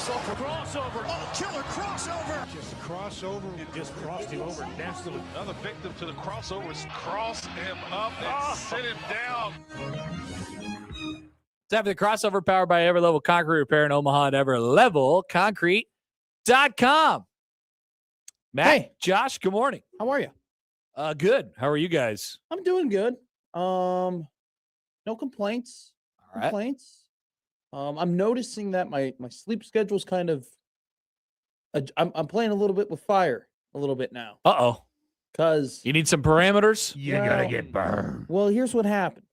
Crossover. Oh, killer crossover. Just crossover. It just crossed him over nastily. Another victim to the crossovers. Cross him up and sit him down. Time for the crossover powered by Everlevel Concrete Repair in Omaha and EverlevelConcrete.com. Matt, Hey. Josh, good morning. How are you? Good. How are you guys? I'm doing good. No complaints. All right. I'm noticing that my sleep schedule's kind of. I'm playing a little bit with fire a little bit now. Uh-oh. Cause You need some parameters? You're gonna get burned. Well, here's what happened.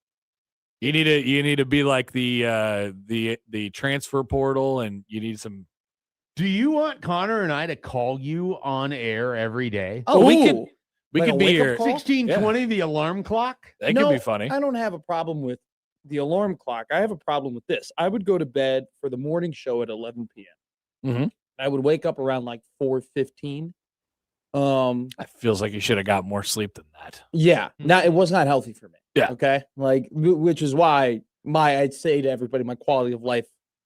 You need to be like the transfer portal, and you need some. Do you want Connor and I to call you on air every day? Oh, we could Like be a here. wake-up call? 1620, the alarm clock? That No, could be funny. I don't have a problem with the alarm clock. I have a problem with this. I would go to bed for the morning show at 11 p.m. Mhm. I would wake up around like 4:15. It feels like you should have got more sleep than that. Yeah. Now it was not healthy for me. Yeah. Okay. Like, which is why I'd say to everybody, my quality of life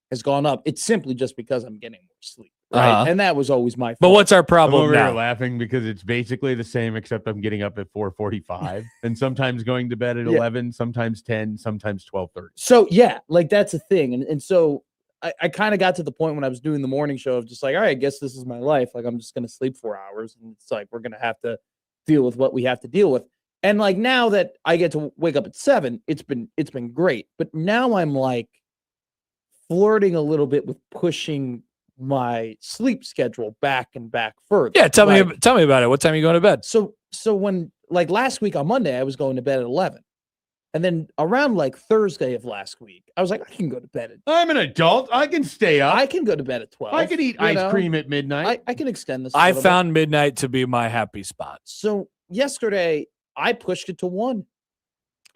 has gone up. It's simply just because I'm getting more sleep. Right. Uh-huh. And that was always my fault. But what's our I'm problem over here now? laughing because it's basically the same, except I'm getting up at 4:45 and sometimes going to bed at 11, sometimes 10, sometimes 12:30. So yeah, like that's a thing. And so I kind of got to the point when I was doing the morning show of just like, all right, I guess this is my life. Like I'm just gonna sleep 4 hours. And it's like we're gonna have to deal with what we have to deal with. And like now that I get to wake up at 7, it's been great. But now I'm like flirting a little bit with pushing my sleep schedule back and back further. Yeah, tell me Like, about it. What time are you going to bed? So when like last week on Monday, I was going to bed at 11. And then around like Thursday of last week, I was like, I can go to bed I'm an adult. I can stay up. I can go to bed at 12. I can eat you ice know? cream at midnight. I can extend this. I little bit. found midnight to be my happy spot. So yesterday I pushed it to 1.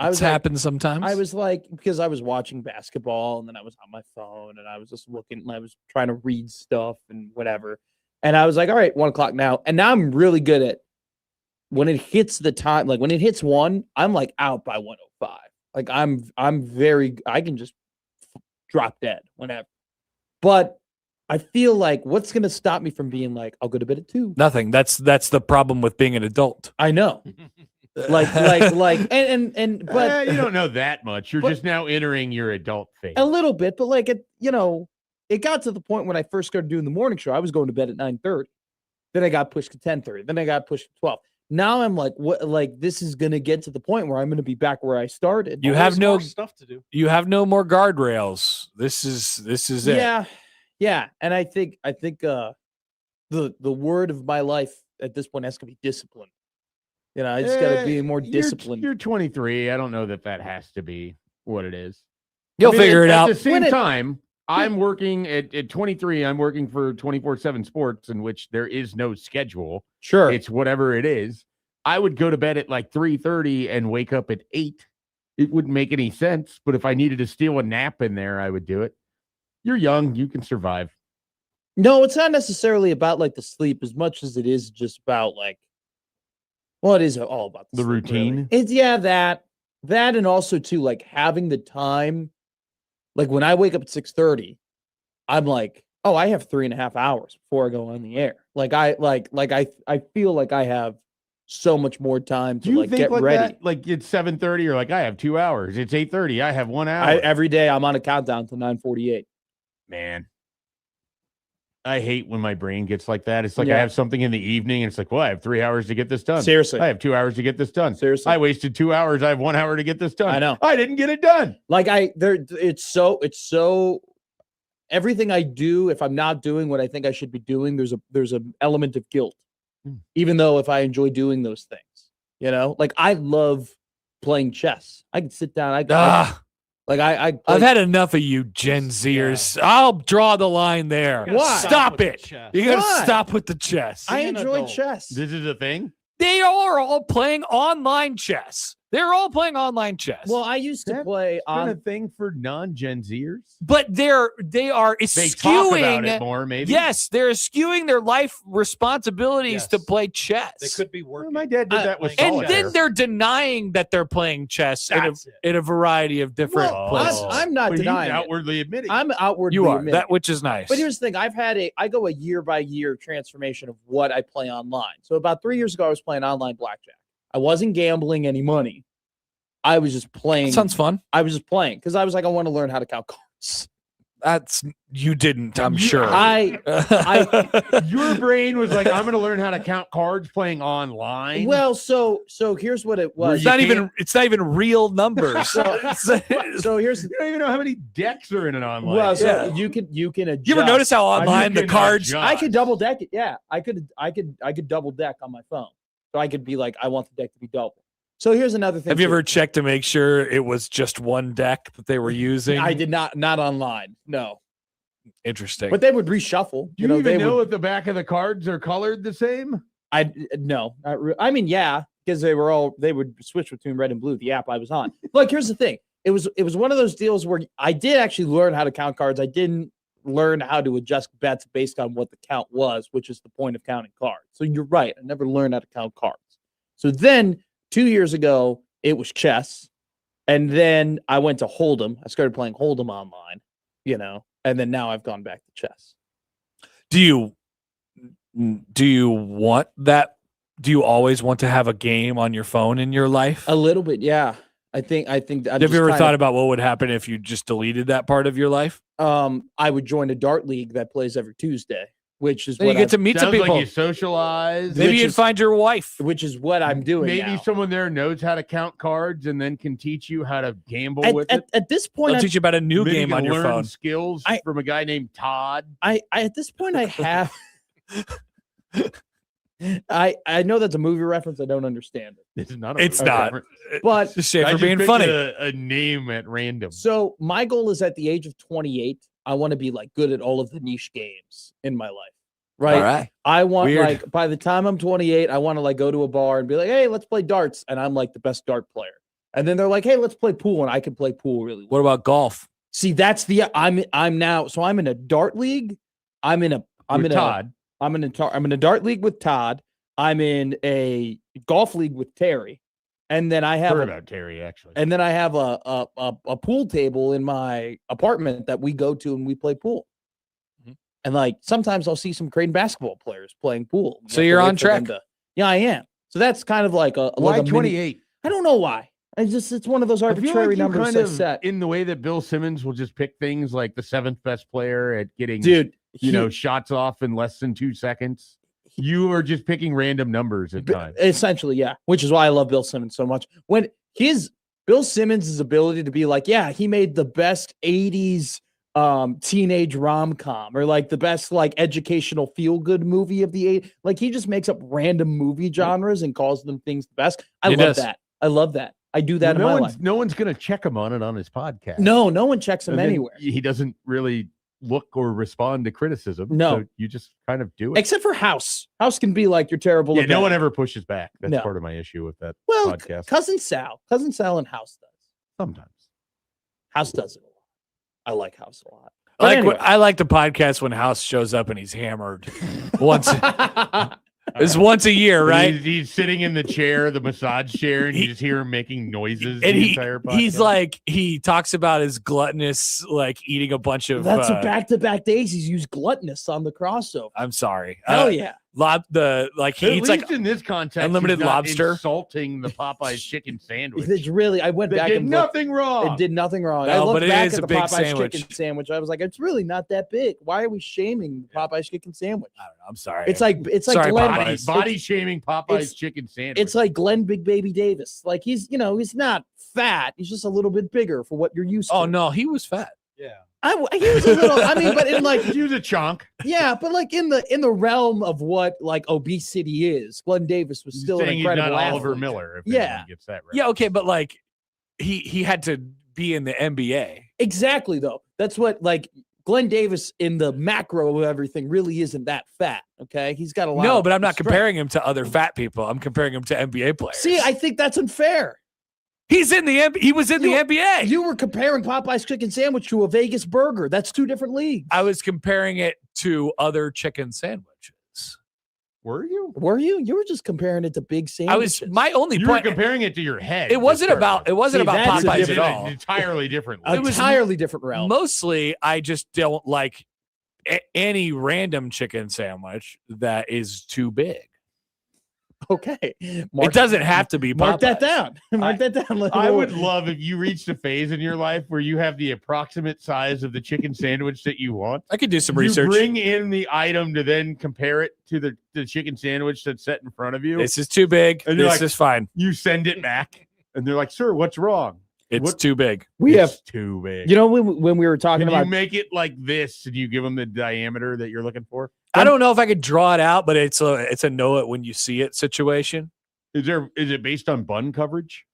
It's happened sometimes. I was like, because I was watching basketball and then I was on my phone and I was just looking and I was trying to read stuff and whatever. And I was like, all right, 1 o'clock now. And now I'm really good at when it hits the time, like when it hits 1, I'm like out by 1:05. Like I can just drop dead whenever. But I feel like what's going to stop me from being like, I'll go to bed at 2. Nothing. That's the problem with being an adult. I know. But you don't know that much. You're just now entering your adult phase. a little bit, but like it got to the point when I first started doing the morning show, I was going to bed at 9:30. Then I got pushed to 10:30. Then I got pushed to 12. Now I'm like, what? Like this is gonna get to the point where I'm gonna be back where I started. You have no stuff to do. You have no more guardrails. This is it. Yeah. And I think the word of my life at this point has to be discipline. You know, I just got to be more disciplined. You're 23. I don't know that has to be what it is. You'll figure it out. At the same time, I'm working at 23. I'm working for 24/7 Sports, in which there is no schedule. Sure, it's whatever it is. I would go to bed at like 3:30 and wake up at 8. It wouldn't make any sense, but if I needed to steal a nap in there, I would do it. You're young. You can survive. No, it's not necessarily about like the sleep as much as it is just about like. Well, it is all about the sleep, routine. Really. It's that, and also too like having the time. Like when I wake up at 6:30, I'm like, oh, I have 3.5 hours before I go on the air. Like I feel like I have so much more time to like get ready. That? Like it's 7:30, or like I have 2 hours. It's 8:30. I have 1 hour. Every day I'm on a countdown to 9:48. Man, I hate when my brain gets like that. It's like I have something in the evening, and it's like, well, I have 3 hours to get this done. Seriously, I have 2 hours to get this done. Seriously, I wasted 2 hours. I have 1 hour to get this done. I know. I didn't get it done. Like it's so. Everything I do, if I'm not doing what I think I should be doing, there's an element of guilt. Even though if I enjoy doing those things, like I love playing chess. I can sit down. I've had enough of you Gen Zers. Yeah. I'll draw the line there. Why? Stop it. You got to stop with the chess. I enjoy chess. This is a thing. They are all playing online chess. They're all playing online chess. Well, I used to That play kind on. of thing for non-Gen Zers. but they are They eschewing talk about it more, maybe. Yes, they're eschewing their life responsibilities to Yes. play chess. They could be Well, working. my dad did that with playing and solitaire. then they're denying that they're playing chess That's it. in a variety of different Well, places. I'm not But he's denying it. outwardly admitting. I'm outwardly You are admitting that, it. which is nice. But here's the thing: I go a year by year transformation of what I play online. So about 3 years ago, I was playing online blackjack. I wasn't gambling any money. I was just playing. Sounds fun. I was just playing because I was like, I want to learn how to count cards. That's you didn't. I'm sure. Your brain was like, I'm going to learn how to count cards playing online. Well, so here's what it was. it's not even. It's not even real numbers. So here's you don't even know how many decks are in an online. well, so Yeah. you can adjust. you ever notice how online the can cards? adjust. I could double deck it. Yeah, I could double deck on my phone. So I could be like, I want the deck to be double. So here's another thing. Have you too. ever checked to make sure it was just one deck that they were using? I did not online. No, Interesting. but they would reshuffle. Do you know, even they know would. if the back of the cards are colored the same? No, I mean, yeah, because they would switch between red and blue. The app I was on. Look, here's the thing. It was one of those deals where I did actually learn how to count cards. I didn't learn how to adjust bets based on what the count was, which is the point of counting cards. So you're right. I never learned how to count cards. So then 2 years ago, it was chess. And then I went to Hold'em. I started playing Hold'em online, and then now I've gone back to chess. do you want that? Do you always want to have a game on your phone in your life? A little bit, yeah. I think Have you ever thought about what would happen if you just deleted that part of your life? I would join a dart league that plays every Tuesday, which is Then you what get to meet some Sounds people. like you socialize. Maybe which you'd is- find your wife. which is what I'm doing. Maybe now. someone there knows how to count cards and then can teach you how to gamble with it. At this point, They'll teach you about a new Maybe game you on can your learn phone. skills I- from a guy named Todd. I at this point I have. I know that's a movie reference. I don't understand it. This is not. A It's movie not. reference. But Just Schaefer I just being picked funny. A name at random. so my goal is at the age of 28, I want to be like good at all of the niche games in my life. Right. All right. I want Weird. like by the time I'm 28, I want to like go to a bar and be like, hey, let's play darts. And I'm like the best dart player. And then they're like, hey, let's play pool. And I can play pool really well. What about golf? See, that's the I'm in a dart league. I'm in a Todd. I'm in a dart league with Todd. I'm in a golf league with Terry. And then I have Heard about Terry actually. and then I have a pool table in my apartment that we go to and we play pool. Mhm. And like sometimes I'll see some Creighton basketball players playing pool. We So have to you're wait on for them track. yeah, I am. So that's kind of like a Why like a mini- 28? I don't know why. It's one of those I feel arbitrary like you numbers kind I of set. in the way that Bill Simmons will just pick things like the 7th best player at getting, Dude, shots off in less than 2 seconds. You are just picking random numbers at times. essentially, yeah. Which is why I love Bill Simmons so much. When Bill Simmons' ability to be like, yeah, he made the best 80s teenage rom-com or like the best like educational feel-good movie of the 80s. Like he just makes up random movie genres and calls them things the best. I He love does. that. I love that. I do that in my life. No one's going to check him on it on his podcast. No one checks him And then anywhere. He doesn't really look or respond to criticism. No. So you just kind of do it. Except for House. House can be like you're terrible. Yeah, at no that. one ever pushes back. That's No. part of my issue with that Well, podcast. Cousin Sal and House does. Sometimes. House does it a lot. I like House a lot. I like, But anyway. I like the podcast when House shows up and he's hammered. It's once a year, right? He's sitting in the chair, the massage chair, and you just hear him making noises And the entire podcast. he's like, he talks about his gluttonous, like eating a bunch of. That's a back-to-back days. He's used gluttonous on the crossover. I'm sorry. Hell yeah. He At eats least like in this context, unlimited he's not lobster. insulting the Popeye's chicken sandwich. It's really, I went They back did and looked. nothing wrong. It did nothing wrong. No, I looked but it back is at a the big Popeye's sandwich. chicken sandwich. I was like, it's really not that big. Why are we shaming the Popeye's chicken sandwich? I don't know. I'm sorry. It's like Sorry, Glenn, Popeyes. Body shaming Popeye's it's- chicken sandwich. it's like Glenn Big Baby Davis. Like he's not fat. He's just a little bit bigger for what you're used to. Oh no, he was fat. Yeah. He was a little. I mean, but in like he was a chunk. yeah, but like in the realm of what like obesity is, Glenn Davis was still an Saying he's incredible not Oliver athlete. Miller. If Yeah. anyone gets that right. Yeah, okay, but like he had to be in the NBA. Exactly, though. That's what like Glenn Davis in the macro of everything really isn't that fat. Okay, he's got a lot. No, of but I'm not strength. comparing him to other fat people. I'm comparing him to NBA players. See, I think that's unfair. He was in the NBA. You were comparing Popeye's chicken sandwich to a Vegas burger. That's two different leagues. I was comparing it to other chicken sandwiches. Were you? Were you? You were just comparing it to big sandwiches. My only You were point. comparing it to your head. It wasn't about See, that's a Popeyes at different- all. Entirely different. a it was entirely different realm. Mostly, I just don't like any random chicken sandwich that is too big. Okay. It doesn't have to be Mark that Popeyes. down. Mark that down. I would love if you reached a phase in your life where you have the approximate size of the chicken sandwich that you want. I could do some You research. bring in the item to then compare it to the chicken sandwich that's set in front of you. This is too big. And you're This like- is fine. You send it back, and they're like, "Sir, what's wrong?" It's What- too big. We It's have, too big. you know, when we were talking Can about you make it like this? And you give them the diameter that you're looking for? I don't know if I could draw it out, but it's a know it when you see it situation. Is it based on bun coverage?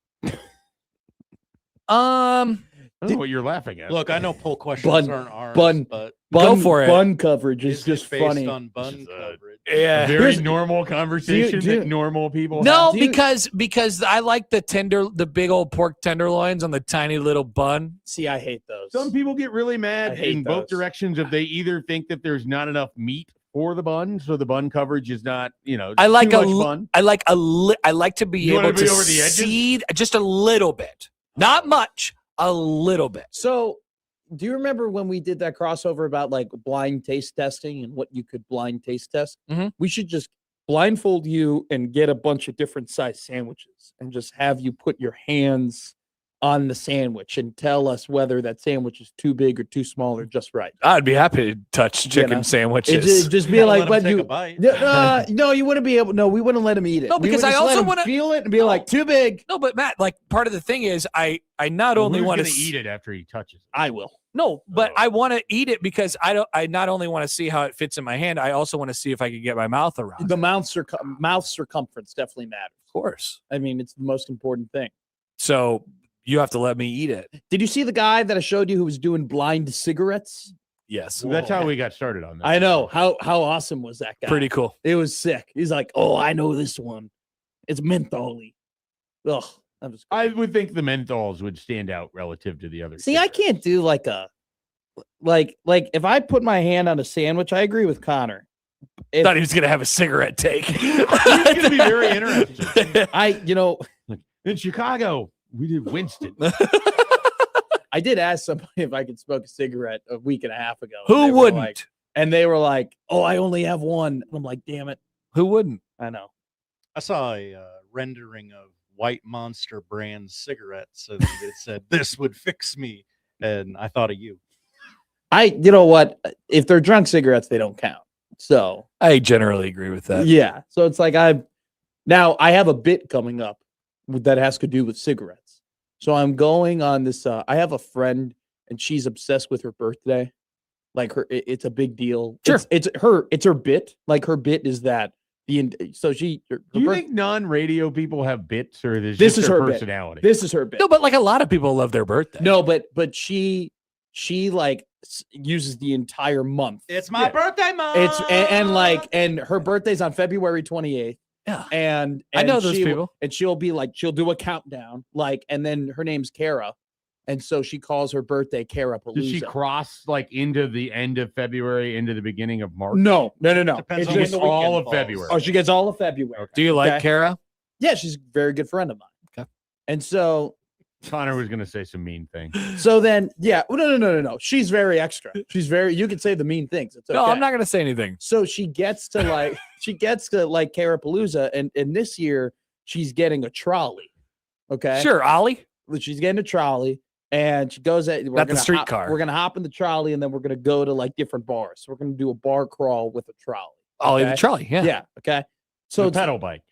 Um, I don't know what you're laughing at. Look, I know poll questions Bun- aren't ours, bun- but bun, for it. bun coverage is is just it based funny. on bun This is coverage? yeah. a very Here's- normal conversation do you- that normal people No, have. Do you- because I like the big old pork tenderloins on the tiny little bun. See, I hate those. Some people get really I mad hate in both those. directions if they either think that there's not enough meat for the bun, so the bun coverage is not, I like too a much li- bun. I like to be You wanna able be to over the edges? see just a little bit, not much, a little bit. So, do you remember when we did that crossover about like blind taste testing and what you could blind taste test? Mhm. We should just blindfold you and get a bunch of different size sandwiches and just have you put your hands on the sandwich and tell us whether that sandwich is too big or too small or just right. I'd be happy to touch chicken know, sandwiches. Just be Gotta like, let 'em when take you. a bite. No, you wouldn't be able. No, we wouldn't let him eat it. No, We because would I just let also him wanna- feel it and be like, too big. No, but Matt, like part of the thing is I not only Who's want gonna to eat it after he touches it? I will. No, but Oh. I want to eat it because I not only want to see how it fits in my hand, I also want to see if I can get my mouth around it. The mouth circumference definitely matters. Of course. I mean, it's the most important thing. So you have to let me eat it. Did you see the guy that I showed you who was doing blind cigarettes? Yes. So that's how we got started on that. I know. How awesome was that guy? Pretty cool. It was sick. He's like, oh, I know this one. It's mentholy. Ugh. That was I would think the menthols would stand out relative to the others. See, I can't do like if I put my hand on a sandwich, I agree with Connor. If Thought he was gonna have a cigarette take. It's gonna be very interesting. In Chicago, we did Winston. I did ask somebody if I could smoke a cigarette a week and a half ago. and Who they were wouldn't? like- and they were like, "Oh, I only have one." And I'm like, "Damn it, Who wouldn't? I know." I saw a rendering of White Monster brand cigarettes, and it said, "This would fix me," and I thought of you. You know what? If they're drunk cigarettes, they don't count. So I generally agree with that. yeah. So it's like I have a bit coming up that has to do with cigarettes. So I'm going on this. I have a friend, and she's obsessed with her birthday. Like it's a big deal. Sure. It's her bit. Like her bit is that so she. Her Do you birth- think non-radio people have bits, or This this is their her bit. personality? This is her bit. No, but like a lot of people love their birthday. No, but she like uses the entire month. It's my birthday month. It's and her birthday's on February 28th. Yeah. And I know those she will- people. And she'll be like, she'll do a countdown, like, and then her name's Kara. And so she calls her birthday Kara Palooza. Does she cross like into the end of February, into the beginning of March? No. Depends It's on when just the all weekend of falls. February. Oh, she gets all of February. Do you like Okay. Kara? Yeah, she's a very good friend of mine. Okay. And so Connor was going to say some mean thing. then, yeah. No. She's very extra. You can say the mean things. It's okay. No, I'm not gonna say anything. So she gets to like Kara Palooza, and this year she's getting a trolley. Okay. Sure, Ollie. She's getting a trolley, and she goes at Not the streetcar. We're gonna hop in the trolley, and then we're gonna go to like different bars. So we're gonna do a bar crawl with a trolley. Ollie the Okay. trolley. Yeah. Yeah. Okay. So So the pedal bike.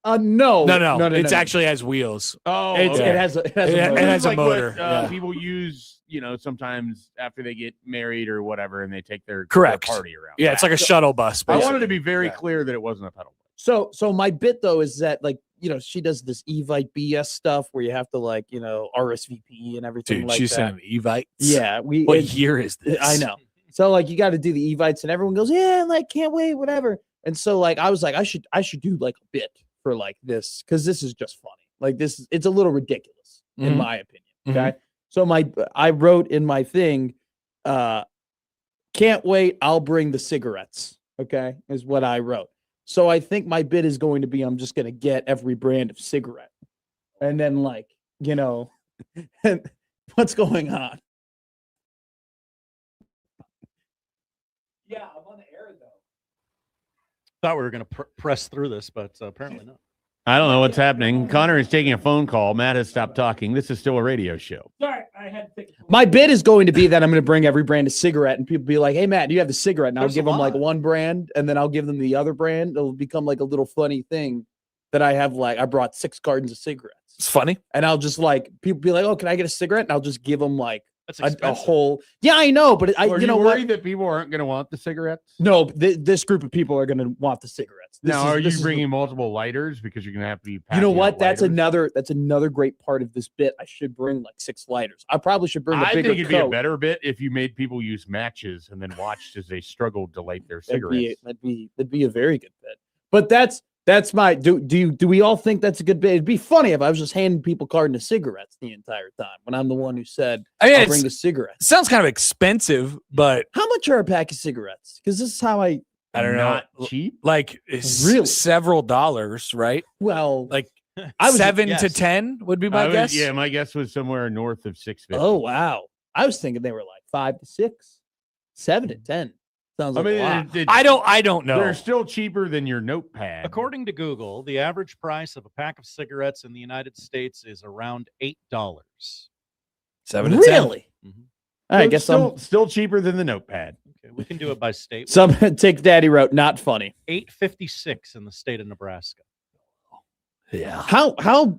no. No. It's actually has wheels. Oh, It has a It motor. has a like motor, What, yeah. People use, sometimes after they get married or whatever, and they take their Correct. party around. Yeah, it's like a shuttle bus. I Basically. wanted to be very Yeah. clear that it wasn't a pedal bike. So my bit though is that like she does this Evite BS stuff where you have to like RSVP and everything Dude, like she's that. sending Evites. Yeah, What year is this? I know. So like you got to do the Evites, and everyone goes, yeah, like can't wait, whatever. And so like I was like, I should do like a bit for like this because this is just funny. Like it's a little ridiculous. in Mhm. my opinion. Okay. So I wrote in my thing, can't wait, I'll bring the cigarettes. Okay, is what I wrote. So I think my bid is going to be I'm just gonna get every brand of cigarette. And then what's going on? Yeah, I'm on the air though. Thought we were going to press through this, but apparently not. I don't know what's happening. Connor is taking a phone call. Matt has stopped talking. This is still a radio show. Sorry, I had to take my bid is going to be that I'm going to bring every brand of cigarette, and people be like, "Hey, Matt, do you have the cigarette?" And I'll There's give a them like lot. one brand, and then I'll give them the other brand. It'll become like a little funny thing that I have. Like I brought 6 cartons of cigarettes, It's funny. and I'll just like people be like, "Oh, can I get a cigarette?" And I'll just give them like That's a expensive. whole. Yeah, I know, but Are you know what? worried that people aren't going to want the cigarettes? No, this group of people are going to want the cigarettes. This Now, is- are this you is bringing multiple lighters because you're going to have to be? You know passing out what? That's lighters? another great part of this bit. I should bring like 6 lighters. I probably should bring a I bigger think it'd be a coat. better bit if you made people use matches and then watched as they struggled to light their That'd cigarettes. that'd be a very good bit. But that's my do we all think that's a good bit? It'd be funny if I was just handing people carton of cigarettes the entire time when I'm the one who said I mean, I'll it's- bring the it cigarettes. sounds kind of expensive, but How much are a pack of cigarettes? Because this is how I I don't Not know. cheap. Like it's Really? several dollars, right? well Like I was 7 to yes. 10 would be my I was- guess. Yeah, my guess was somewhere north of 650. oh wow. I was thinking they were like 5 to 6, 7 to 10. Sounds I like a mean, lot. I don't know. they're still cheaper than your notepad. According to Google, the average price of a pack of cigarettes in the United States is around $8. 7 to 10. Really? Mhm. I So guess still cheaper than the notepad. Okay, we can do it by state. some Take Daddy wrote not funny. $8.56 in the state of Nebraska. Yeah. How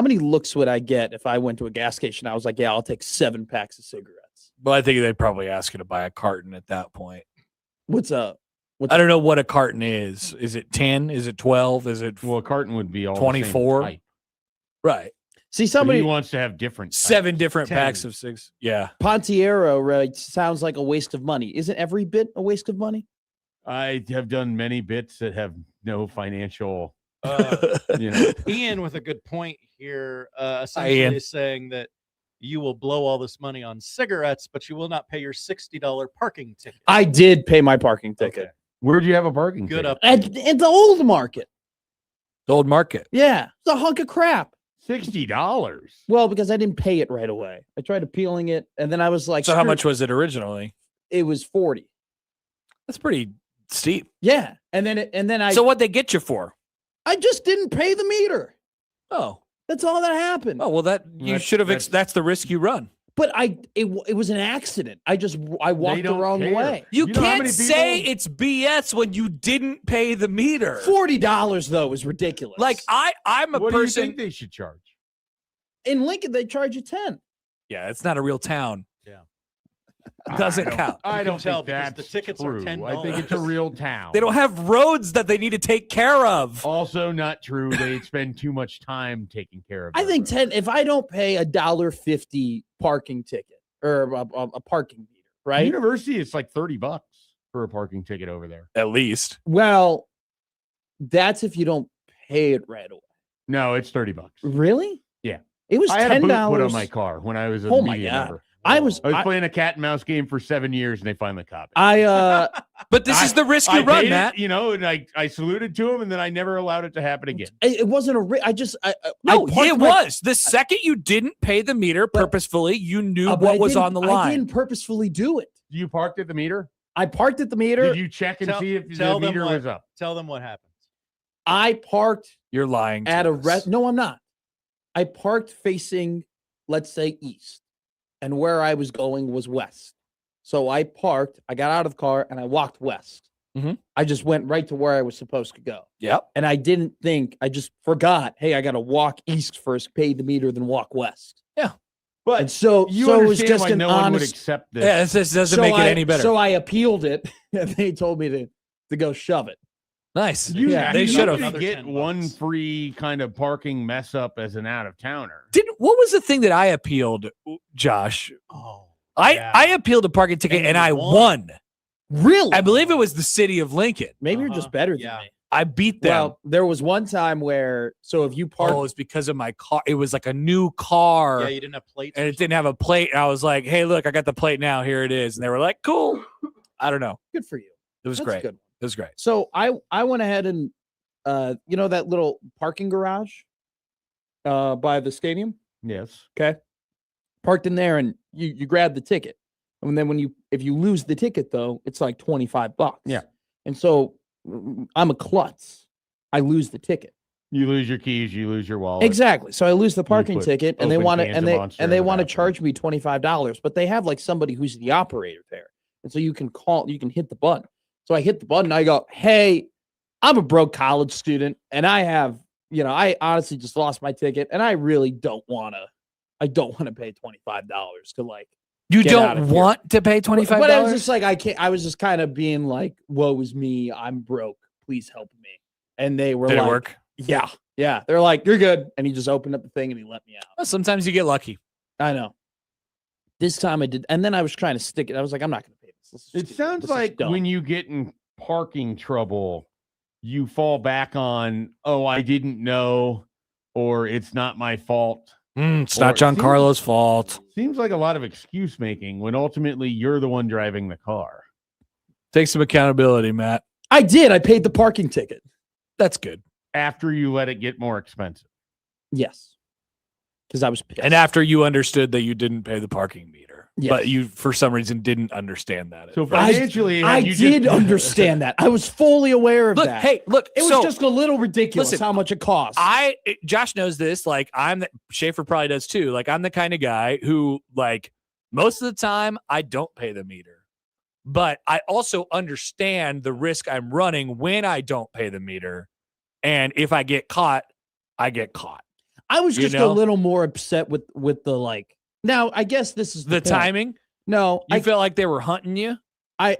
many looks would I get if I went to a gas station? I was like, yeah, I'll take 7 packs of cigarettes. But I think they'd probably ask you to buy a carton at that point. What's up? I don't know what a carton is. Is it 10? Is it 12? Is it Well, a carton would be all 24? The same type. right? But See, he somebody wants to have different types. 7 different 10. packs of 6. Yeah. Pontiero writes, sounds like a waste of money. Isn't every bit a waste of money? I have done many bits that have no financial, Uh, you know. Ian with a good point here, Ian. essentially saying that you will blow all this money on cigarettes, but you will not pay your $60 parking ticket. I did pay my parking ticket Okay. Where'd you have a parking Good ticket? up. at the old market. The old market. Yeah, it's a hunk of crap. $60. Well, because I didn't pay it right away. I tried appealing it, and then I was like, So how screw much it. was it originally? It was 40. That's pretty steep. Yeah, and then I So what they get you for? I just didn't pay the meter. Oh. That's all that happened. Oh, well that you That's- should have that's- that's the risk you run. But it was an accident. I walked the don't wrong care. way. You, You know how can't many say people- it's BS when you didn't pay the meter. $40 though is ridiculous. Like I'm a What do you person. think they should charge? in Lincoln, they charge you 10. Yeah, it's not a real town. Yeah. It doesn't count. I You don't can tell think because that's the tickets are true. I $10. think it's a real town. They don't have roads that they need to take care of. Also not true. They spend too much time taking care of I their think roads. 10. If I don't pay $1.50 parking ticket or a parking meter, right? University, it's like $30 for a parking ticket over there. At least. Well, that's if you don't pay it right away. No, it's $30. Really? Yeah. It was I had a $10. boot put on my car when I was a Oh my media God. member. I was I was playing a cat and mouse game for 7 years, and they finally caught me. But this is the risk you I run, paid it, Matt. you know, and I saluted to him, and then I never allowed it to happen again. it wasn't a. I just. No, I parked it my- was. The second you didn't pay the meter purposefully, you knew but what I was didn't- on the I line. didn't purposefully do it. You parked at the meter? I parked at the meter. Did you check and Tell- see if the tell them meter what- was up? Tell them what happens. I parked You're lying. To at a us. rest. No, I'm not. I parked facing, let's say, east, and where I was going was west. So I parked. I got out of the car and I walked west. Mhm. I just went right to where I was supposed to go, Yep. and I didn't think. I just forgot. Hey, I got to walk east first, pay the meter, then walk west. But And so, you so it was understand just why an no one would honest. accept this. Yeah, this doesn't so make it I- any better. So I appealed it, and they told me to go shove it. Nice. You, Yeah. They you should have. could Another get 10 one bucks. free kind of parking mess up as an out of towner. What was the thing that I appealed, Josh? Oh, I appealed a parking ticket And and you I won. won. Really? I believe it was the city of Lincoln. Maybe you're just better than yeah. me. I beat them. Well, there was one time where, so if you park, Oh, it's because of my car. It was like a new car. Yeah, you didn't have plates. And it didn't have a plate. And I was like, hey, look, I got the plate now. Here it is. And they were like, cool. I don't know. good for you. It was That's great. good. It was great. So I went ahead and, you know, that little parking garage by the stadium? Yes. Okay. Parked in there and you grab the ticket. And then if you lose the ticket though, it's like $25. Yeah. And so I'm a klutz. I lose the ticket. You lose your keys, you lose your wallet. Exactly. So I lose the parking put ticket and they open want to cans and of they Monster and they in the want to bathroom. charge me $25, but they have like somebody who's the operator there. And so you can hit the button. So I hit the button, I go, "Hey, I'm a broke college student and I have, you know, I honestly just lost my ticket and I really don't want to pay $25 to like You get out of don't here." want to pay $25? But I was just like, I was just kind of being like, woe is me. I'm broke. Please help me. And they were Did like, it work? Yeah. Yeah. They're like, you're good. And he just opened up the thing and he let me out. Well, sometimes you get lucky. I know. This time I did. And then I was trying to stick it. I was like, I'm not going to pay this. This is It stupid. sounds This is like dumb. when you get in parking trouble, you fall back on, oh, I didn't know, or it's not my fault. It's Or not it John seems- Carlo's fault. Seems like a lot of excuse making when ultimately you're the one driving the car. Take some accountability, Matt. I did. I paid the parking ticket. That's good. After you let it get more expensive. Yes. Because I was pissed. And after you understood that you didn't pay the parking meter, Yes. but you, for some reason, didn't understand that. at So first. financially, I had you did just- understand that. I was fully aware of Look, that. hey, look. It was so just a little ridiculous listen, how much it cost. Josh knows this. Like Schaefer probably does too. Like I'm the kind of guy who, like, most of the time I don't pay the meter, but I also understand the risk I'm running when I don't pay the meter. And if I get caught, I get caught. I was you just a know? little more upset with the like. Now I guess this is The point. timing, No, you felt like they were hunting you. I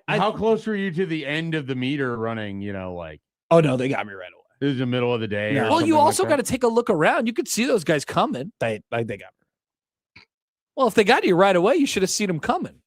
How close were you to the end of the meter running? You know, like oh no, they got me right away. this is the middle of the day. No. or Well, you something like also that? got to take a look around. You could see those guys coming. They got me. Well, if they got you right away, you should have seen them coming.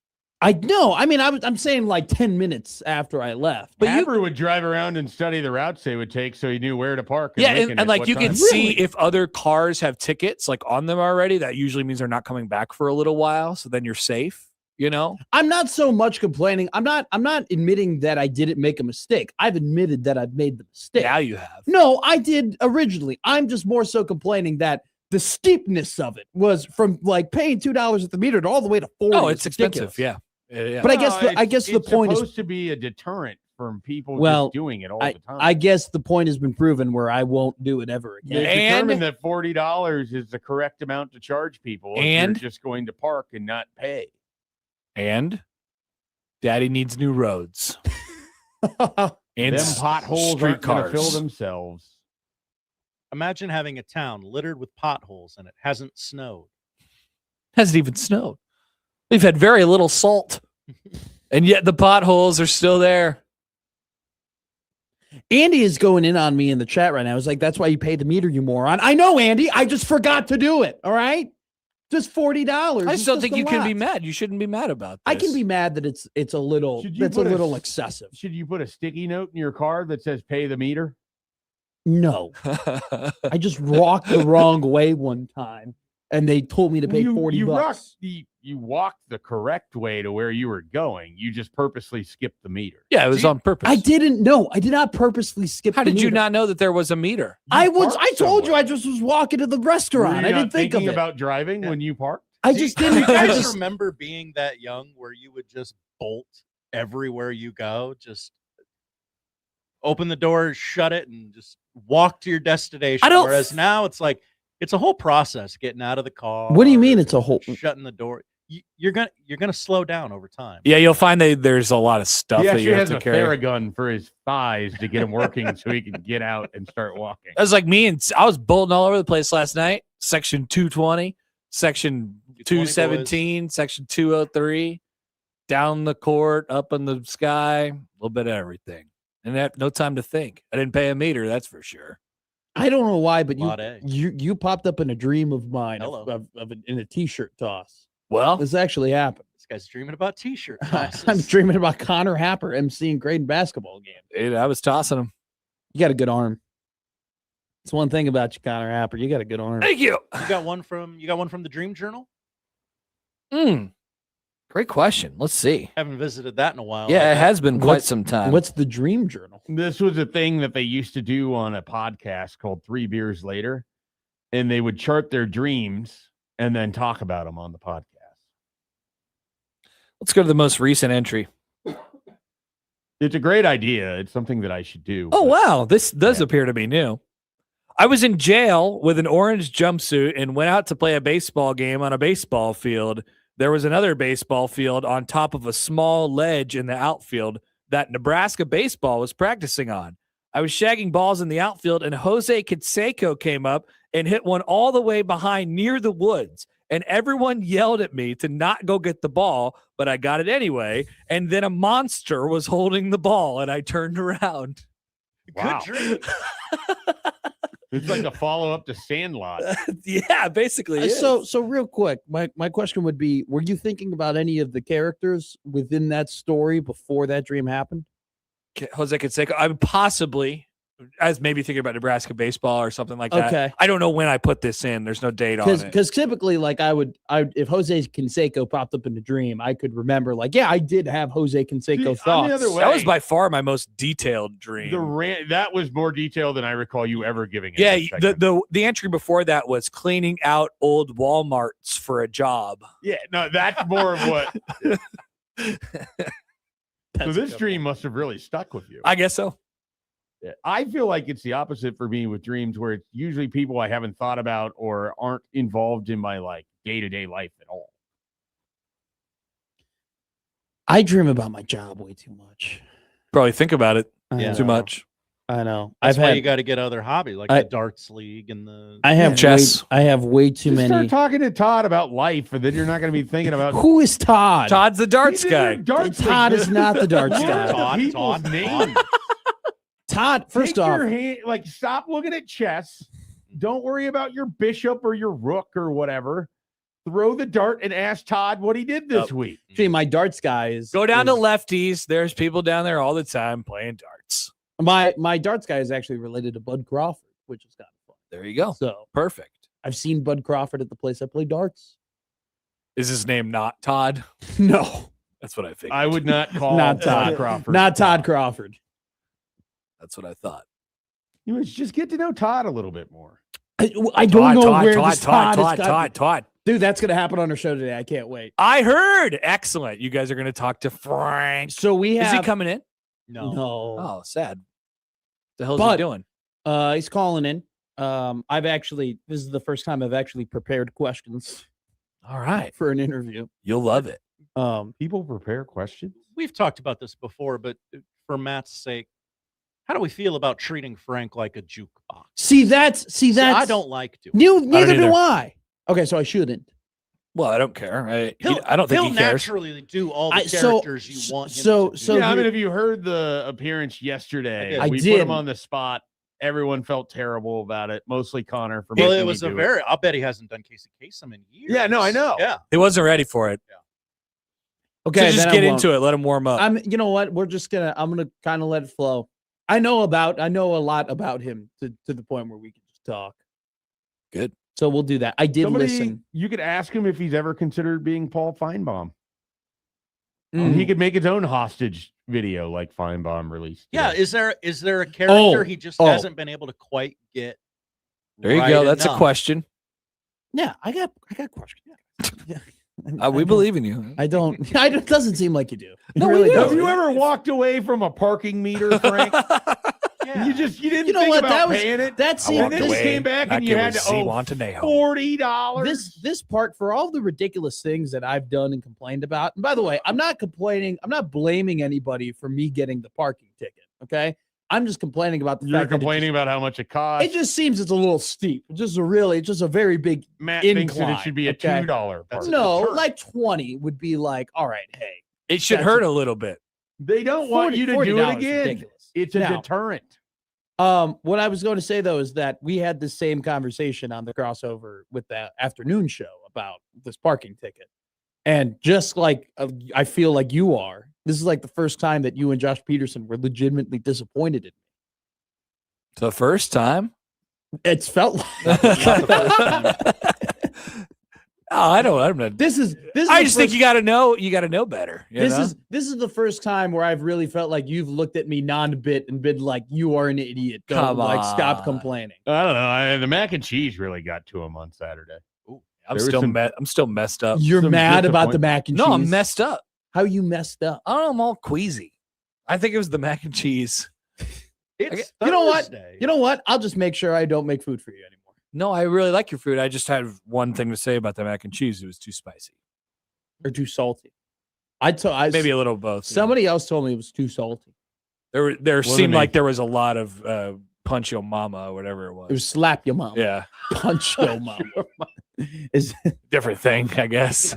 I know. I mean, I'm saying like 10 minutes after I left. But you, Abra would drive around and study the routes they would take so he knew where to park. yeah, Lincoln and at like what you time. can see Really? if other cars have tickets like on them already. That usually means they're not coming back for a little while. So then you're safe. You know. I'm not so much complaining. I'm not admitting that I didn't make a mistake. I've admitted that I've made the mistake. Now you have. No, I did originally. I'm just more so complaining that the steepness of it was from like paying $2 at the meter to all the way to 40. Oh, it's ridiculous. expensive. Yeah. Yeah. But I No, guess the it's point is supposed to be a deterrent from people Well, just doing it all the time. I guess the point has been proven where I won't do it ever They again. And- determined that $40 is the correct amount to charge people if And- you're just going to park and not pay. And Daddy needs new roads and Them potholes aren't going to streetcars. fill themselves. Imagine having a town littered with potholes and it hasn't snowed. Hasn't even snowed. We've had very little salt, and yet the potholes are still there. Andy is going in on me in the chat right now. He's like, that's why you pay the meter, you moron. I know, Andy. I just forgot to do it. All right. Just $40. I just don't It's think a you can be lot. mad. You shouldn't be mad about this. I can be mad that it's a little Should you that's a put a little s- excessive. Should you put a sticky note in your car that says pay the meter? No. I just walked the wrong way one time and they told me to pay 40 bucks. You walked the correct way to where you were going. You just purposely skipped the meter. Yeah, it was on purpose. I didn't know. I did not purposely skip How the did you meter. not know that there was a meter? I parked told you somewhere. I just was walking to the Were restaurant. you I not didn't think of thinking it. about driving Yeah. when you parked? I just Do didn't. you I guys just remember being that young where you would just bolt everywhere you go? Just open the door, shut it, and just walk to your destination. I don't- Whereas now it's like it's a whole process getting out of the car. What do you mean it's a whole? shutting the door? You're gonna slow down over time. Yeah, you'll find that there's a lot of stuff He that actually you have has to a carry. Theragun for his thighs to get him working so he can get out and start walking. That was like me, and I was bolting all over the place last night. Section 220, section 217, section 203, down the court, up in the sky, a little bit of everything. And that no time to think. I didn't pay a meter, that's for sure. I don't know why, but Lot A. you popped up in a dream of mine Hello. in a t-shirt toss. Well, This actually happened. It's This guy's dreaming about t-shirt I'm tosses. dreaming about Connor Happer emceeing Creighton basketball game. Dude, I was tossing them. You got a good arm. It's one thing about you, Connor Happer. You got a good arm. Thank you. You got one from the Dream Journal? Great question. Let's see. Haven't visited that in a while. Yeah, it has been quite What's- some time. What's the Dream Journal? This was a thing that they used to do on a podcast called 3 Beers Later, and they would chart their dreams and then talk about them on the podcast. Let's go to the most recent entry. It's a great idea. It's something that I should do. Oh, but- wow. This does appear to be new. I was in jail with an orange jumpsuit and went out to play a baseball game on a baseball field. There was another baseball field on top of a small ledge in the outfield that Nebraska baseball was practicing on. I was shagging balls in the outfield, and Jose Canseco came up and hit one all the way behind near the woods. And everyone yelled at me to not go get the ball, but I got it anyway. And then a monster was holding the ball, and I turned around. Wow. Good dream. It's like a follow-up to Sandlot. Yeah, basically. it So is. real quick, my question would be, were you thinking about any of the characters within that story before that dream happened? Jose Canseco, I would possibly, I was maybe thinking about Nebraska baseball or something like that. Okay. I don't know when I put this in. There's no date on it. Because typically, like if Jose Canseco popped up in the dream, I could remember, like, yeah, I did have Jose Canseco See, I'm the thoughts. other way. That was by far my most detailed dream. That was more detailed than I recall you ever giving it. Yeah, in a second. the entry before that was cleaning out old Walmarts for a job. Yeah, no, that's more of what. So this dream must have really stuck with you. I guess so. Yeah, I feel like it's the opposite for me with dreams, where it's usually people I haven't thought about or aren't involved in my like day-to-day life at all. I dream about my job way too much. Probably think about it Yeah. too much. I know. That's why you got to get other hobbies like the darts league and the. I have chess. I have way too Just many. start talking to Todd about life, and then you're not going to be thinking about Who is Todd? Todd's the darts He's in your guy. Darts Todd league. is not the darts Yeah, guy. the people's name. Todd, first Take off, your hand, like stop looking at chess. Don't worry about your bishop or your rook or whatever. Throw the dart and ask Todd what he did this week. see, my darts guy is Go down to is- lefties. There's people down there all the time playing darts. my darts guy is actually related to Bud Crawford, which is kind of fun. There you go. So Perfect. I've seen Bud Crawford at the place I play darts. Is his name not Todd? No, That's what I figured. I would not call Not Todd. Crawford. not Todd Crawford. That's what I thought. You must just get to know Todd a little bit more. I don't know where this Todd is. Todd. Dude, that's gonna happen on our show today. I can't wait. I heard. Excellent. You guys are going to talk to Frank. So we have Is he coming in? No. no. Oh, sad. The hell's But- he doing? He's calling in. This is the first time I've actually prepared questions All right. for an interview. You'll love it. People prepare questions. We've talked about this before, but for Matt's sake, how do we feel about treating Frank like a jukebox? See, that's I don't like to. Neither either. do I. Okay, so I shouldn't. Well, I don't care. I He'll, don't think he'll he cares. naturally do all the So- characters you want him so- to do. so yeah, I here- mean, if you heard the appearance yesterday, I we put did. him on the spot. Everyone felt terrible about it. Mostly Connor for well, making it me was a do very. I'll bet he hasn't done Casey Kasem in years. Yeah, no, I know. Yeah, He wasn't ready for it. Okay, So just then I get won't. into it. Let him warm up. You know what? I'm gonna kind of let it flow. I know a lot about him to the point where we can just talk. Good. So we'll do that. I did listen. You could ask him if he's ever considered being Paul Feinbaum. Mm. He could make his own hostage video like Feinbaum released. yeah. today. Is there a character he just oh. hasn't been able to quite get? There you right go. That's a enough? question. Yeah, I got questions. Yeah. We believe in you. I don't. It doesn't seem like you do. It No, we really do. Have doesn't. you ever walked away from a parking meter, Frank? Yeah. You didn't You know think what? about That was paying it. that And then seemed you came back and you had to owe $40. this part for all the ridiculous things that I've done and complained about. And by the way, I'm not complaining. I'm not blaming anybody for me getting the parking ticket. Okay, I'm just complaining about the You're fact that complaining about how much it costs. it just seems it's a little steep. It's just a very big. Matt thinks that it incline, should be a okay? $2 That's parking. No, deterrent. like 20 would be like, all right, hey, It should That's hurt a little bit. They don't want you to do it $40 is again. ridiculous. It's a Now, deterrent. What I was going to say though is that we had the same conversation on the crossover with the afternoon show about this parking ticket. And just like I feel like you are, this is like the first time that you and Josh Peterson were legitimately disappointed in me. The first time? It's felt like Not the first time. Oh, I don't. I'm not. this is I just think you got to know. You got to know better. You know? This is the first time where I've really felt like you've looked at me non-bit and been like, "You are an idiot." Come like stop on. complaining. I don't know. The mac and cheese really got to him on Saturday. I'm There was still some- I'm still messed up. You're Some mad about the disappointment. mac and No, cheese. I'm messed up. How you messed up? I don't know. I'm all queasy. I think it was the mac and cheese. It's You know what? Thursday. You know what? I'll just make sure I don't make food for you anymore. No, I really like your food. I just had one thing to say about the mac and cheese. It was too spicy. Or too salty. Maybe a little of both. Somebody else told me it was too salty. There seemed me. like there was a lot of punch your mama or whatever it was. It was slap your mom. Yeah, Punch your mom. Is different thing, I guess.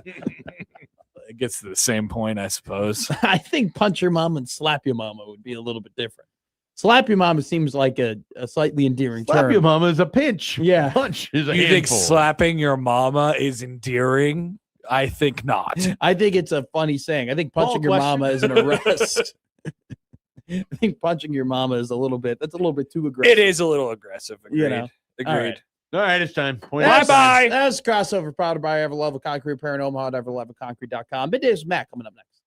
It gets to the same point, I suppose. I think punch your mom and slap your mama would be a little bit different. Slap your mama seems like a slightly endearing Slap term. your mama is a pinch. Yeah. Punch is a You think handful. slapping your mama is endearing? I think not. I think it's a funny saying. I think punching your question? mama is an arrest. I think punching your mama is a little bit too aggressive. It is a little aggressive. Agreed. You know. Agreed. All right. All right, it's time. Point Bye out bye. time. That's crossover. Proud to buy Ever Love a Concrete Repair in Omaha at everloveaconcrete.com. Middays with Matt coming up next.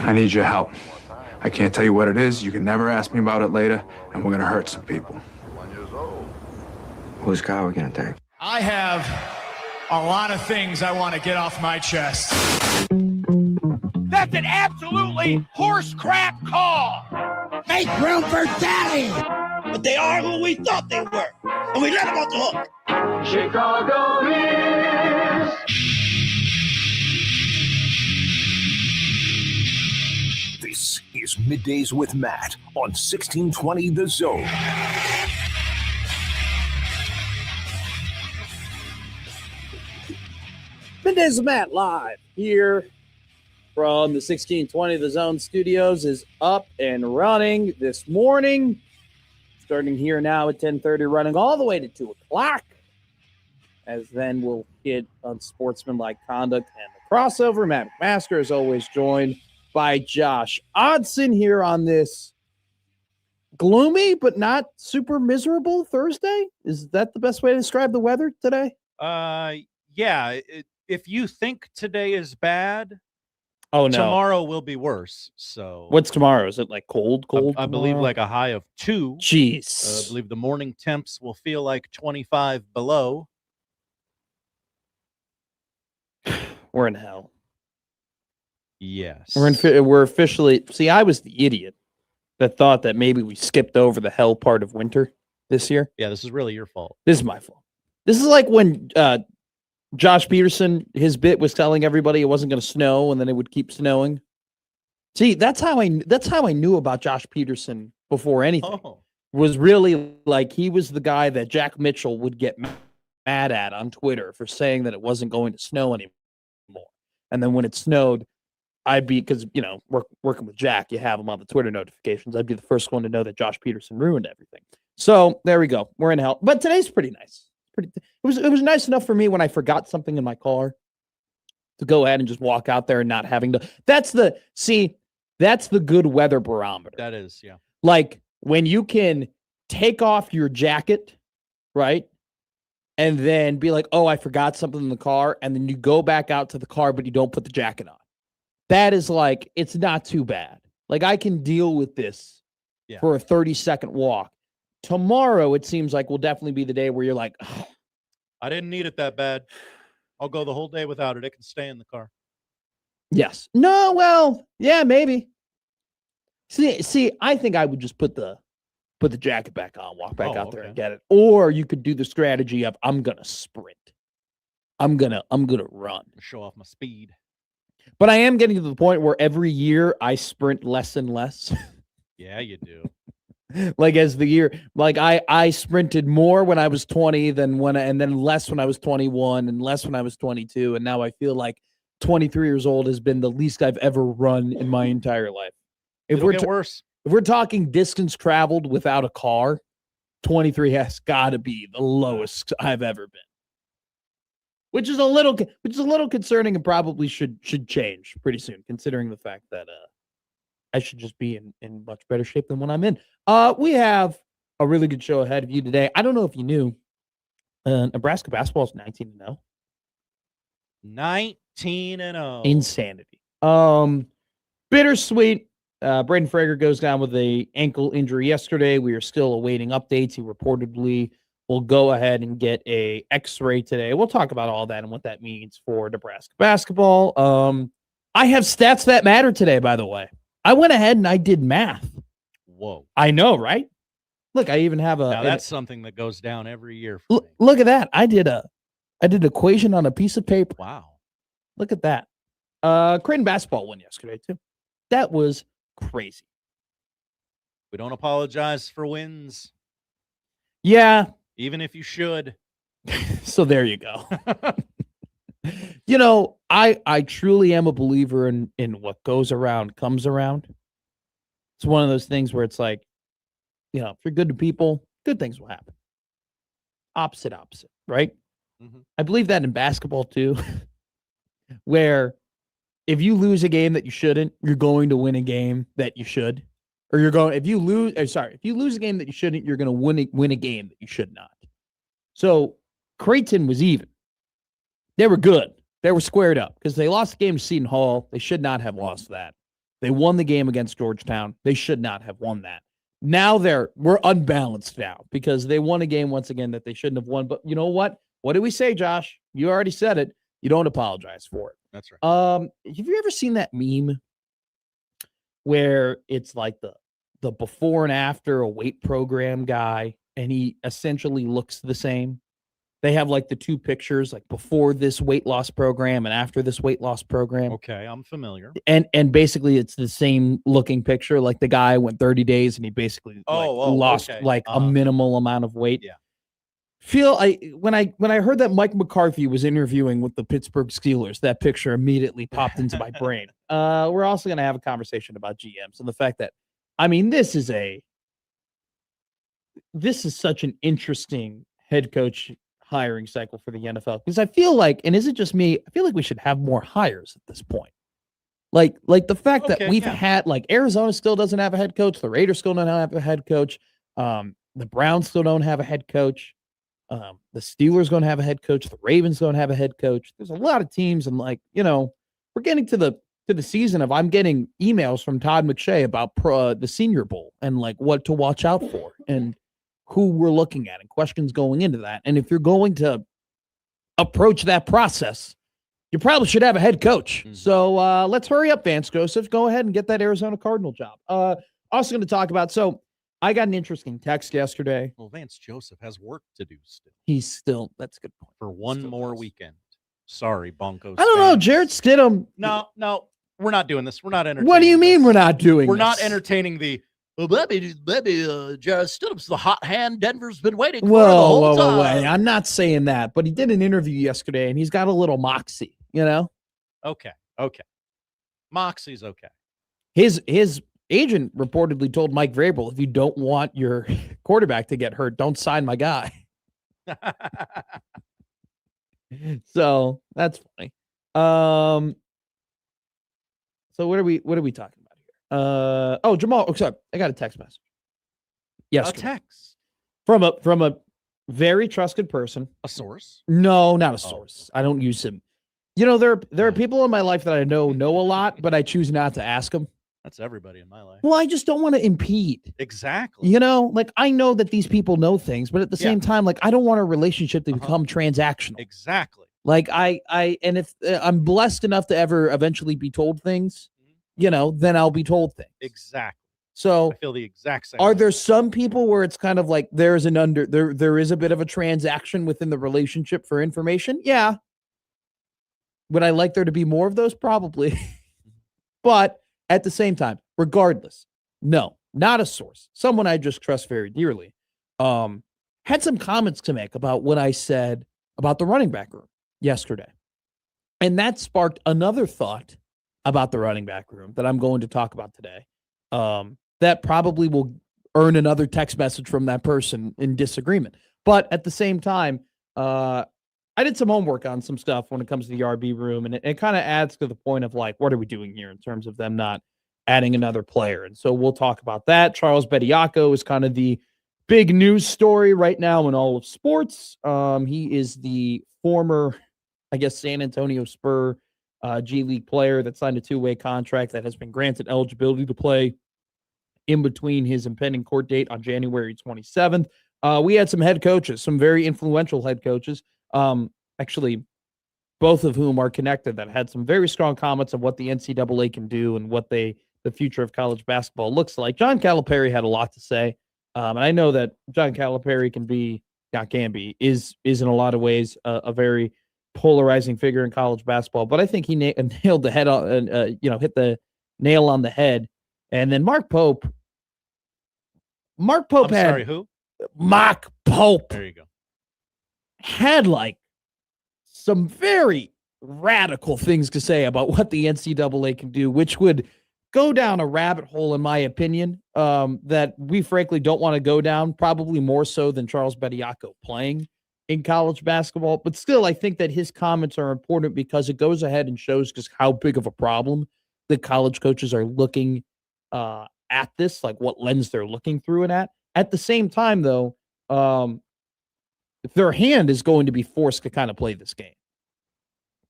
I need your help. I can't tell you what it is. You can never ask me about it later, and we're gonna hurt some people. Whose car are we gonna take? I have a lot of things I want to get off my chest. That's an absolutely horse crap call. Make room for Daddy! But they are who we thought they were, and we let them off the hook. Chicago is. This is Middays with Matt on 1620 The Zone. Middays with Matt live here from the 1620 The Zone studios is up and running this morning. Starting here now at 10:30, running all the way to 2 o'clock. As then we'll hit unsportsmanlike conduct and the crossover. Matt McMaster is always joined by Josh Odson here on this gloomy but not super miserable Thursday. Is that the best way to describe the weather today? Yeah. If you think today is bad, Oh, no. tomorrow will be worse. So What's tomorrow? Is it like cold? I believe tomorrow? like a high of 2. Jeez. I believe the morning temps will feel like 25 below. We're in hell. Yes. We're officially. See, I was the idiot that thought that maybe we skipped over the hell part of winter this year. Yeah, this is really your fault. This is my fault. This is like when Josh Peterson, his bit was telling everybody it wasn't going to snow, and then it would keep snowing. See, that's how I knew about Josh Peterson before anything. Was really like he was the guy that Jack Mitchell would get mad at on Twitter for saying that it wasn't going to snow anymore. And then when it snowed, I'd be, because, working with Jack, you have him on the Twitter notifications. I'd be the first one to know that Josh Peterson ruined everything. So there we go. We're in hell. But today's pretty nice. It was nice enough for me when I forgot something in my car to go ahead and just walk out there and not having to. That's the good weather barometer. That is, yeah. Like when you can take off your jacket, right? And then be like, oh, I forgot something in the car. And then you go back out to the car, but you don't put the jacket on. That is like, it's not too bad. Like I can deal with this for a 30-second walk. Tomorrow, it seems like will definitely be the day where you're like, oh. I didn't need it that bad. I'll go the whole day without it. It can stay in the car. Yes. No, well, yeah, maybe. See, I think I would just put the jacket back on, walk back out there and get it. Or you could do the strategy of I'm gonna sprint. I'm gonna run. Show off my speed. But I am getting to the point where every year I sprint less and less. Yeah, you do. Like as the year, like I sprinted more when I was 20 and then less when I was 21 and less when I was 22. And now I feel like 23 years old has been the least I've ever run in my entire life. It'll get worse. If we're talking distance traveled without a car, 23 has got to be the lowest I've ever been. Which is a little concerning and probably should change pretty soon, considering the fact that I should just be in much better shape than when I'm in. We have a really good show ahead of you today. I don't know if you knew, Nebraska basketball is 19-0. 19-0. Insanity. Bittersweet. Braden Frager goes down with a ankle injury yesterday. We are still awaiting updates. He reportedly will go ahead and get a X-ray today. We'll talk about all that and what that means for Nebraska basketball. I have stats that matter today, by the way. I went ahead and I did math. Whoa. I know, right? Look, I even have now that's something that goes down every year. Look at that. I did equation on a piece of paper. Wow. Look at that. Creighton basketball won yesterday too. That was crazy. We don't apologize for wins. Yeah. Even if you should. So there you go. I truly am a believer in what goes around comes around. It's one of those things where it's like, if you're good to people, good things will happen. Opposite, right? Mm-hmm. I believe that in basketball too, where if you lose a game that you shouldn't, you're going to win a game that you should. Or if you lose a game that you shouldn't, you're going to win a game that you should not. So Creighton was even. They were good. They were squared up because they lost the game to Seton Hall. They should not have lost that. They won the game against Georgetown. They should not have won that. Now we're unbalanced now because they won a game once again that they shouldn't have won. But you know what? What did we say, Josh? You already said it. You don't apologize for it. That's right. Have you ever seen that meme where it's like the before and after a weight program guy, and he essentially looks the same? They have like the two pictures, like before this weight loss program and after this weight loss program. Okay, I'm familiar. And basically it's the same looking picture. Like the guy went 30 days and he basically lost like a minimal amount of weight. Yeah. When I heard that Mike McCarthy was interviewing with the Pittsburgh Steelers, that picture immediately popped into my brain. We're also going to have a conversation about GMs and the fact that, I mean, this is such an interesting head coach hiring cycle for the NFL, because I feel like, and is it just me? I feel like we should have more hires at this point. Like the fact that we've had, like, Arizona still doesn't have a head coach. The Raiders still don't have a head coach. The Browns still don't have a head coach. The Steelers don't have a head coach. The Ravens don't have a head coach. There's a lot of teams, and like, we're getting to the season of, I'm getting emails from Todd McShay about the Senior Bowl and like what to watch out for and who we're looking at and questions going into that. And if you're going to approach that process, you probably should have a head coach. Mm-hmm. So let's hurry up, Vance Joseph. Go ahead and get that Arizona Cardinal job. Also going to talk about, so I got an interesting text yesterday. Well, Vance Joseph has work to do still. He's still, that's a good point. For one more weekend. Sorry, Broncos. I don't know, Jarrett Stidham. No, we're not doing this. We're not entertaining. What do you mean we're not doing We're this? not entertaining the, Jarrett Stidham's the hot hand Denver's been waiting for the whoa, whole time. Wait. I'm not saying that, but he did an interview yesterday, and he's got a little moxie, Okay. Moxie's okay. His agent reportedly told Mike Vrabel, if you don't want your quarterback to get hurt, don't sign my guy. So that's funny. So what are we talking about here? Jamal. Oh, sorry, I got a text message. Yes, a text from a very trusted person. A source? No, not a source. I don't use him. There are people in my life that I know a lot, but I choose not to ask them. That's everybody in my life. Well, I just don't want to impede. Exactly. Like, I know that these people know things, but at the same time, like, I don't want a relationship to become transactional. Exactly. Like, and if I'm blessed enough to ever eventually be told things, then I'll be told things. Exactly. So I feel the exact same. Are there some people where it's kind of like there is a bit of a transaction within the relationship for information? Yeah. Would I like there to be more of those? Probably. But at the same time, regardless, no, not a source. Someone I just trust very dearly had some comments to make about what I said about the running back room yesterday. And that sparked another thought about the running back room that I'm going to talk about today. That probably will earn another text message from that person in disagreement. But at the same time, I did some homework on some stuff when it comes to the RB room, and it kind of adds to the point of, like, what are we doing here in terms of them not adding another player? And so we'll talk about that. Charles Bediako is kind of the big news story right now in all of sports. He is the former, I guess, San Antonio Spur G League player that signed a 2-way contract that has been granted eligibility to play in between his impending court date on January 27th. We had some head coaches, some very influential head coaches, actually both of whom are connected, that had some very strong comments on what the NCAA can do and what the future of college basketball looks like. John Calipari had a lot to say. And I know that John Calipari is in a lot of ways a very polarizing figure in college basketball, but I think he nailed the head on, hit the nail on the head. And then Mark Pope Sorry, who? Mark Pope. There you go. Had like some very radical things to say about what the NCAA can do, which would go down a rabbit hole, in my opinion, that we frankly don't want to go down, probably more so than Charles Bediako playing in college basketball. But still, I think that his comments are important because it goes ahead and shows just how big of a problem the college coaches are looking at this, like what lens they're looking through it at. At the same time, though, their hand is going to be forced to kind of play this game,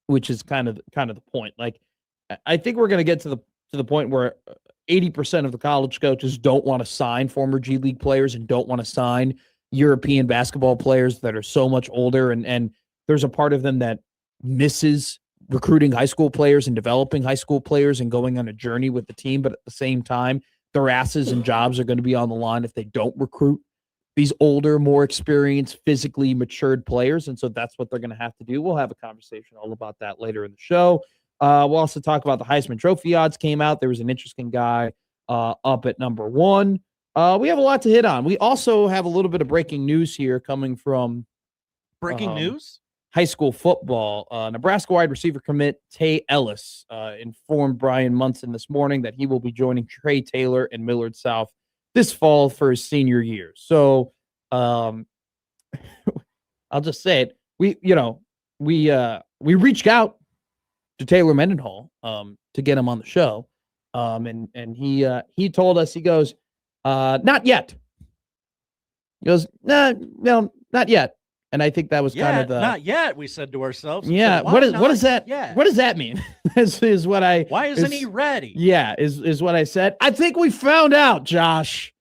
which is kind of the point. Like, I think we're going to get to to the point where 80% of the college coaches don't want to sign former G League players and don't want to sign European basketball players that are so much older. And there's a part of them that misses recruiting high school players and developing high school players and going on a journey with the team. But at the same time, their asses and jobs are going to be on the line if they don't recruit these older, more experienced, physically matured players. And so that's what they're going to have to do. We'll have a conversation all about that later in the show. We'll also talk about the Heisman Trophy odds came out. There was an interesting guy up at number 1. We have a lot to hit on. We also have a little bit of breaking news here coming from Breaking news? High school football. Nebraska wide receiver commit Tay Ellis informed Brian Munson this morning that he will be joining Trey Taylor and Millard South this fall for his senior year. So I'll just say it. We reached out to Taylor Mendenhall to get him on the show. And he told us, he goes, not yet. He goes, no, not yet. And I think that was kind of the not yet. We said to ourselves. Yeah. So what does that? Yeah. What does that mean? is what I. Why isn't he ready? Yeah, is what I said. I think we found out, Josh.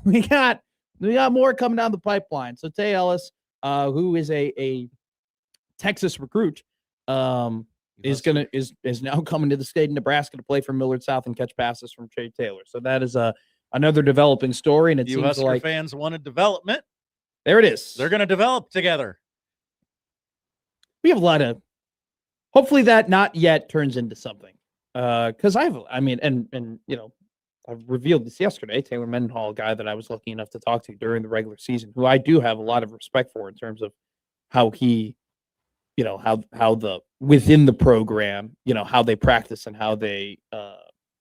We got more coming down the pipeline. So Tay Ellis, who is a Texas recruit, is now coming to the state of Nebraska to play for Millard South and catch passes from Trey Taylor. So that is another developing story, and it You seems Husker like fans wanted development. There it is. They're going to develop together. We have a lot of. Hopefully, that not yet turns into something. Because I've revealed this yesterday. Taylor Mendenhall, a guy that I was lucky enough to talk to during the regular season, who I do have a lot of respect for in terms of how he, how the within the program, how they practice and how they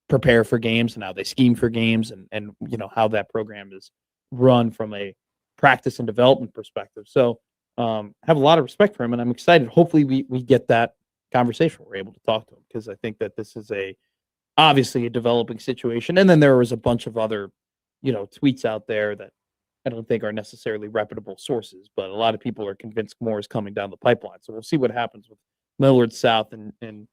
prepare for games and how they scheme for games and how that program is run from a practice and development perspective. So have a lot of respect for him, and I'm excited. Hopefully we get that conversation. We're able to talk to him, because I think that this is obviously a developing situation. And then there was a bunch of other, tweets out there that I don't think are necessarily reputable sources, but a lot of people are convinced more is coming down the pipeline. So we'll see what happens with Millard South, and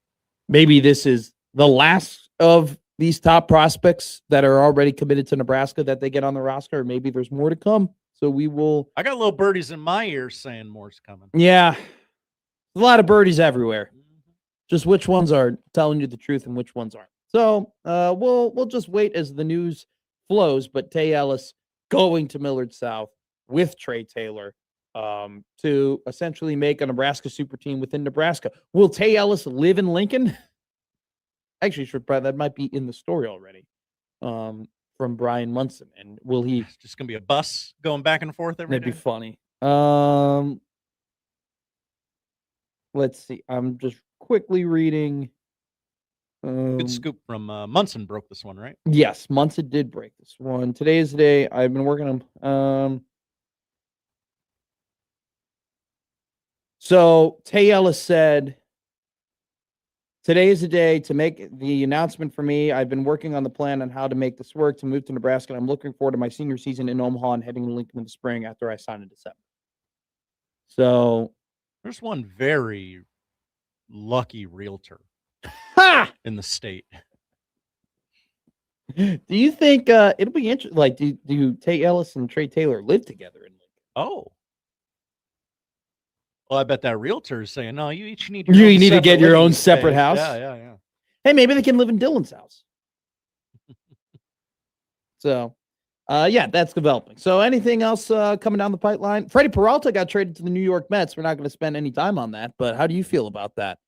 maybe this is the last of these top prospects that are already committed to Nebraska that they get on the roster, or maybe there's more to come. So we will. I got little birdies in my ears saying more's coming. Yeah. A lot of birdies everywhere. Just which ones are telling you the truth and which ones aren't. So we'll just wait as the news flows. But Tay Ellis going to Millard South with Trey Taylor to essentially make a Nebraska super team within Nebraska. Will Tay Ellis live in Lincoln? Actually, that might be in the story already. From Brian Munson. And will he? It's just gonna be a bus going back and forth every day. That'd be funny. Let's see. I'm just quickly reading. Good scoop from Munson broke this one, right? Yes, Munson did break this one. Today is the day. I've been working on. So Tay Ellis said, "Today is the day to make the announcement for me. I've been working on the plan on how to make this work to move to Nebraska. And I'm looking forward to my senior season in Omaha and heading to Lincoln in the spring after I sign in December." So there's one very lucky realtor in the state. Do you think it'll be interesting? Like, do Tay Ellis and Trey Taylor live together in Lincoln? Oh. Well, I bet that realtor is saying, no, you each need you need to get your own separate house. Yeah. Hey, maybe they can live in Dylan's house. So, that's developing. So, anything else coming down the pipeline? Freddie Peralta got traded to the New York Mets. We're not going to spend any time on that, but how do you feel about that?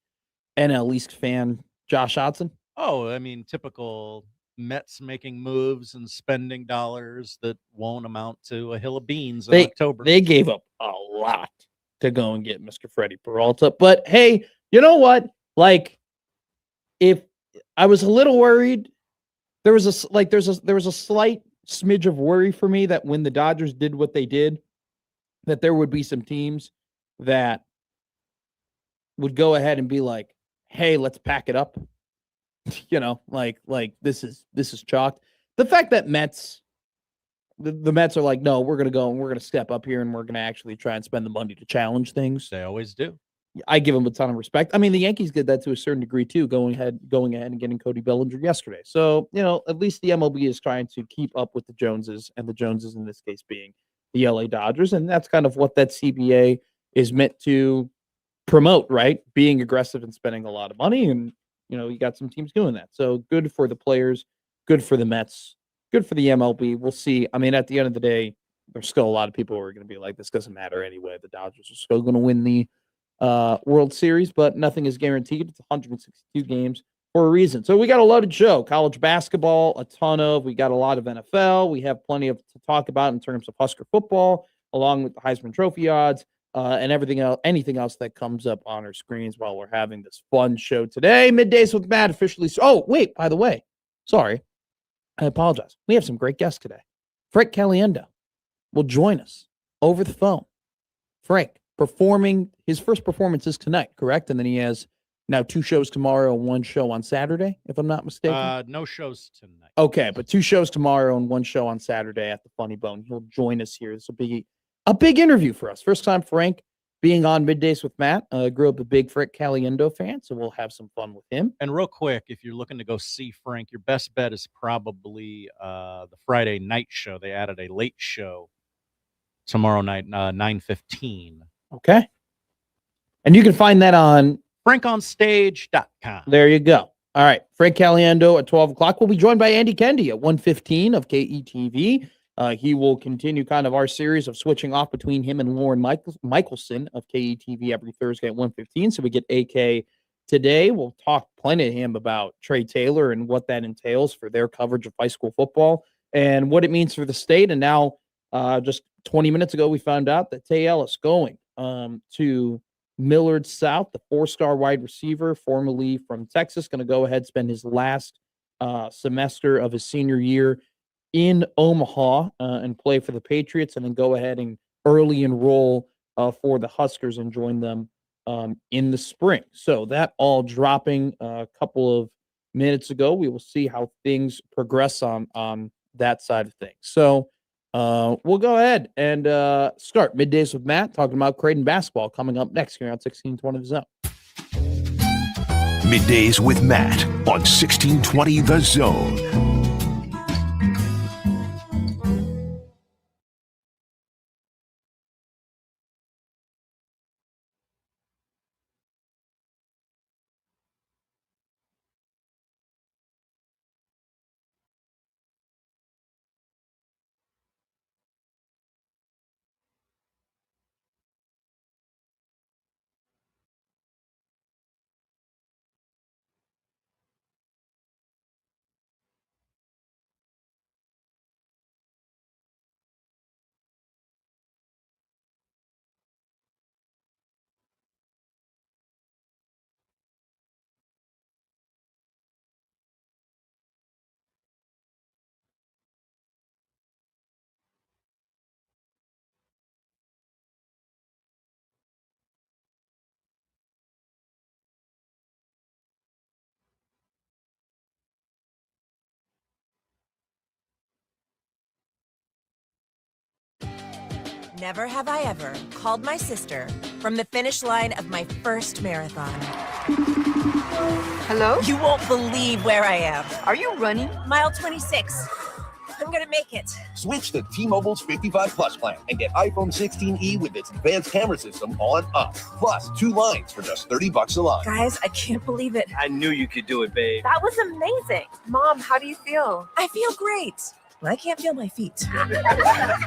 NL East fan Josh Hodson? Oh, I mean, typical Mets making moves and spending dollars that won't amount to a hill of beans in October. They gave up a lot to go and get Mr. Freddie Peralta. But hey, you know what? Like, if I was a little worried, there was a slight smidge of worry for me that when the Dodgers did what they did, that there would be some teams that would go ahead and be like, hey, let's pack it up. Like this is chalked. The fact that the Mets are like, no, we're going to go and we're going to step up here and we're going to actually try and spend the money to challenge things. They always do. I give him a ton of respect. I mean, the Yankees did that to a certain degree too, going ahead and getting Cody Bellinger yesterday. So, at least the MLB is trying to keep up with the Joneses, and the Joneses in this case being the LA Dodgers. And that's kind of what that CBA is meant to promote, right? Being aggressive and spending a lot of money. And, you got some teams doing that. So good for the players, good for the Mets, good for the MLB. We'll see. I mean, at the end of the day, there's still a lot of people who are going to be like, this doesn't matter anyway. The Dodgers are still going to win the World Series, but nothing is guaranteed. It's 162 games for a reason. So we got a loaded show. College basketball, a ton of. We got a lot of NFL. We have plenty of to talk about in terms of Husker football, along with the Heisman Trophy odds, and anything else that comes up on our screens while we're having this fun show today. Middays with Matt officially. Oh, wait, by the way, sorry. I apologize. We have some great guests today. Frank Caliendo will join us over the phone. Frank, performing his first performance is tonight, correct? And then he has now 2 shows tomorrow and 1 show on Saturday, if I'm not mistaken. No shows tonight. Okay, but 2 shows tomorrow and 1 show on Saturday at the Funny Bone. He'll join us here. This will be a big interview for us. First time Frank being on Middays with Matt. Grew up a big Frank Caliendo fan, so we'll have some fun with him. And real quick, if you're looking to go see Frank, your best bet is probably the Friday night show. They added a late show tomorrow night, 9:15. Okay. And you can find that on frankonstage.com. There you go. All right. Frank Caliendo at 12 o'clock. We'll be joined by Andy Kendi at 1:15 of KETV. He will continue kind of our series of switching off between him and Lauren Michelson of KETV every Thursday at 1:15. So we get AK today. We'll talk plenty to him about Trey Taylor and what that entails for their coverage of high school football and what it means for the state. And now, just 20 minutes ago, we found out that Tay Ellis going to Millard South, the 4-star wide receiver, formerly from Texas, going to go ahead, spend his last semester of his senior year in Omaha and play for the Patriots, and then go ahead and early enroll for the Huskers and join them in the spring. So that all dropping a couple of minutes ago. We will see how things progress on that side of things. So we'll go ahead and start Middays with Matt, talking about Creighton basketball coming up next here on 1620 The Zone. Middays with Matt on 1620 The Zone. Never have I ever called my sister from the finish line of my first marathon. Hello? You won't believe where I am. Are you running? Mile 26. I'm gonna make it. Switch to T-Mobile's 55 Plus plan and get iPhone 16e with its advanced camera system on us. Plus 2 lines for just $30 a line. Guys, I can't believe it. I knew you could do it, babe. That was amazing. Mom, how do you feel? I feel great. I can't feel my feet.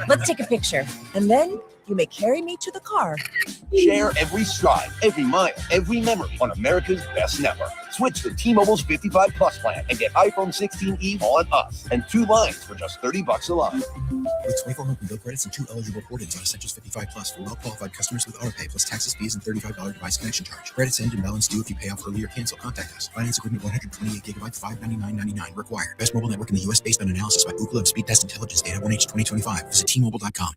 Let's take a picture, and then you may carry me to the car. Share every stride, every mile, every memory on America's best network. Switch to T-Mobile's 55 Plus plan and get iPhone 16e on us and 2 lines for just $30 a line. With 24 monthly bill credits and 2 eligible port-ins on Essentials 55 Plus for well-qualified customers with AutoPay plus taxes, fees, and $35 device connection charge. Credits end and balance due if you pay off early or cancel. Contact us. Finance agreement 128 gigabytes, $599.99 required. Best mobile network in the U.S. based on analysis by Ookla of Speed Test Intelligence Data 1H 2025. Visit T-Mobile.com.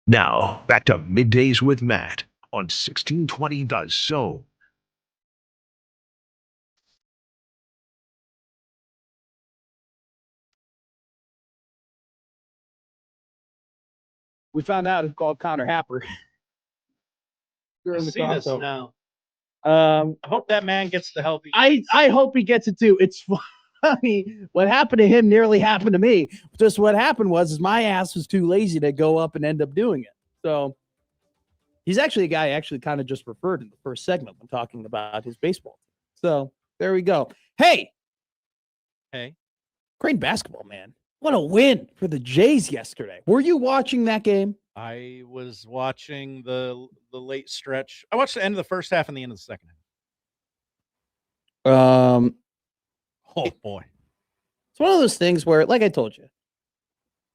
Now, back to Middays with Matt on 1620 The Zone. We found out it's called Connor Happer. I see this now. I hope that man gets the help. I hope he gets it too. It's funny. What happened to him nearly happened to me. Just what happened was my ass was too lazy to go up and end up doing it. So he's actually a guy I actually kind of just referred in the first segment when talking about his baseball. So there we go. Hey, Creighton basketball, man. What a win for the Jays yesterday. Were you watching that game? I was watching the late stretch. I watched the end of the first half and the end of the second half. Oh boy. It's one of those things where, like I told you,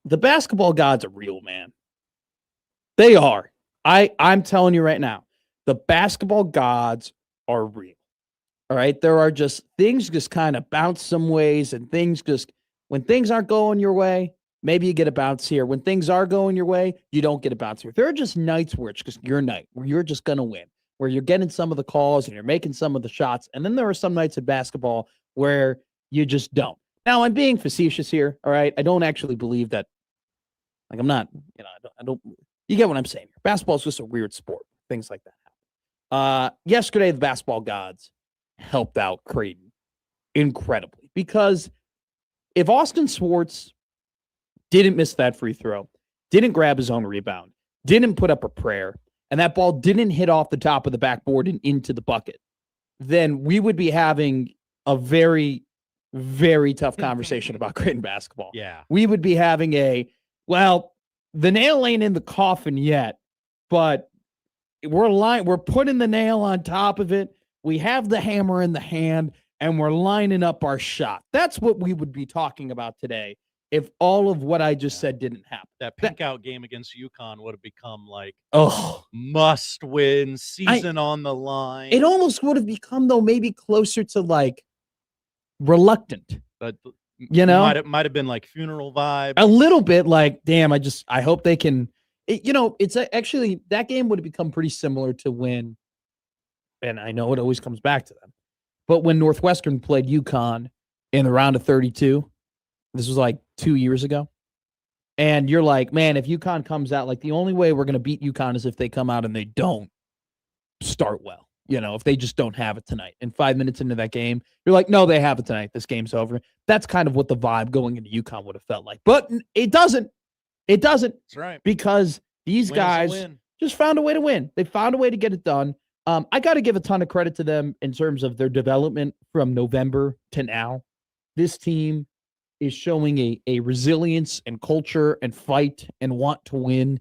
the basketball gods are real, man. They are. I'm telling you right now, the basketball gods are real. All right. There are just things just kind of bounce some ways, and things just, when things aren't going your way, maybe you get a bounce here. When things are going your way, you don't get a bounce here. There are just nights where it's just your night, where you're just going to win, where you're getting some of the calls and you're making some of the shots. And then there are some nights in basketball where you just don't. Now, I'm being facetious here. All right. I don't actually believe that. Like, I'm not, I don't, you get what I'm saying. Basketball is just a weird sport. Things like that happen. Yesterday, the basketball gods helped out Creighton incredibly, because if Austin Swartz didn't miss that free throw, didn't grab his own rebound, didn't put up a prayer, and that ball didn't hit off the top of the backboard and into the bucket, then we would be having a very, very tough conversation about Creighton basketball. Yeah. We would be having well, the nail ain't in the coffin yet, but we're putting the nail on top of it. We have the hammer in the hand, and we're lining up our shot. That's what we would be talking about today if all of what I just said didn't happen. That pink out game against UConn would have become like Oh, must win, season on the line. it almost would have become, though, maybe closer to like reluctant. But might have been like funeral vibe. A little bit like, damn, I hope they can. It's actually, that game would have become pretty similar to when, and I know it always comes back to them, but when Northwestern played UConn in the round of 32, this was like 2 years ago. And you're like, man, if UConn comes out, like, the only way we're going to beat UConn is if they come out and they don't start well. If they just don't have it tonight. And 5 minutes into that game, you're like, no, they have it tonight. This game's over. That's kind of what the vibe going into UConn would have felt like. But it doesn't. It doesn't. That's right. Because these guys just found a way to win. They found a way to get it done. I got to give a ton of credit to them in terms of their development from November to now. This team is showing a resilience and culture and fight and want to win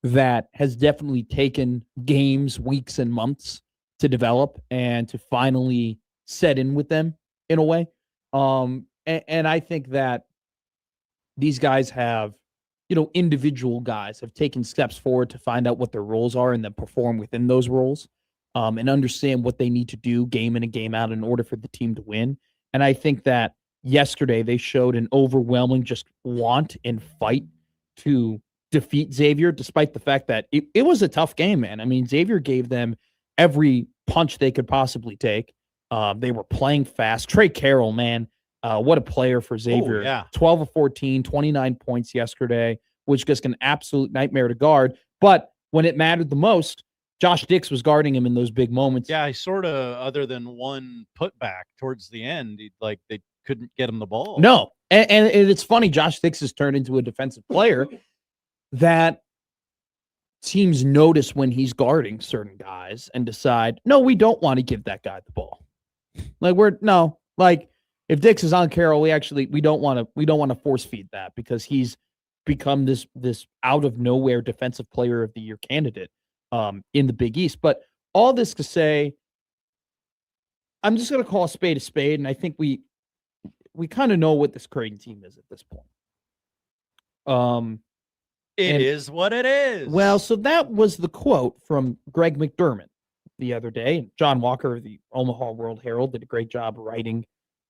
that has definitely taken games, weeks, and months to develop and to finally set in with them in a way. And I think that these guys have, individual guys have taken steps forward to find out what their roles are and then perform within those roles, and understand what they need to do game in and game out in order for the team to win. And I think that yesterday they showed an overwhelming just want and fight to defeat Xavier, despite the fact that it was a tough game, man. I mean, Xavier gave them every punch they could possibly take. They were playing fast. Trey Carroll, man, what a player for Xavier. Oh, yeah. 12 of 14, 29 points yesterday, which just an absolute nightmare to guard. But when it mattered the most, Josh Dix was guarding him in those big moments. Yeah, I sort of, other than one putback towards the end, they couldn't get him the ball. No. And it's funny, Josh Dix has turned into a defensive player that teams notice when he's guarding certain guys and decide, no, we don't want to give that guy the ball. If Dix is on Carroll, we don't want to force feed that, because he's become this out of nowhere defensive player of the year candidate in the Big East. But all this to say, I'm just going to call a spade, and I think we kind of know what this Creighton team is at this point. It is what it is. Well, so that was the quote from Greg McDermott the other day. And John Walker of the Omaha World Herald did a great job writing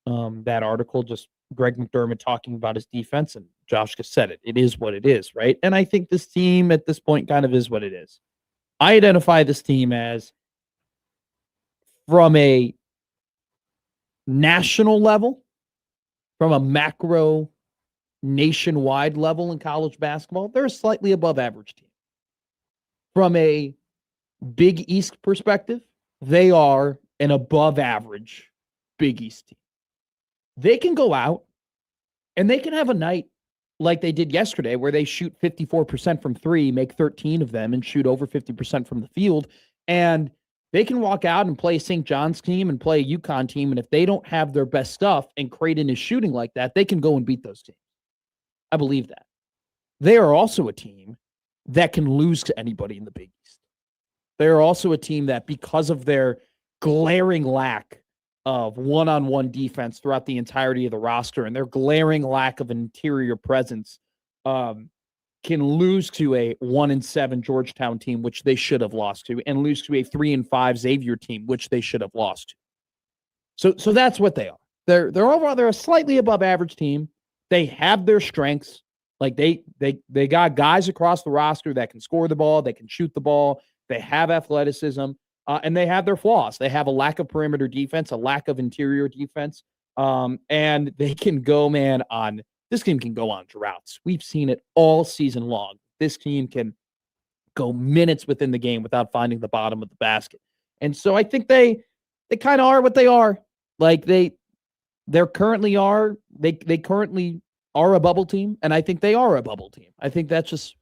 that article, just Greg McDermott talking about his defense, and Josh just said it. It is what it is, right? And I think this team at this point kind of is what it is. I identify this team as, from a national level, from a macro nationwide level in college basketball, they're a slightly above average team. From a Big East perspective, they are an above average Big East team. They can go out and they can have a night like they did yesterday where they shoot 54% from three, make 13 of them, and shoot over 50% from the field. And they can walk out and play a St. John's team and play a UConn team. And if they don't have their best stuff and Creighton is shooting like that, they can go and beat those teams. I believe that. They are also a team that can lose to anybody in the Big East. They are also a team that, because of their glaring lack of one-on-one defense throughout the entirety of the roster and their glaring lack of an interior presence, can lose to a 1-7 Georgetown team, which they should have lost to, and lose to a 3-5 Xavier team, which they should have lost to. So that's what they are. They're overall, they're a slightly above average team. They have their strengths. Like they got guys across the roster that can score the ball, they can shoot the ball, they have athleticism. And they have their flaws. They have a lack of perimeter defense, a lack of interior defense. And they can go, this team can go on droughts. We've seen it all season long. This team can go minutes within the game without finding the bottom of the basket. And so I think they kind of are what they are. Like they currently are a bubble team. And I think they are a bubble team. I think that's just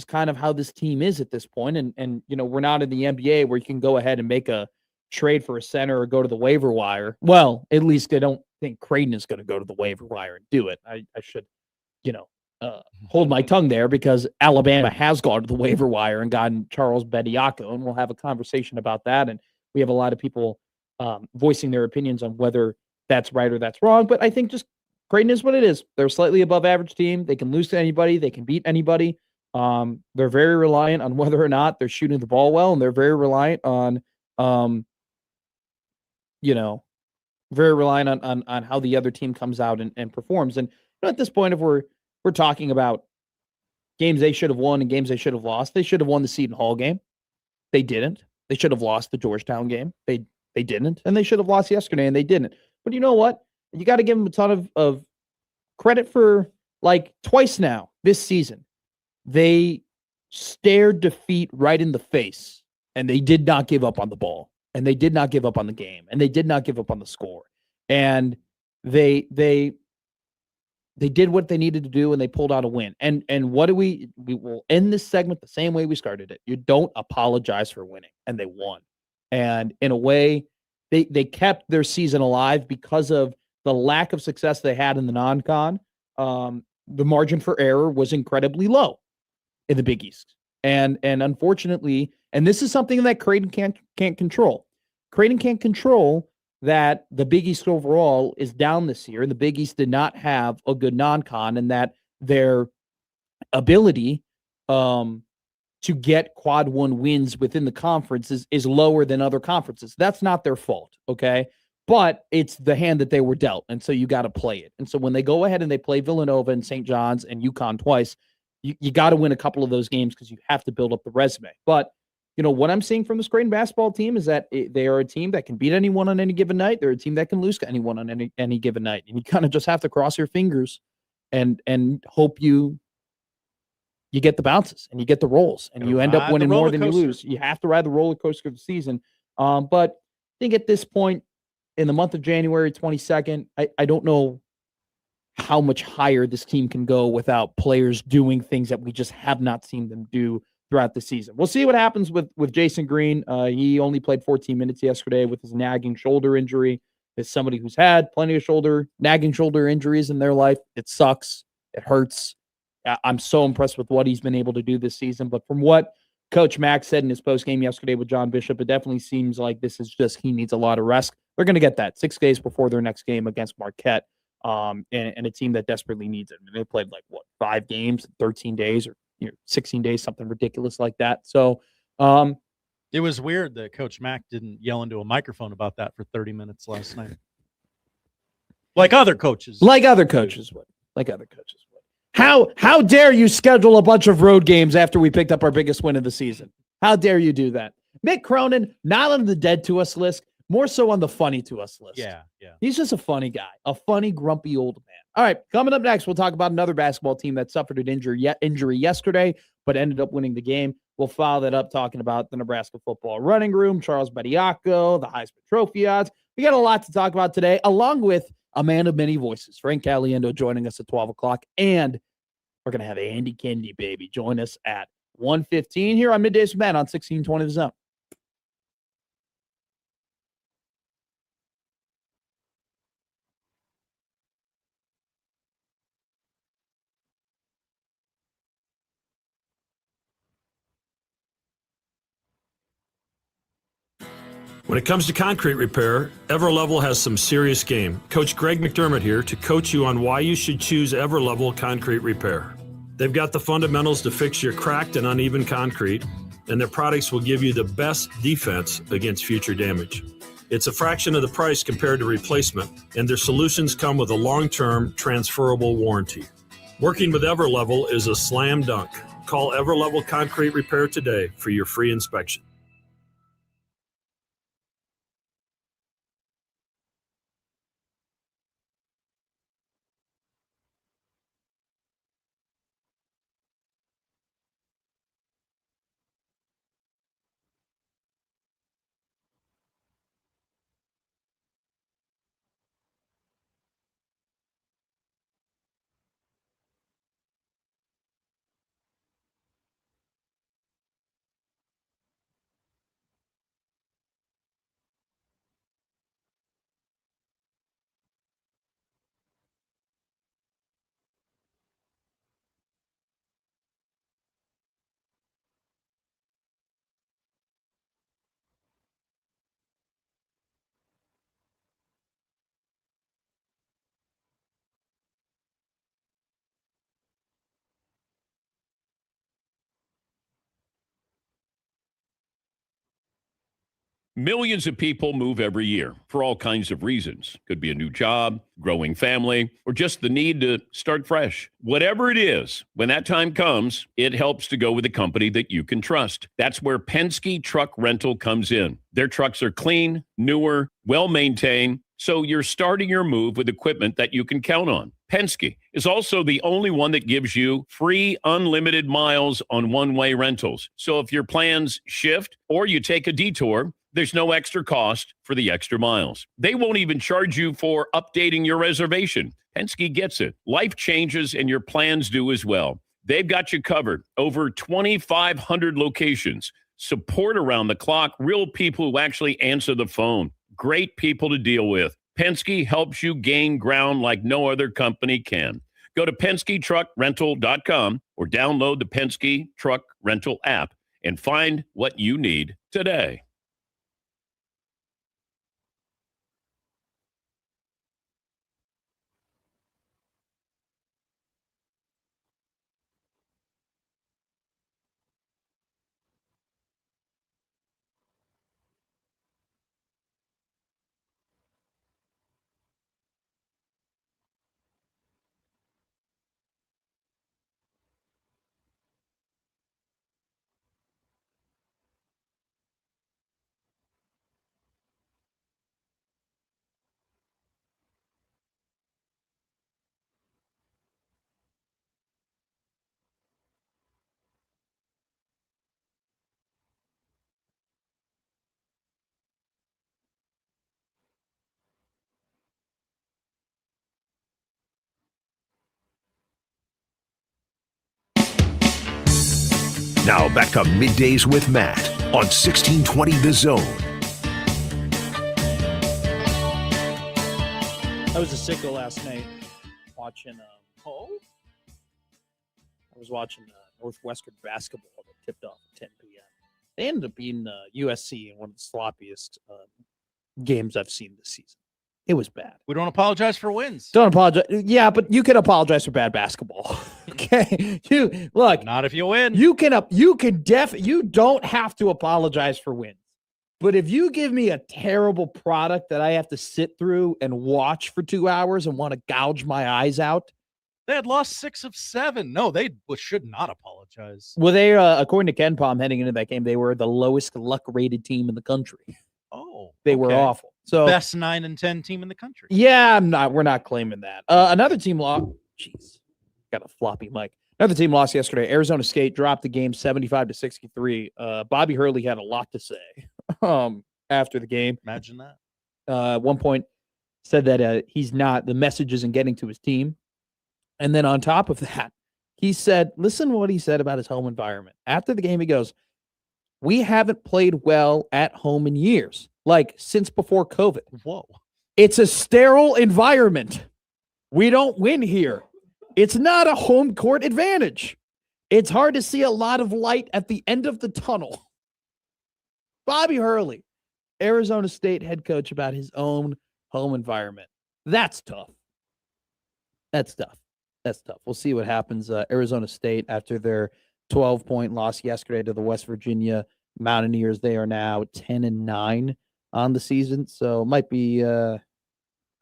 kind of how this team is at this point. And we're not in the NBA where you can go ahead and make a trade for a center or go to the waiver wire. Well, at least I don't think Creighton is going to go to the waiver wire and do it. I should, hold my tongue there, because Alabama has gone to the waiver wire and gotten Charles Bediako, and we'll have a conversation about that. And we have a lot of people voicing their opinions on whether that's right or that's wrong. But I think just Creighton is what it is. They're a slightly above average team. They can lose to anybody. They can beat anybody. They're very reliant on whether or not they're shooting the ball well, and they're very reliant on, on how the other team comes out and performs. And at this point, if we're talking about games they should have won and games they should have lost, they should have won the Seton Hall game. They didn't. They should have lost the Georgetown game. They didn't, and they should have lost yesterday, and they didn't. But you know what? You got to give them a ton of credit for, like, twice now this season. They stared defeat right in the face, and they did not give up on the ball, and they did not give up on the game, and they did not give up on the score. And they did what they needed to do, and they pulled out a win. And what do we will end this segment the same way we started it. You don't apologize for winning, and they won. And in a way, they kept their season alive because of the lack of success they had in the non-con. The margin for error was incredibly low in the Big East. And unfortunately, and this is something that Creighton can't control. Creighton can't control that the Big East overall is down this year. The Big East did not have a good non-con, and that their ability to get quad one wins within the conference is lower than other conferences. That's not their fault, okay? But it's the hand that they were dealt, and so you got to play it. And so when they go ahead and they play Villanova and St. John's and UConn twice, you got to win a couple of those games because you have to build up the resume. But what I'm seeing from this Creighton basketball team is that they are a team that can beat anyone on any given night. They're a team that can lose to anyone on any given night. And you kind of just have to cross your fingers and hope you get the bounces and you get the rolls and you end up winning more than you lose. You have to ride the roller coaster of the season. But I think at this point in the month of January 22nd, I don't know how much higher this team can go without players doing things that we just have not seen them do throughout the season. We'll see what happens with Jason Green. He only played 14 minutes yesterday with his nagging shoulder injury. As somebody who's had plenty of nagging shoulder injuries in their life, it sucks. It hurts. I'm so impressed with what he's been able to do this season. But from what Coach Mack said in his postgame yesterday with John Bishop, it definitely seems like this is just he needs a lot of rest. They're going to get that 6 days before their next game against Marquette, and a team that desperately needs it. I mean, they played 5 games in 13 days or 16 days, something ridiculous like that. So it was weird that Coach Mack didn't yell into a microphone about that for 30 minutes last night. Like other coaches. Like other coaches would. How dare you schedule a bunch of road games after we picked up our biggest win of the season? How dare you do that? Mick Cronin, not on the dead to us list, more so on the funny to us list. Yeah. He's just a funny guy, a funny, grumpy old man. All right, coming up next, we'll talk about another basketball team that suffered an injury yesterday, but ended up winning the game. We'll follow that up talking about the Nebraska football running room, Charles Bediako, the Heisman Trophy odds. We got a lot to talk about today, along with a man of many voices, Frank Caliendo, joining us at 12 o'clock. And we're going to have Andy Kendi, baby, join us at 1:15 here on Middays with Matt on 1620 The Zone. When it comes to concrete repair, EverLevel has some serious game. Coach Greg McDermott here to coach you on why you should choose EverLevel Concrete Repair. They've got the fundamentals to fix your cracked and uneven concrete, and their products will give you the best defense against future damage. It's a fraction of the price compared to replacement, and their solutions come with a long-term transferable warranty. Working with EverLevel is a slam dunk. Call EverLevel Concrete Repair today for your free inspection. Millions of people move every year for all kinds of reasons. Could be a new job, growing family, or just the need to start fresh. Whatever it is, when that time comes, it helps to go with a company that you can trust. That's where Penske Truck Rental comes in. Their trucks are clean, newer, well-maintained, so you're starting your move with equipment that you can count on. Penske is also the only one that gives you free unlimited miles on one-way rentals. So if your plans shift or you take a detour, there's no extra cost for the extra miles. They won't even charge you for updating your reservation. Penske gets it. Life changes and your plans do as well. They've got you covered. Over 2,500 locations. Support around the clock. Real people who actually answer the phone. Great people to deal with. Penske helps you gain ground like no other company can. Go to PenskeTruckRental.com or download the Penske Truck Rental app and find what you need today. Now back to Middays with Matt on 1620 The Zone. I was a sicko last night watching. I was watching Northwestern basketball that tipped off at 10 p.m. They ended up being USC in one of the sloppiest games I've seen this season. It was bad. We don't apologize for wins. Don't apologize. Yeah, but you can apologize for bad basketball. Okay, you look. Not if you win. You don't have to apologize for wins. But if you give me a terrible product that I have to sit through and watch for 2 hours and want to gouge my eyes out, They had lost 6 of 7. No, they should not apologize. well, they according to Ken Palm heading into that game, they were the lowest luck rated team in the country. Oh, They were awful. So best 9 and 10 team in the country. yeah, we're not claiming that. Another team lost. Jeez, got a floppy mic. Another team lost yesterday. Arizona State dropped the game 75-63. Bobby Hurley had a lot to say after the game. Imagine that. At one point said that the message isn't getting to his team. And then on top of that, he said, listen to what he said about his home environment. After the game, he goes, we haven't played well at home in years, like since before COVID. Whoa. It's a sterile environment. We don't win here. It's not a home court advantage. It's hard to see a lot of light at the end of the tunnel. Bobby Hurley, Arizona State head coach, about his own home environment. That's tough. That's tough. We'll see what happens. Arizona State, after their 12-point loss yesterday to the West Virginia Mountaineers, they are now 10-9 on the season. So it might be, I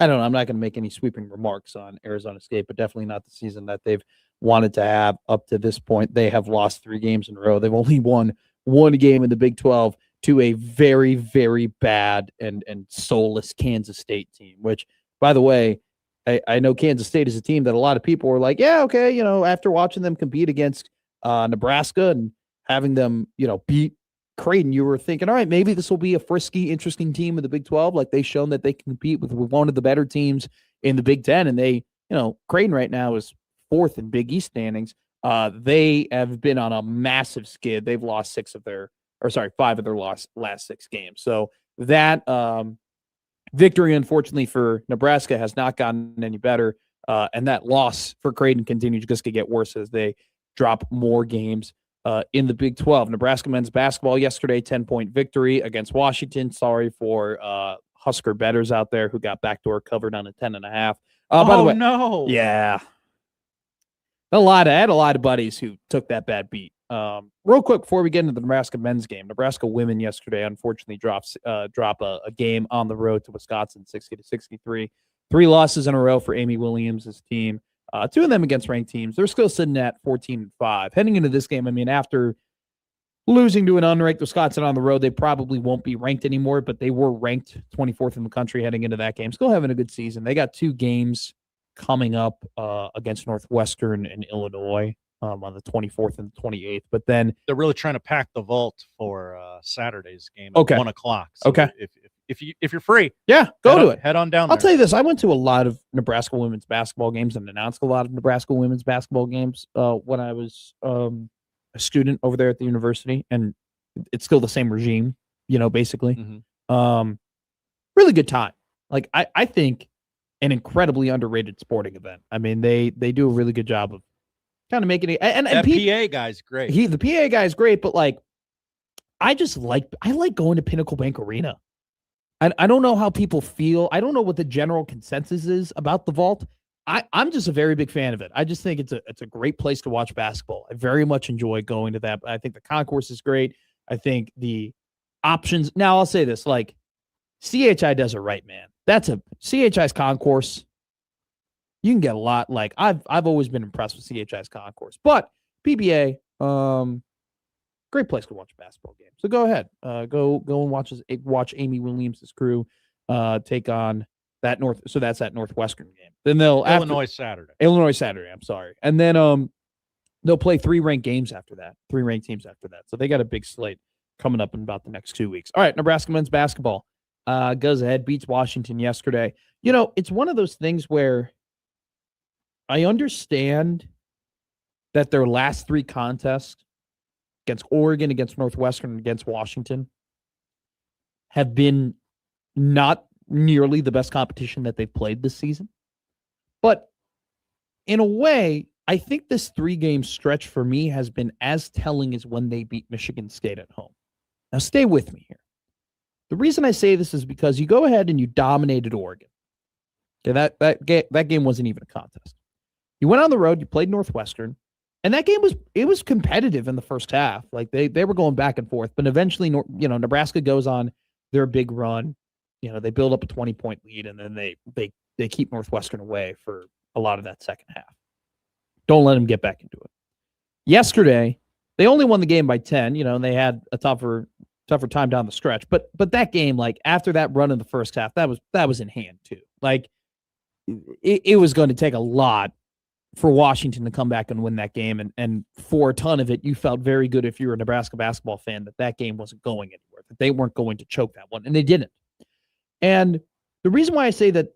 don't know. I'm not going to make any sweeping remarks on Arizona State, but definitely not the season that they've wanted to have up to this point. They have lost 3 games in a row. They've only won 1 game in the Big 12 to a very, very bad and soulless Kansas State team, which, by the way, I know Kansas State is a team that a lot of people were like, yeah, okay, after watching them compete against Nebraska and having them, beat Creighton, you were thinking, all right, maybe this will be a frisky, interesting team in the Big 12. Like, they've shown that they can compete with one of the better teams in the Big 10. And they, Creighton right now is 4th in Big East standings. They have been on a massive skid. They've lost 5 of their last 6 games. So that victory, unfortunately, for Nebraska has not gotten any better. And that loss for Creighton continues just to get worse as they drop more games in the Big 12. Nebraska men's basketball yesterday, 10-point victory against Washington. Sorry for Husker bettors out there who got backdoor covered on a 10.5. By the way, no. Yeah. I had a lot of buddies who took that bad beat. Real quick before we get into the Nebraska men's game, Nebraska women yesterday unfortunately drop a game on the road to Wisconsin, 60-63. 3 losses in a row for Amy Williams' team. 2 of them against ranked teams. They're still sitting at 14-5. Heading into this game, I mean, after losing to an unranked Wisconsin on the road, they probably won't be ranked anymore, but they were ranked 24th in the country heading into that game. Still having a good season. They got 2 games coming up against Northwestern and Illinois on the 24th and the 28th. But then they're really trying to pack the vault for Saturday's game at 1 o'clock. So okay. If you're free, yeah, go to it. Head on down I'll there. tell you this. I went to a lot of Nebraska women's basketball games and announced a lot of Nebraska women's basketball games when I was a student over there at the university. And it's still the same regime, basically. Mm-hmm. Really good time. Like, I think an incredibly underrated sporting event. I mean, they do a really good job of kind of making it. And that PA guy's great. The PA guy's great, but like, I like going to Pinnacle Bank Arena. I don't know how people feel. I don't know what the general consensus is about the vault. I'm just a very big fan of it. I just think it's a great place to watch basketball. I very much enjoy going to that. I think the concourse is great. I think the options. Now I'll say this, like, CHI does it right, man. CHI's concourse. You can get a lot. Like, I've always been impressed with CHI's concourse, but PBA, great place to watch a basketball game. So go ahead, go and watch Amy Williams' crew take on that So that's that Northwestern game. Then they'll Illinois Saturday. I'm sorry, and then they'll play 3 ranked games after that. 3 ranked teams after that. So they got a big slate coming up in about the next 2 weeks. All right, Nebraska men's basketball goes ahead, beats Washington yesterday. It's one of those things where I understand that their last 3 contests against Oregon, against Northwestern, and against Washington have been not nearly the best competition that they've played this season. But in a way, I think this 3-game stretch for me has been as telling as when they beat Michigan State at home. Now, stay with me here. The reason I say this is because you go ahead and you dominated Oregon. Okay, that game wasn't even a contest. You went on the road, you played Northwestern, and that game was competitive in the first half. Like they were going back and forth, but eventually, Nebraska goes on their big run. They build up a 20-point lead, and then they keep Northwestern away for a lot of that second half. Don't let them get back into it. Yesterday, they only won the game by 10, and they had a tougher time down the stretch. But that game, like after that run in the first half, that was in hand too. Like it was going to take a lot for Washington to come back and win that game. And for a ton of it, you felt very good if you're a Nebraska basketball fan that game wasn't going anywhere, that they weren't going to choke that one, and they didn't. And the reason why I say that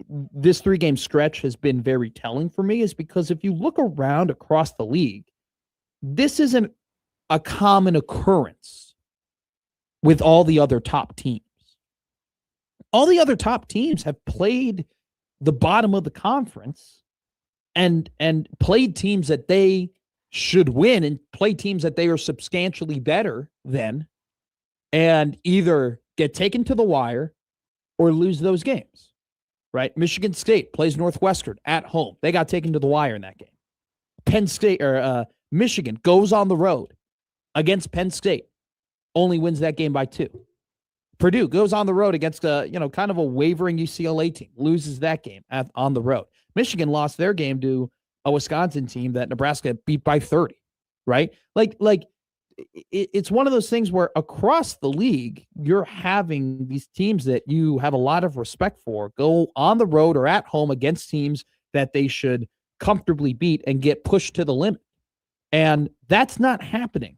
this 3-game stretch has been very telling for me is because if you look around across the league, this isn't a common occurrence with all the other top teams. All the other top teams have played the bottom of the conference and played teams that they should win and play teams that they are substantially better than, and either get taken to the wire or lose those games, right? Michigan State plays Northwestern at home. They got taken to the wire in that game. Penn State or Michigan goes on the road against Penn State, only wins that game by 2. Purdue goes on the road against kind of a wavering UCLA team, loses that game on the road. Michigan lost their game to a Wisconsin team that Nebraska beat by 30, right? It's one of those things where across the league, you're having these teams that you have a lot of respect for go on the road or at home against teams that they should comfortably beat and get pushed to the limit. And that's not happening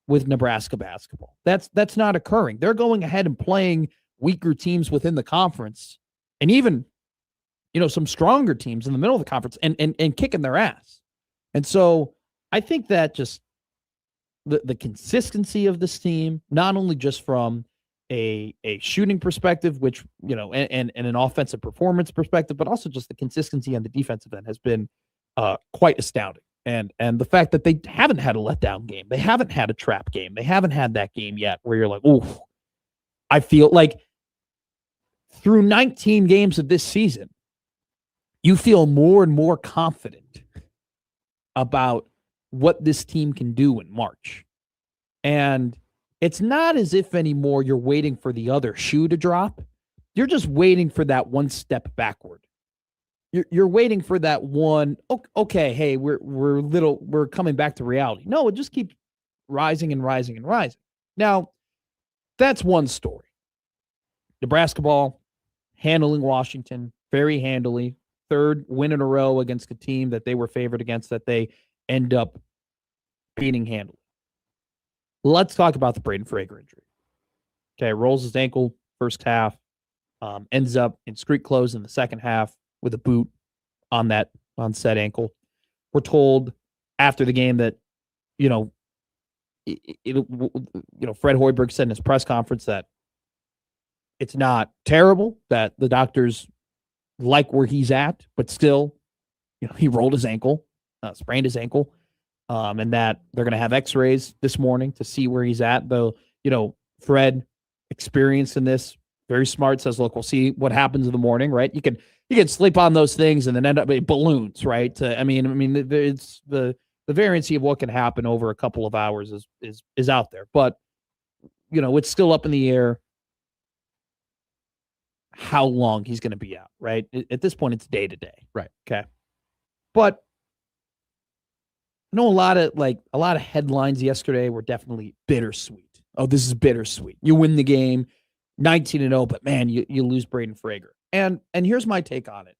with Nebraska basketball. That's not occurring. They're going ahead and playing weaker teams within the conference, and even some stronger teams in the middle of the conference and kicking their ass. And so I think that just the consistency of this team, not only just from a shooting perspective, which, and an offensive performance perspective, but also just the consistency on the defensive end has been quite astounding. And the fact that they haven't had a letdown game, they haven't had a trap game, they haven't had that game yet where you're like, ooh, I feel like through 19 games of this season, you feel more and more confident about what this team can do in March. And it's not as if anymore you're waiting for the other shoe to drop. You're just waiting for that one step backward. You're waiting for that one, okay, hey, we're coming back to reality. No, it just keeps rising and rising and rising. Now, that's one story. Nebraska ball, handling Washington very handily. 3rd win in a row against a team that they were favored against that they end up beating handily. Let's talk about the Braden Frager injury. Okay, rolls his ankle first half, ends up in street clothes in the second half with a boot on said ankle. We're told after the game that, Fred Hoiberg said in his press conference that it's not terrible, that the doctors like where he's at, but still, he rolled his ankle, sprained his ankle, and that they're going to have x-rays this morning to see where he's at. Though, Fred, experienced in this, very smart, says, look, we'll see what happens in the morning, right? You can sleep on those things and then end up with balloons, right? It's the variancy of what can happen over a couple of hours is out there, but it's still up in the air how long he's going to be out, right? At this point, it's day to day, right? Okay, but I know a lot of headlines yesterday were definitely bittersweet. Oh, this is bittersweet. You win the game, 19-0, but man, you lose Braden Frager. And here's my take on it.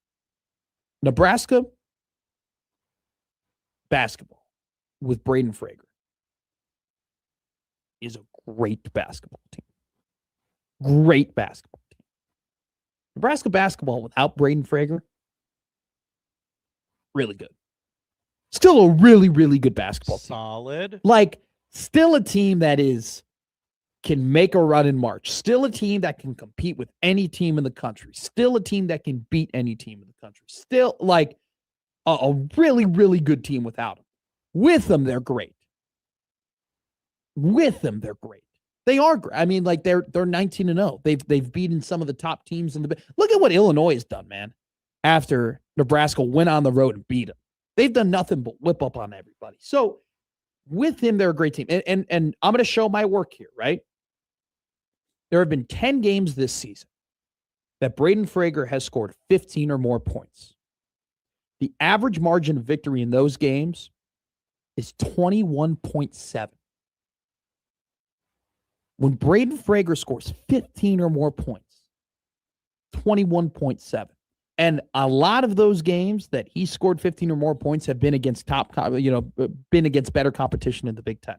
Nebraska basketball with Braden Frager is a great basketball team. Great basketball team. Nebraska basketball without Braden Frager, really good. Still a really, really good basketball team. Solid. Still a team that can make a run in March. Still a team that can compete with any team in the country. Still a team that can beat any team in the country. Still a really, really good team without them. With them, they're great. With them, they're great. They are great. I mean, they're 19-0. They've beaten some of the top teams in the. Look at what Illinois has done, man. After Nebraska went on the road and beat them, they've done nothing but whip up on everybody. So with him, they're a great team. And I'm going to show my work here, right? There have been 10 games this season that Braden Frager has scored 15 or more points. The average margin of victory in those games is 21.7. When Braden Frager scores 15 or more points, 21.7. And a lot of those games that he scored 15 or more points have been against been against better competition in the Big Ten.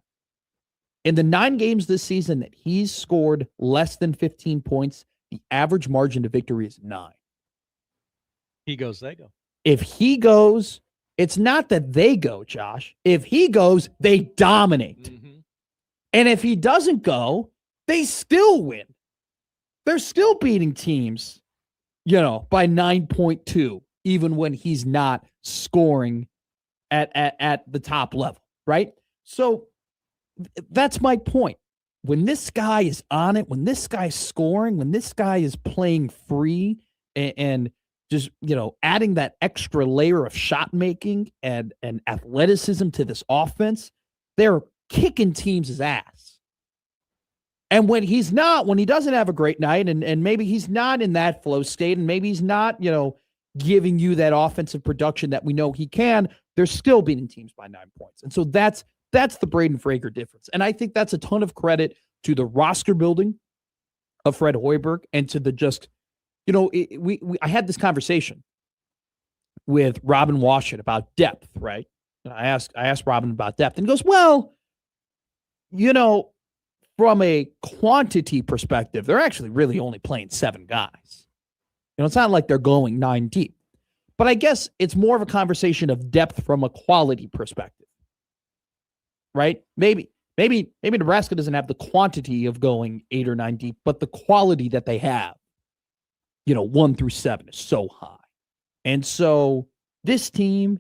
In the 9 games this season that he's scored less than 15 points, the average margin of victory is 9. He goes, they go. If he goes, it's not that they go, Josh. If he goes, they dominate. Mm-hmm. And if he doesn't go, they still win. They're still beating teams, by 9.2, even when he's not scoring at the top level, right? So that's my point. When this guy is on it, when this guy's scoring, when this guy is playing free and just, adding that extra layer of shot making and athleticism to this offense, they're kicking teams' ass. And when he doesn't have a great night and maybe he's not in that flow state and maybe he's not, giving you that offensive production that we know he can, they're still beating teams by 9 points. And so that's the Braden Frager difference. And I think that's a ton of credit to the roster building of Fred Hoiberg and to the just, I had this conversation with Robin Washut about depth, right? And I asked Robin about depth and he goes, well, from a quantity perspective, they're actually really only playing 7 guys. It's not like they're going 9 deep. But I guess it's more of a conversation of depth from a quality perspective. Right? Maybe Nebraska doesn't have the quantity of going 8 or 9 deep, but the quality that they have, 1 through 7 is so high. And so this team,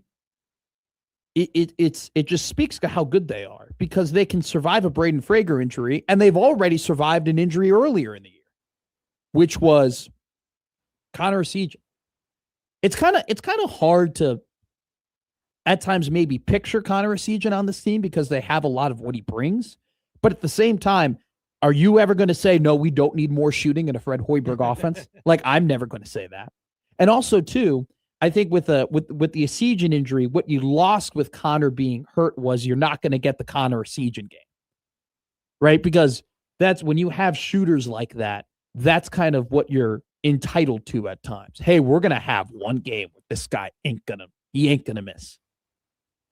it just speaks to how good they are because they can survive a Braden Frager injury, and they've already survived an injury earlier in the year, which was Connor Essegian. It's kind of hard to at times maybe picture Connor Essegian on this team because they have a lot of what he brings. But at the same time, are you ever going to say, no, we don't need more shooting in a Fred Hoiberg offense? Like, I'm never going to say that. And also, too, I think with the Essegian injury, what you lost with Connor being hurt was you're not going to get the Connor Essegian game, right? Because that's when you have shooters like that, that's kind of what you're entitled to at times. Hey, we're going to have one game where this guy he ain't going to miss.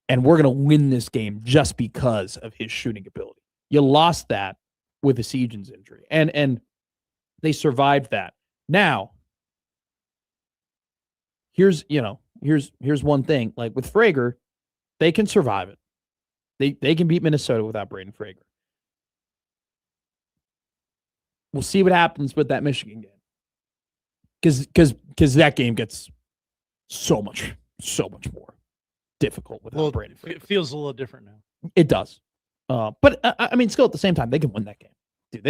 And we're going to win this game just because of his shooting ability. You lost that with Essegian's injury. And they survived that. Now, here's one thing. Like with Frager, they can survive it. They can beat Minnesota without Braden Frager. We'll see what happens with that Michigan game. Because that game gets so much more difficult without Braden Frager. It feels a little different now. It does. But I mean, still at the same time, they can win that game. Dude,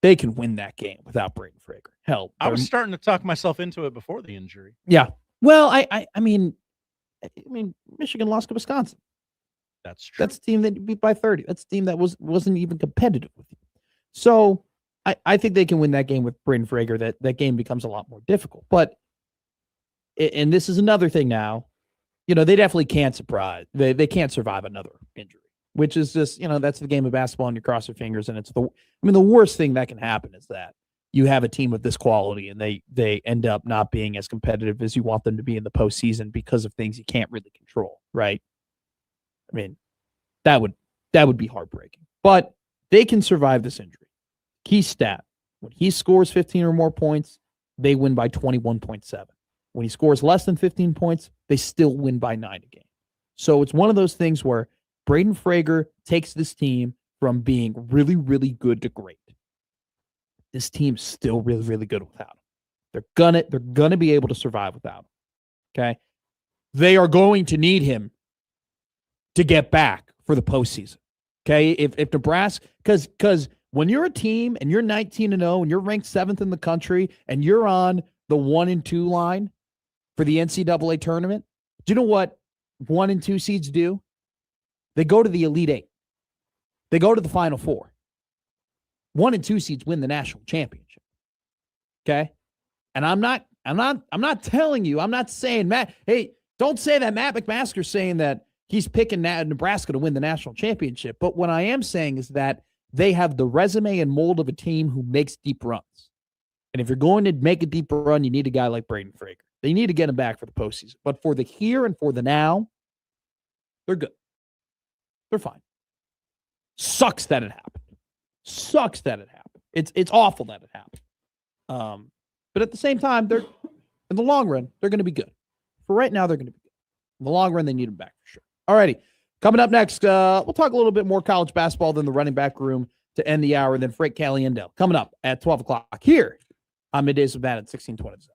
they can win that game without Braden Frager. Hell, I was starting to talk myself into it before the injury. Yeah. Well, I mean, Michigan lost to Wisconsin. That's true. That's a team that you beat by 30. That's a team that wasn't even competitive with you. So I think they can win that game with Braden Frager. That game becomes a lot more difficult. But and this is another thing now. They definitely can't surprise. They can't survive another injury, which is just, that's the game of basketball and you cross your fingers. And it's the worst thing that can happen is that you have a team with this quality and they end up not being as competitive as you want them to be in the postseason because of things you can't really control. Right. I mean, that would be heartbreaking, but they can survive this injury. Key stat: when he scores 15 or more points, they win by 21.7. When he scores less than 15 points, they still win by 9 a game. So it's one of those things where Braden Frager takes this team from being really, really good to great. This team's still really, really good without him. They're gonna be able to survive without him. Okay. They are going to need him to get back for the postseason. Okay. If Nebraska, because when you're a team and you're 19-0 and you're ranked 7th in the country and you're on the 1 and 2 line for the NCAA tournament, do you know what 1 and 2 seeds do? They go to the Elite 8. They go to the Final Four. 1 and 2 seeds win the national championship. Okay? And I'm not telling you, I'm not saying Matt, hey, don't say that Matt McMaster's saying that he's picking Nebraska to win the national championship. But what I am saying is that they have the resume and mold of a team who makes deep runs. And if you're going to make a deep run, you need a guy like Braden Frager. They need to get him back for the postseason. But for the here and for the now, they're good. They're fine. Sucks that it happened. Sucks that it happened. It's awful that it happened. But at the same time, they're in the long run, they're going to be good. For right now, they're going to be good. In the long run, they need him back for sure. All righty. Coming up next, we'll talk a little bit more college basketball than the running back room to end the hour. Then Frank Caliendo coming up at 12 o'clock here on Middays with Matt at 16:27.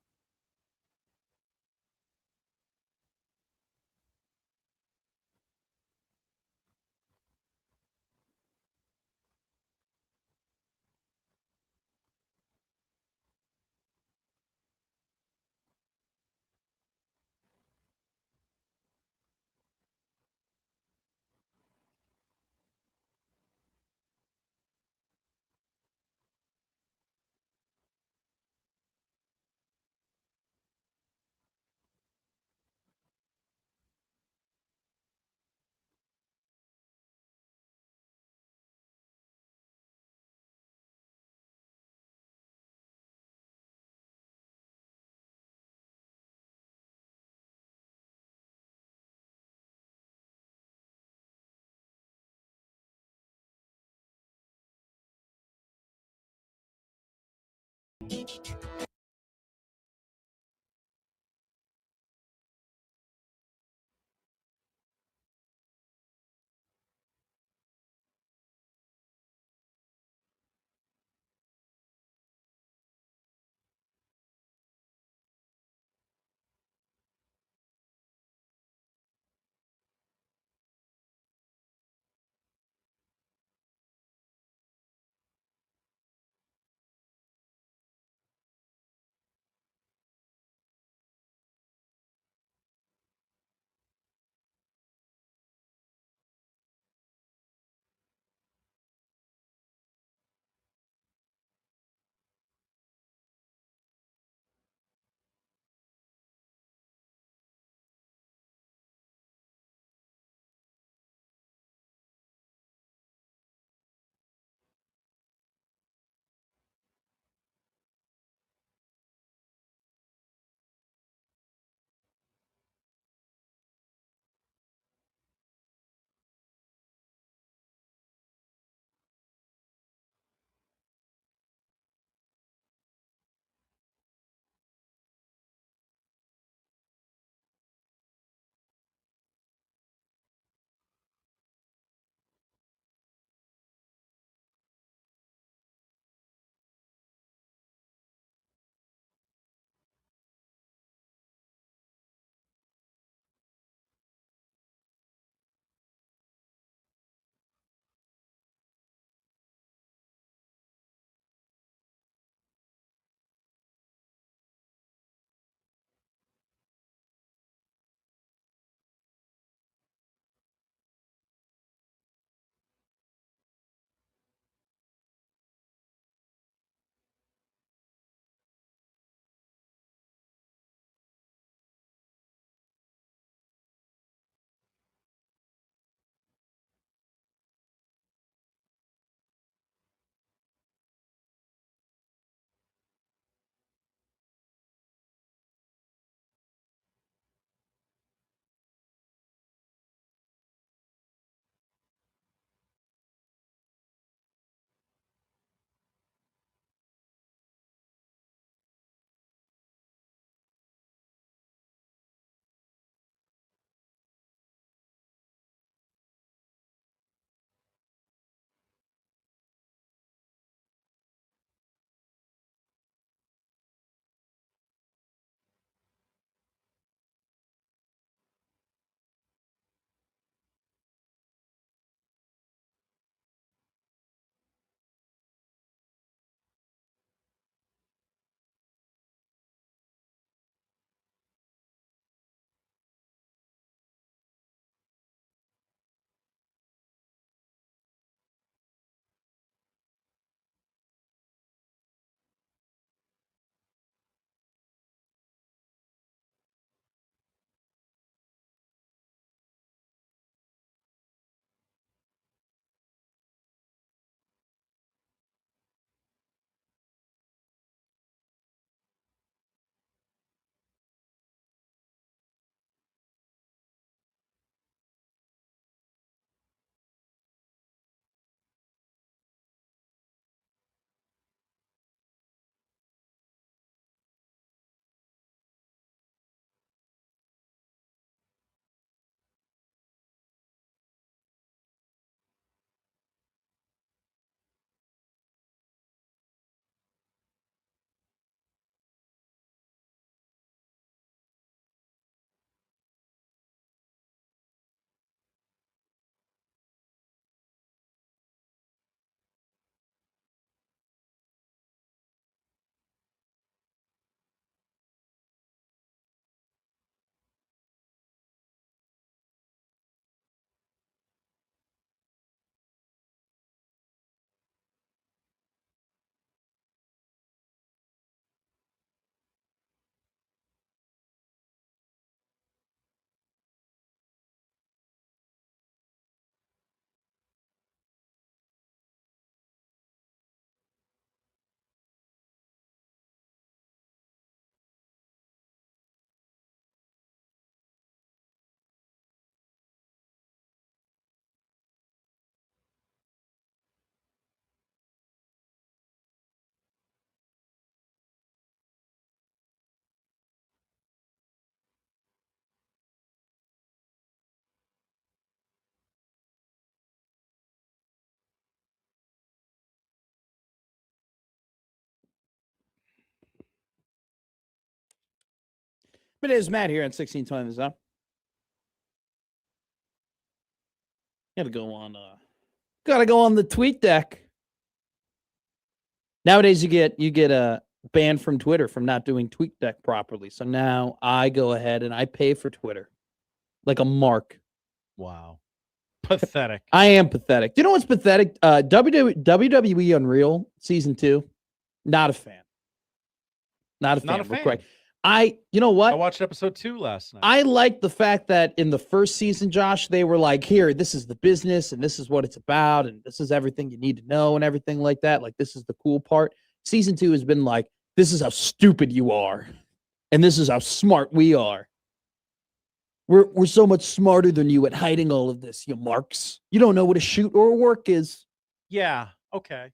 Middays, Matt here on 1620 The Zone. Gotta go on the tweet deck. Nowadays, you get banned from Twitter from not doing tweet deck properly. So now I go ahead and I pay for Twitter like a mark. Wow. Pathetic. I am pathetic. Do you know what's pathetic? WWE Unreal Season 2, not a fan. Not a fan. Not a fan. Correct. You know what? I watched episode 2 last night. I like the fact that in the first season, Josh, they were like, here, this is the business and this is what it's about and this is everything you need to know and everything like that. Like, this is the cool part. Season 2 has been like, this is how stupid you are and this is how smart we are. We're so much smarter than you at hiding all of this, you marks. You don't know what a shoot or a work is. Yeah, okay.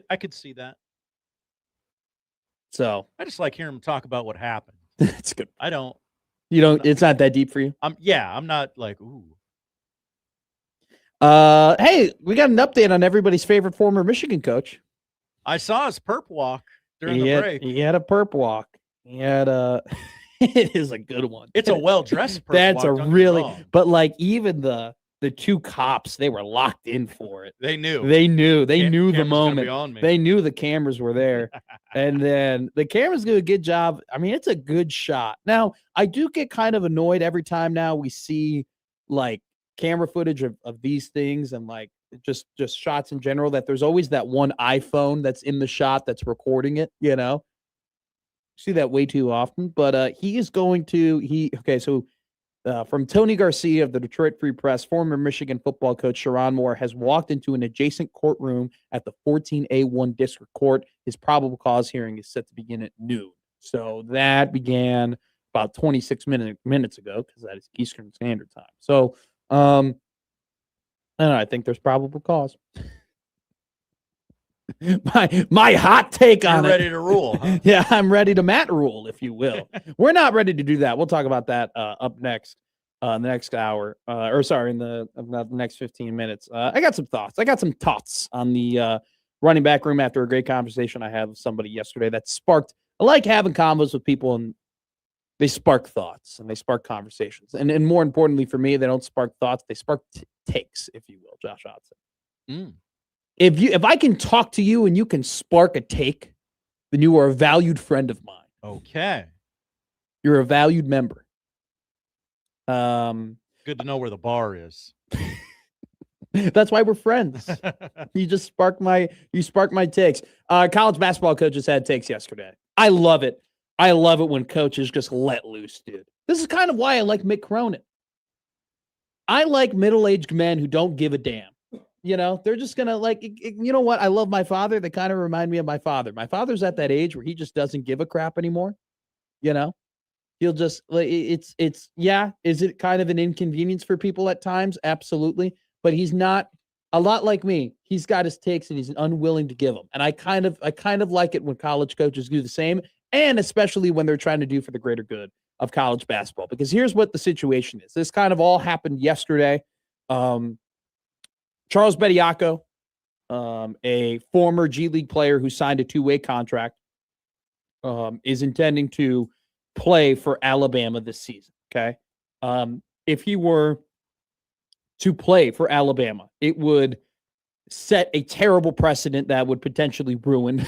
I could see that. So I just like hearing him talk about what happened. That's good. I don't. You don't. It's not that deep for you. I'm not like ooh. Hey, we got an update on everybody's favorite former Michigan coach. I saw his perp walk during the break. He had a perp walk. He had a. It is a good one. It's a well-dressed perp That's walk. a really. But like even the two cops, they were locked in for it. They knew. They knew the moment. On me. They knew the cameras were there. And then the cameras do a good job. I mean, it's a good shot. Now, I do get kind of annoyed every time now we see like camera footage of these things and like just shots in general, that there's always that one iPhone that's in the shot that's recording it, you know? See that way too often. But he is going to from Tony Garcia of the Detroit Free Press, former Michigan football coach Sharon Moore has walked into an adjacent courtroom at the 14A1 District Court. His probable cause hearing is set to begin at noon. So that began about 26 minutes ago because that is Eastern Standard Time. So I don't know. I think there's probable cause. my hot take on it. You're ready to rule, huh? Yeah, I'm ready to Matt rule, if you will. We're not ready to do that. We'll talk about that up next, the next hour, in the next 15 minutes. I got some thoughts. I got some thoughts on the running back room after a great conversation I had with somebody yesterday that sparked. I like having combos with people, and they spark thoughts and they spark conversations. And more importantly for me, they don't spark thoughts; they spark takes, if you will. Josh Hodson. If I can talk to you and you can spark a take, then you are a valued friend of mine. Okay. You're a valued member. Good to know where the bar is. That's why we're friends. You spark my takes. College basketball coaches had takes yesterday. I love it. I love it when coaches just let loose, dude. This is kind of why I like Mick Cronin. I like middle-aged men who don't give a damn. You know, they're just going to you know what? I love my father. They kind of remind me of my father. My father's at that age where he just doesn't give a crap anymore. You know, he'll just, is it kind of an inconvenience for people at times? Absolutely. But he's not a lot like me. He's got his takes and he's unwilling to give them. And I kind of like it when college coaches do the same. And especially when they're trying to do for the greater good of college basketball, because here's what the situation is. This kind of all happened yesterday. Charles Bediako, a former G League player who signed a 2-way contract, is intending to play for Alabama this season. Okay. If he were to play for Alabama, it would set a terrible precedent that would potentially ruin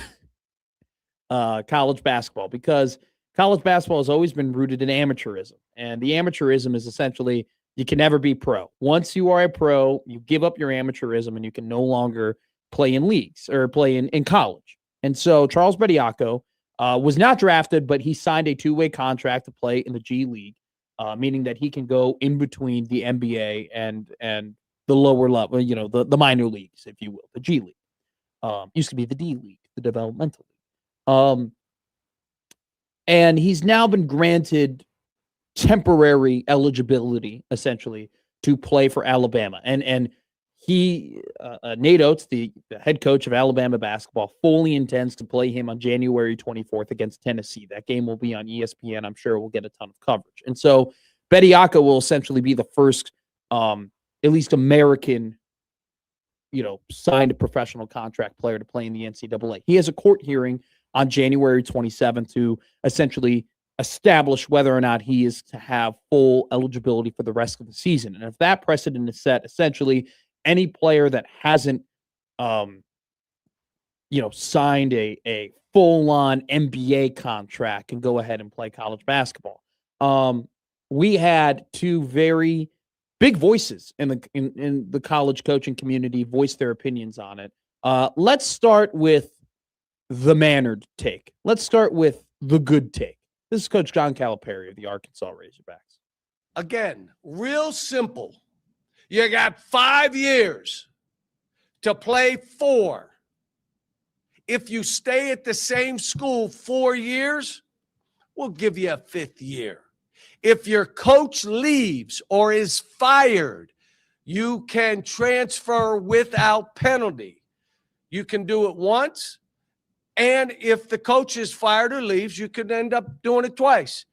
college basketball, because college basketball has always been rooted in amateurism. And the amateurism is essentially, you can never be pro. Once you are a pro, you give up your amateurism and you can no longer play in leagues or play in college. And so Charles Bediako was not drafted, but he signed a 2-way contract to play in the G League, meaning that he can go in between the NBA and the lower level, you know, the minor leagues, if you will, the G League. Used to be the D League, the developmental league. And he's now been granted temporary eligibility, essentially, to play for Alabama. And he, Nate Oates, the head coach of Alabama basketball, fully intends to play him on January 24th against Tennessee. That game will be on ESPN. I'm sure we'll get a ton of coverage. And so Bediako will essentially be the first, at least American, signed a professional contract player to play in the NCAA. He has a court hearing on January 27th to essentially establish whether or not he is to have full eligibility for the rest of the season. And if that precedent is set, essentially any player that hasn't, signed a full-on NBA contract can go ahead and play college basketball. We had two very big voices in the college coaching community voice their opinions on it. Let's start with the mannered take. Let's start with the good take. This is Coach John Calipari of the Arkansas Razorbacks. Again, real simple. You got 5 years to play 4. If you stay at the same school 4 years, we'll give you a 5th year. If your coach leaves or is fired, you can transfer without penalty. You can do it once. And if the coach is fired or leaves, you could end up doing it twice.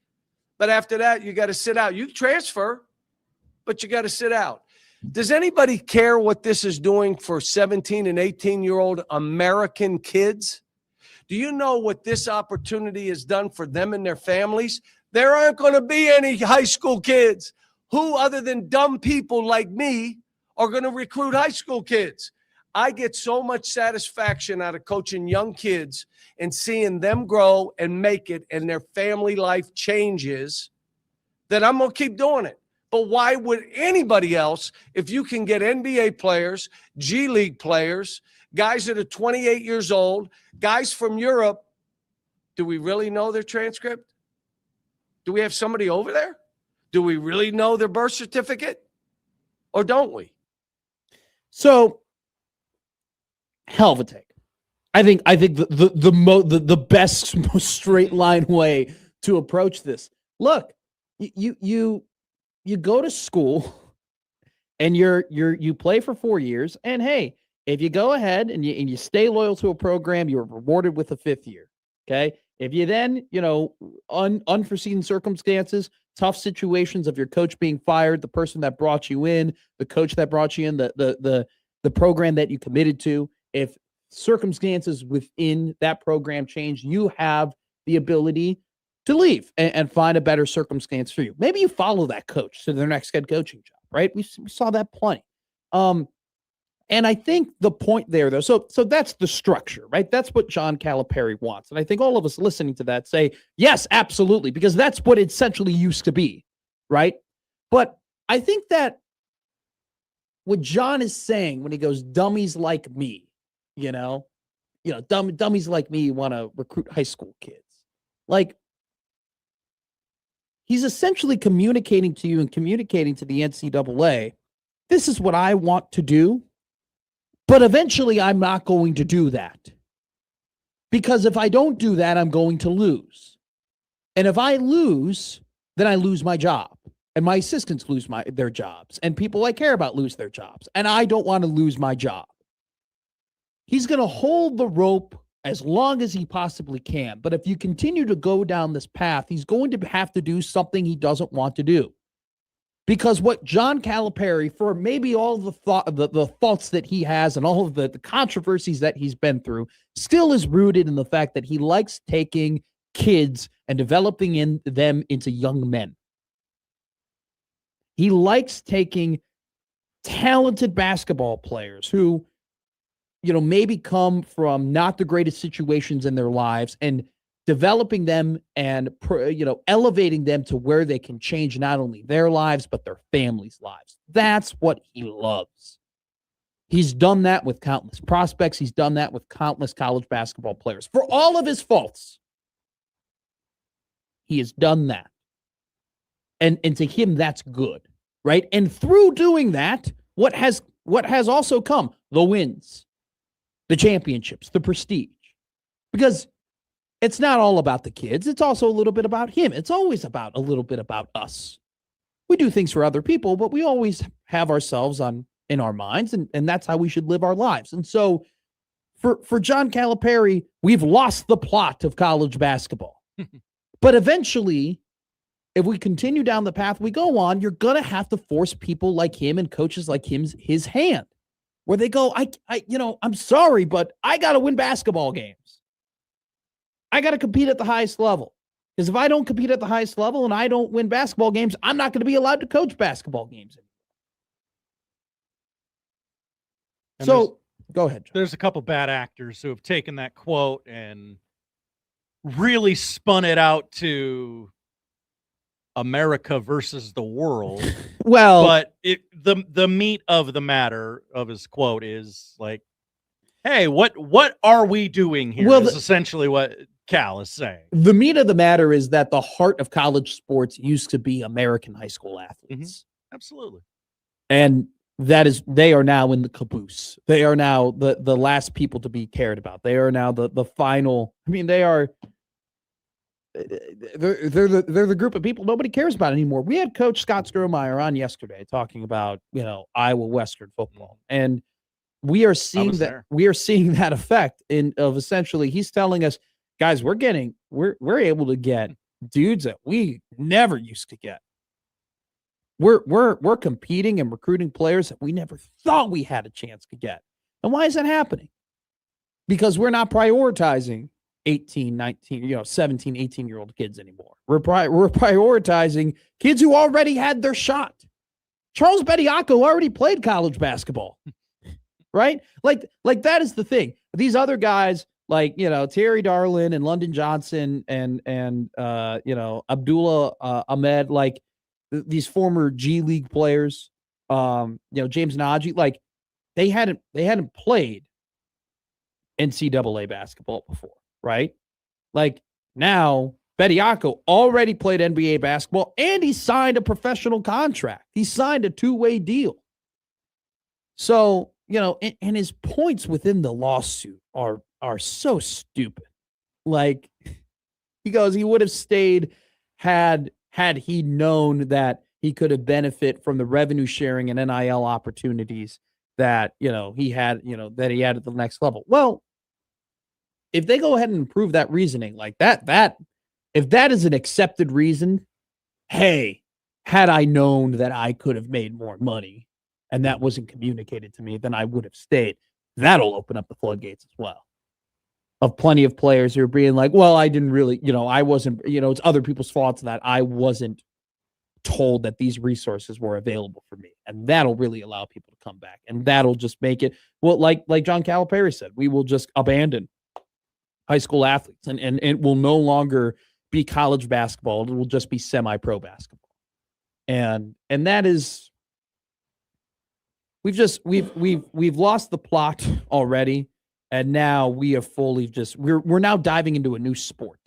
But after that, you got to sit out. You transfer, but you got to sit out. Does anybody care what this is doing for 17 and 18-year-old American kids? Do you know what this opportunity has done for them and their families? There aren't going to be any high school kids. Who other than dumb people like me are going to recruit high school kids? I get so much satisfaction out of coaching young kids and seeing them grow and make it and their family life changes that I'm going to keep doing it. But why would anybody else, if you can get NBA players, G League players, guys that are 28 years old, guys from Europe, do we really know their transcript? Do we have somebody over there? Do we really know their birth certificate? Or don't we? So, hell of a take. I think the best, most straight line way to approach this. Look, you go to school and you play for 4 years, and hey, if you go ahead and you stay loyal to a program, you're rewarded with a 5th year. Okay. If you then, unforeseen circumstances, tough situations of your coach being fired, the person that brought you in, the coach that brought you in, the program that you committed to, if circumstances within that program change, you have the ability to leave and find a better circumstance for you. Maybe you follow that coach to their next head coaching job, right? We saw that plenty. And I think the point there, though, so that's the structure, right? That's what John Calipari wants. And I think all of us listening to that say, yes, absolutely, because that's what it essentially used to be, right? But I think what John is saying when he goes, dummies like me, dummies like me want to recruit high school kids. Like, he's essentially communicating to you and communicating to the NCAA, this is what I want to do. But eventually, I'm not going to do that. Because if I don't do that, I'm going to lose. And if I lose, then I lose my job. And my assistants lose their jobs. And people I care about lose their jobs. And I don't want to lose my job. He's going to hold the rope as long as he possibly can. But if you continue to go down this path, he's going to have to do something he doesn't want to do. Because what John Calipari, for maybe all the faults that he has and all of the controversies that he's been through, still is rooted in the fact that he likes taking kids and developing them into young men. He likes taking talented basketball players who, maybe come from not the greatest situations in their lives and developing them and, elevating them to where they can change not only their lives, but their families' lives. That's what he loves. He's done that with countless prospects. He's done that with countless college basketball players. For all of his faults, he has done that. And to him, that's good, right? And through doing that, what has also come? The wins, the championships, the prestige. Because it's not all about the kids. It's also a little bit about him. It's always a little bit about us. We do things for other people, but we always have ourselves in our minds, and that's how we should live our lives. And so for John Calipari, we've lost the plot of college basketball. But eventually, if we continue down the path we go on, you're going to have to force people like him and coaches like his hand, where they go, I'm sorry, but I got to win basketball games. I got to compete at the highest level. Because if I don't compete at the highest level and I don't win basketball games, I'm not going to be allowed to coach basketball games. And So go ahead, John. There's a couple bad actors who have taken that quote and really spun it out to America versus the world. Well, but the meat of the matter of his quote is like, hey, what are we doing here? Well, Is essentially what Cal is saying. The meat of the matter is that the heart of college sports used to be American high school athletes. Absolutely. And they are now in the caboose. They are now the last people to be cared about. They are now the final. I mean, they're the group of people nobody cares about anymore. We had Coach Scott Strohmeyer on yesterday talking about, Iowa Western football. And we are seeing that effect of essentially he's telling us, guys, we're able to get dudes that we never used to get. We're competing and recruiting players that we never thought we had a chance to get. And why is that happening? Because we're not prioritizing 18, 19, 17, 18-year-old kids anymore. We're prioritizing kids who already had their shot. Charles Bediako already played college basketball. Right? Like that is the thing. These other guys like, Terry Darlin and London Johnson and Abdullah Ahmed, like these former G League players, James Najee, like they hadn't played NCAA basketball before, right? Like now Bediako already played NBA basketball and he signed a professional contract. He signed a 2-way deal. So, and his points within the lawsuit are so stupid. Like he goes, he would have stayed had he known that he could have benefit from the revenue sharing and NIL opportunities that, he had at the next level. Well, if they go ahead and prove that reasoning like that, if that is an accepted reason, hey, had I known that I could have made more money and that wasn't communicated to me, then I would have stayed. That'll open up the floodgates as well. Of plenty of players who are being like, well, I didn't really, I wasn't, it's other people's faults that I wasn't told that these resources were available for me. And that'll really allow people to come back. And that'll just make it, well, like John Calipari said, we will just abandon high school athletes and it will no longer be college basketball. It will just be semi-pro basketball. And that is, we've lost the plot already. And now we have fully we're now diving into a new sport.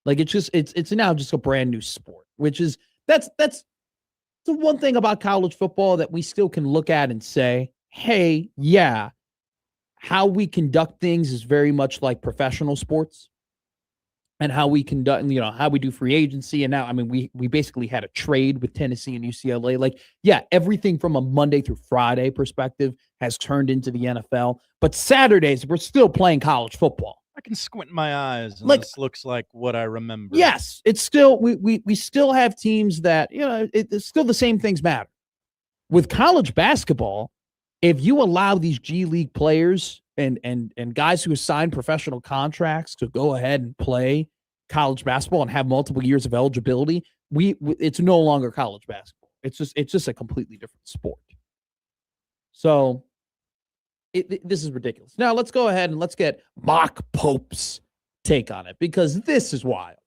Like it's now just a brand new sport, which is that's the one thing about college football that we still can look at and say, hey, yeah, how we conduct things is very much like professional sports. And how we conduct, how we do free agency. And now, I mean, we basically had a trade with Tennessee and UCLA. Like, yeah, everything from a Monday through Friday perspective has turned into the NFL. But Saturdays, we're still playing college football. I can squint my eyes and this looks like what I remember. Yes, it's still, we still have teams that, it's still the same things matter. With college basketball, if you allow these G League players and guys who have signed professional contracts to go ahead and play college basketball and have multiple years of eligibility, it's no longer college basketball. It's just a completely different sport. So this is ridiculous. Now let's go ahead and let's get Mock Pope's take on it, because this is wild.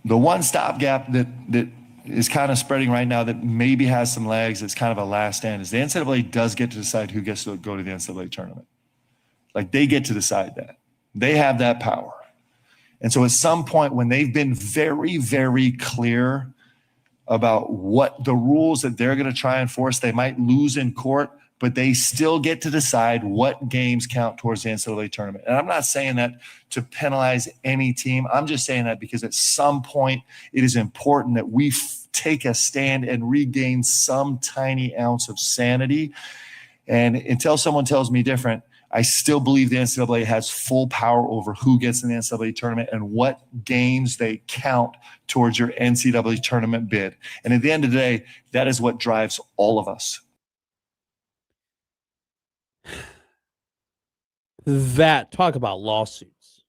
The one stopgap that is kind of spreading right now that maybe has some legs, it's kind of a last stand, is the NCAA does get to decide who gets to go to the NCAA tournament. Like, they get to decide that. They have that power. And so at some point when they've been very, very clear about what the rules that they're going to try and enforce, they might lose in court, but they still get to decide what games count towards the NCAA tournament. And I'm not saying that to penalize any team. I'm just saying that because at some point it is important that we take a stand and regain some tiny ounce of sanity. And until someone tells me different, I still believe the NCAA has full power over who gets in the NCAA tournament and what games they count towards your NCAA tournament bid. And at the end of the day, that is what drives all of us. That, talk about lawsuits.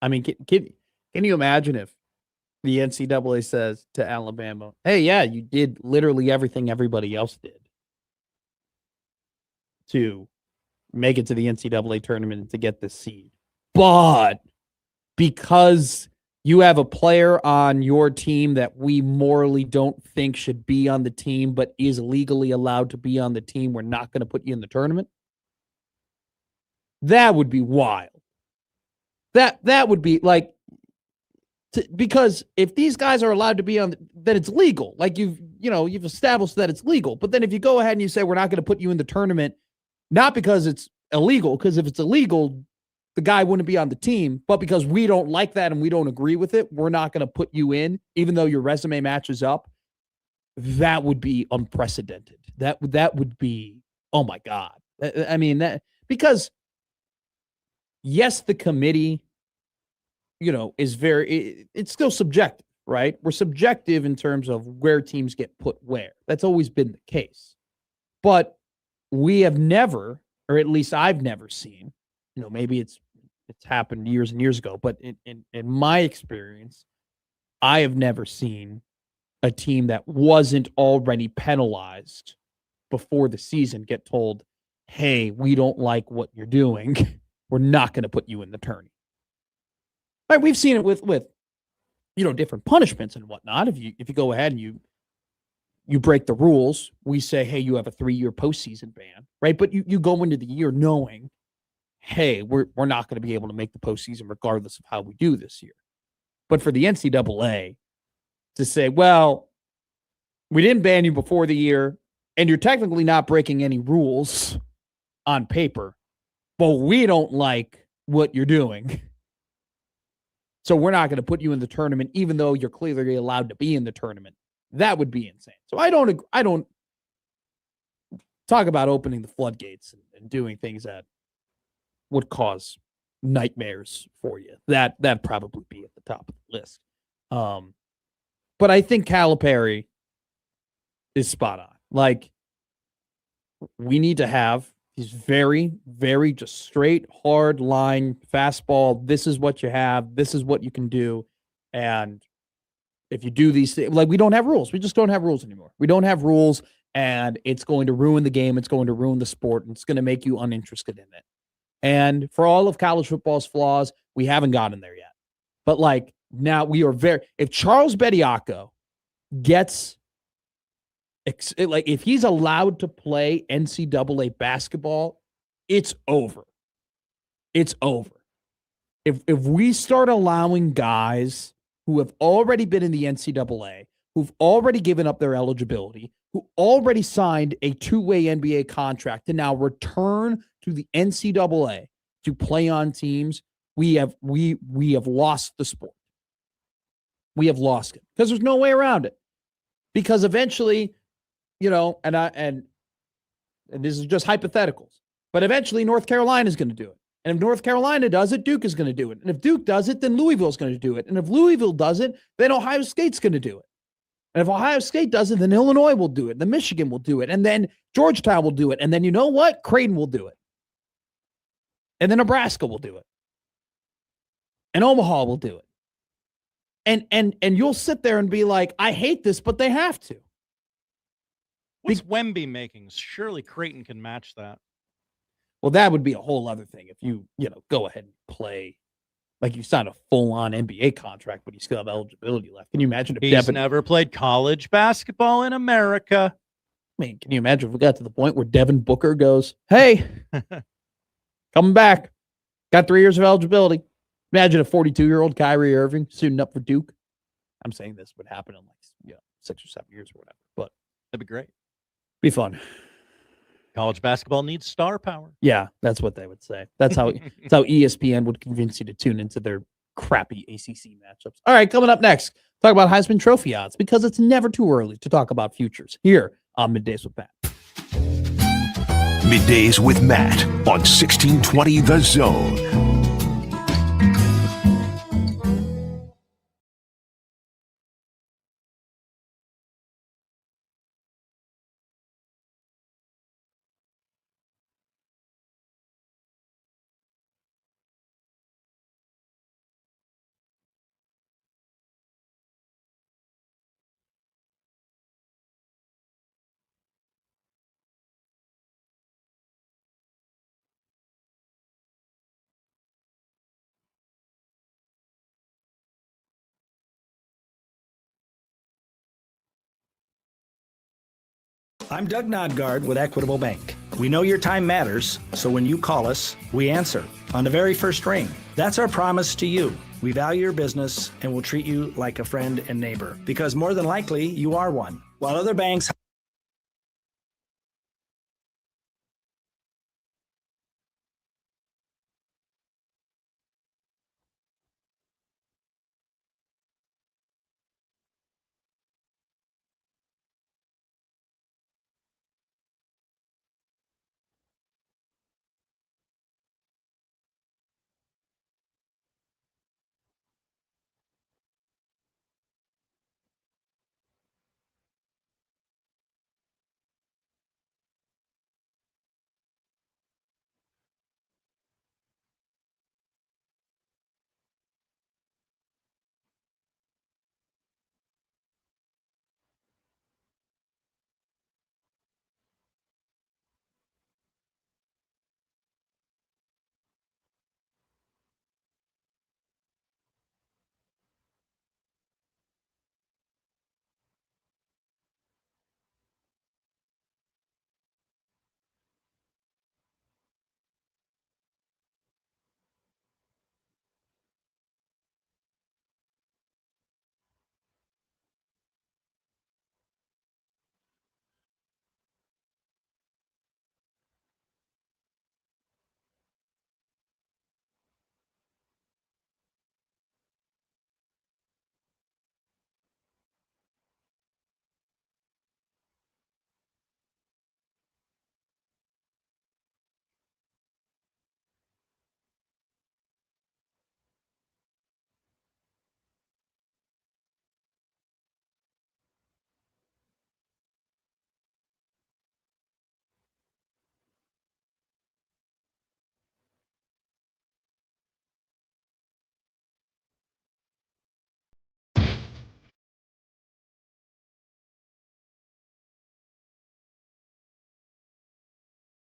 I mean, can you imagine if the NCAA says to Alabama, hey, yeah, you did literally everything everybody else did to make it to the NCAA tournament and to get this seed. But because you have a player on your team that we morally don't think should be on the team, but is legally allowed to be on the team, we're not going to put you in the tournament. That would be wild. That would be like, because if these guys are allowed to be on, then it's legal. Like you've established that it's legal. But then if you go ahead and you say we're not going to put you in the tournament, not because it's illegal, because if it's illegal, the guy wouldn't be on the team, but because we don't like that and we don't agree with it, we're not going to put you in, even though your resume matches up. That would be unprecedented. That would be, oh my God. I mean, that, because yes, the committee, is it's still subjective, right? We're subjective in terms of where teams get put where. That's always been the case. But we have never, or at least I've never seen, maybe it's happened years and years ago, but in my experience, I have never seen a team that wasn't already penalized before the season get told, hey, we don't like what you're doing. We're not going to put you in the tourney. Right? We've seen it with different punishments and whatnot. If you go ahead and you break the rules, we say, hey, you have a 3-year postseason ban, right? But you go into the year knowing, hey, we're not going to be able to make the postseason regardless of how we do this year. But for the NCAA to say, well, we didn't ban you before the year, and you're technically not breaking any rules on paper, but we don't like what you're doing. So we're not going to put you in the tournament, even though you're clearly allowed to be in the tournament. That would be insane. So I don't talk about opening the floodgates and doing things that would cause nightmares for you. That'd probably be at the top of the list. But I think Calipari is spot on. Like, we need to have these very, very just straight, hard line fastball. This is what you have. This is what you can do. And if you do these things, like, we don't have rules. We just don't have rules anymore. We don't have rules, and it's going to ruin the game. It's going to ruin the sport, and it's going to make you uninterested in it. And for all of college football's flaws, we haven't gotten there yet. But like, now we are if Charles Bediako gets, like, if he's allowed to play NCAA basketball, it's over. It's over. If we start allowing guys who have already been in the NCAA, who've already given up their eligibility, who already signed a 2-way NBA contract to now return to the NCAA to play on teams, we have lost the sport. We have lost it because there's no way around it. Because eventually, and this is just hypotheticals, but eventually North Carolina is going to do it. And if North Carolina does it, Duke is going to do it. And if Duke does it, then Louisville's going to do it. And if Louisville does it, then Ohio State's going to do it. And if Ohio State does it, then Illinois will do it. Then Michigan will do it. And then Georgetown will do it. And then, you know what? Creighton will do it. And then Nebraska will do it. And Omaha will do it. And you'll sit there and be like, I hate this, but they have to. What's Wemby making? Surely Creighton can match that. Well, that would be a whole other thing if you go ahead and play, like, you sign a full-on NBA contract, but you still have eligibility left. Can you imagine if He's never played college basketball in America? I mean, can you imagine if we got to the point where Devin Booker goes, hey, coming back, got 3 years of eligibility. Imagine a 42-year-old Kyrie Irving suiting up for Duke. I'm saying this would happen in 6 or 7 years or whatever, but that'd be great. Be fun. College basketball needs star power. Yeah, that's what they would say. That's how ESPN would convince you to tune into their crappy ACC matchups. All right, coming up next, talk about Heisman Trophy odds, because it's never too early to talk about futures here on Middays with Matt. Middays with Matt on 1620 The Zone. I'm Doug Nodgard with Equitable Bank. We know your time matters, so when you call us, we answer on the very first ring. That's our promise to you. We value your business and will treat you like a friend and neighbor, because more than likely, you are one. While other banks...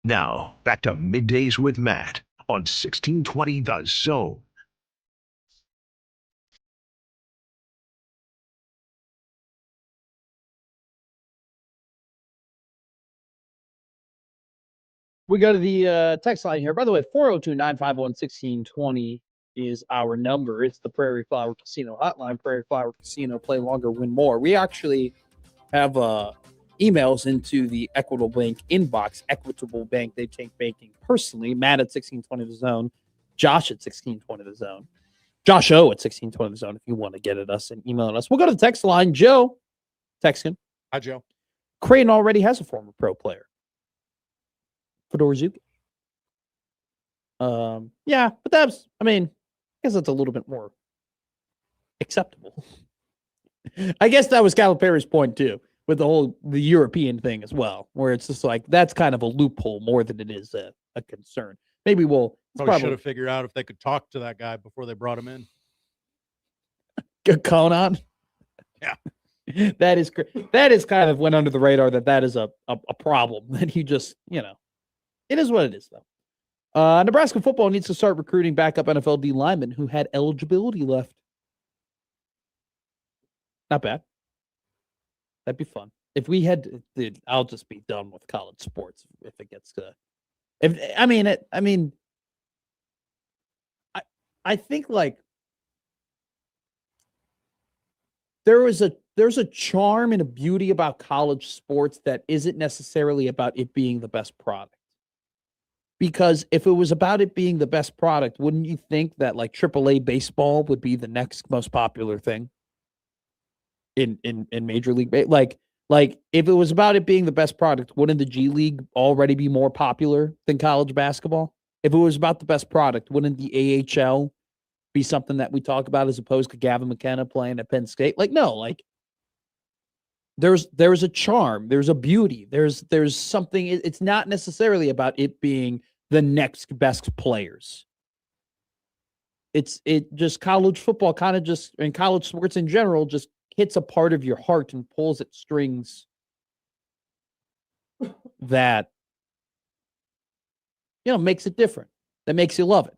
Now, back to Middays with Matt on 1620 The Zone. We go to the text line here. By the way, 402-951-1620 is our number. It's the Prairie Flower Casino hotline. Prairie Flower Casino, play longer, win more. We actually have emails into the Equitable Bank inbox. Equitable Bank, they take banking personally. Matt at 1620 The Zone. Josh at 1620 The Zone. Josh O at 1620 The Zone if you want to get at us and email us. We'll go to the text line. Joe, texting. Hi, Joe. Creighton already has a former pro player. Fedor Zukic. Yeah, but that's, I guess that's a little bit more acceptable. I guess that was Calipari's point too, with the European thing as well, where it's just like, that's kind of a loophole more than it is a concern. Maybe we'll probably should have figured out if they could talk to that guy before they brought him in. Conan. Yeah. That is kind of went under the radar that is a problem that you just, it is what it is, though. Nebraska football needs to start recruiting backup NFL D linemen who had eligibility left. Not bad. That'd be fun. If we had, dude, I'll just be done with college sports if it gets to. I think like there's a charm and a beauty about college sports that isn't necessarily about it being the best product. Because if it was about it being the best product, wouldn't you think that like AAA baseball would be the next most popular thing in Major League Baseball? Like if it was about it being the best product, wouldn't the G League already be more popular than college basketball? If it was about the best product, wouldn't the AHL be something that we talk about as opposed to Gavin McKenna playing at Penn State? Like, no, like there's a charm, there's a beauty, there's something. It's not necessarily about it being the next best players. It just college football kind of just, and college sports in general, just hits a part of your heart and pulls at strings that, makes it different, that makes you love it.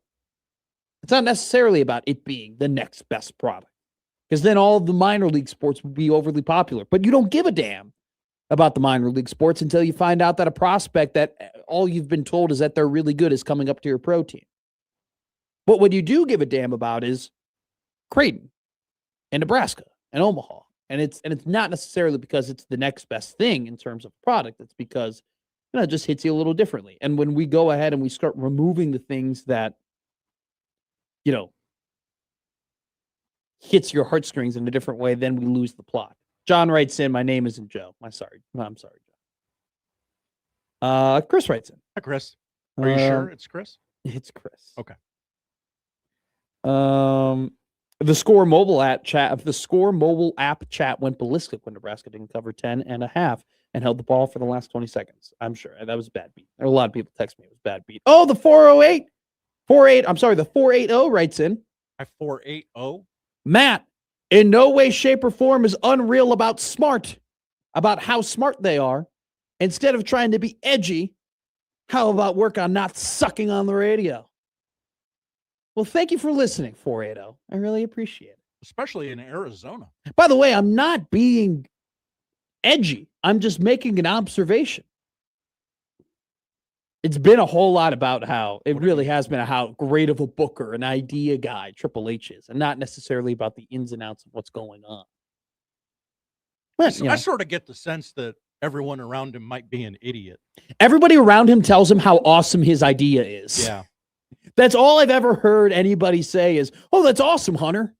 It's not necessarily about it being the next best product, because then all of the minor league sports would be overly popular, but you don't give a damn about the minor league sports until you find out that a prospect that all you've been told is that they're really good is coming up to your pro team. But what you do give a damn about is Creighton and Nebraska and Omaha. And it's not necessarily because it's the next best thing in terms of product. It's because, it just hits you a little differently. And when we go ahead and we start removing the things that, hits your heartstrings in a different way, then we lose the plot. John writes in, my name isn't Joe. I'm sorry, John. Chris writes in. Hi, Chris. Are you sure it's Chris? It's Chris. Okay. The Score mobile app chat went ballistic when Nebraska didn't cover 10.5 and held the ball for the last 20 seconds. I'm sure that was a bad beat. There are a lot of people text me it was a bad beat. Oh, the 480 writes in. 480. Matt, in no way, shape, or form is Unreal about how smart they are. Instead of trying to be edgy, how about work on not sucking on the radio? Well, thank you for listening, 480. I really appreciate it. Especially in Arizona. By the way, I'm not being edgy. I'm just making an observation. It's been a whole lot about how it really has been how great of a booker, an idea guy, Triple H is, and not necessarily about the ins and outs of what's going on. But, I sort of get the sense that everyone around him might be an idiot. Everybody around him tells him how awesome his idea is. Yeah. That's all I've ever heard anybody say is, "Oh, that's awesome, Hunter."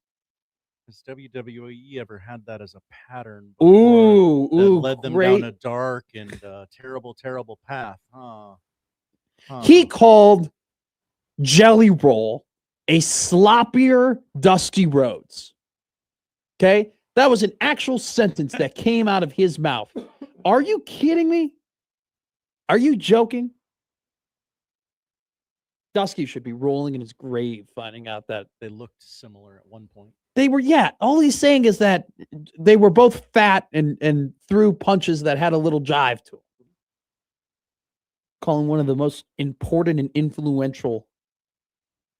Has WWE ever had that as a pattern? That led them down a dark and terrible path. He called Jelly Roll a sloppier Dusty Rhodes. Okay? That was an actual sentence that came out of his mouth. Are you kidding me? Are you joking? Dusty should be rolling in his grave finding out that they looked similar at one point. They were, all he's saying is that they were both fat and threw punches that had a little jive to them. Calling one of the most important and influential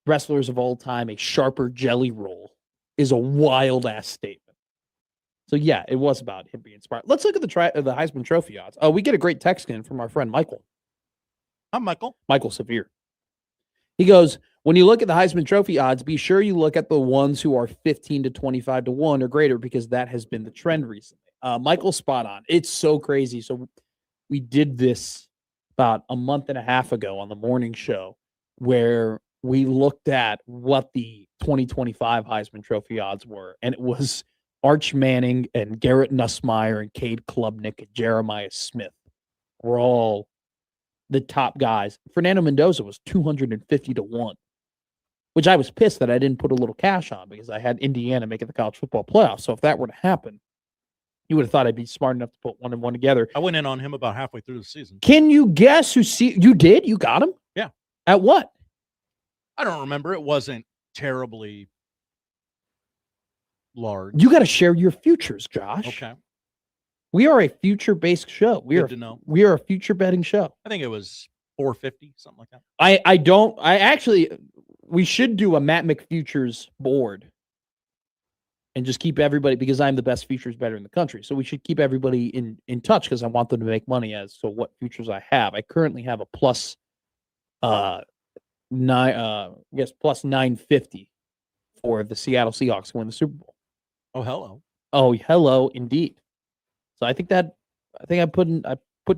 wrestlers of all time a sharper jelly roll is a wild-ass statement. So, it was about him being smart. Let's look at the Heisman Trophy odds. We get a great text in from our friend Michael. I'm Michael. Michael Severe. He goes, when you look at the Heisman Trophy odds, be sure you look at the ones who are 15 to 25 to 1 or greater because that has been the trend recently. Michael's spot on. It's so crazy. So we did this about a month and a half ago on the morning show where we looked at what the 2025 Heisman Trophy odds were. And it was Arch Manning and Garrett Nussmeier and Cade Klubnik and Jeremiah Smith were all the top guys. Fernando Mendoza was 250 to 1, which I was pissed that I didn't put a little cash on because I had Indiana making the college football playoffs. So if that were to happen, you would have thought I'd be smart enough to put one and one together. I went in on him about halfway through the season. Can you guess you did? You got him? Yeah. At what? I don't remember. It wasn't terribly large. You got to share your futures, Josh. Okay. We are a future-based show. Good to know. We are a future betting show. I think it was 450, something like that. We should do a Matt McFutures board and just keep everybody, because I'm the best futures bettor in the country. So we should keep everybody in touch because I want them to make money as to what futures I have. I currently have a plus 950 for the Seattle Seahawks to win the Super Bowl. Oh, hello. Oh, hello, indeed. So I put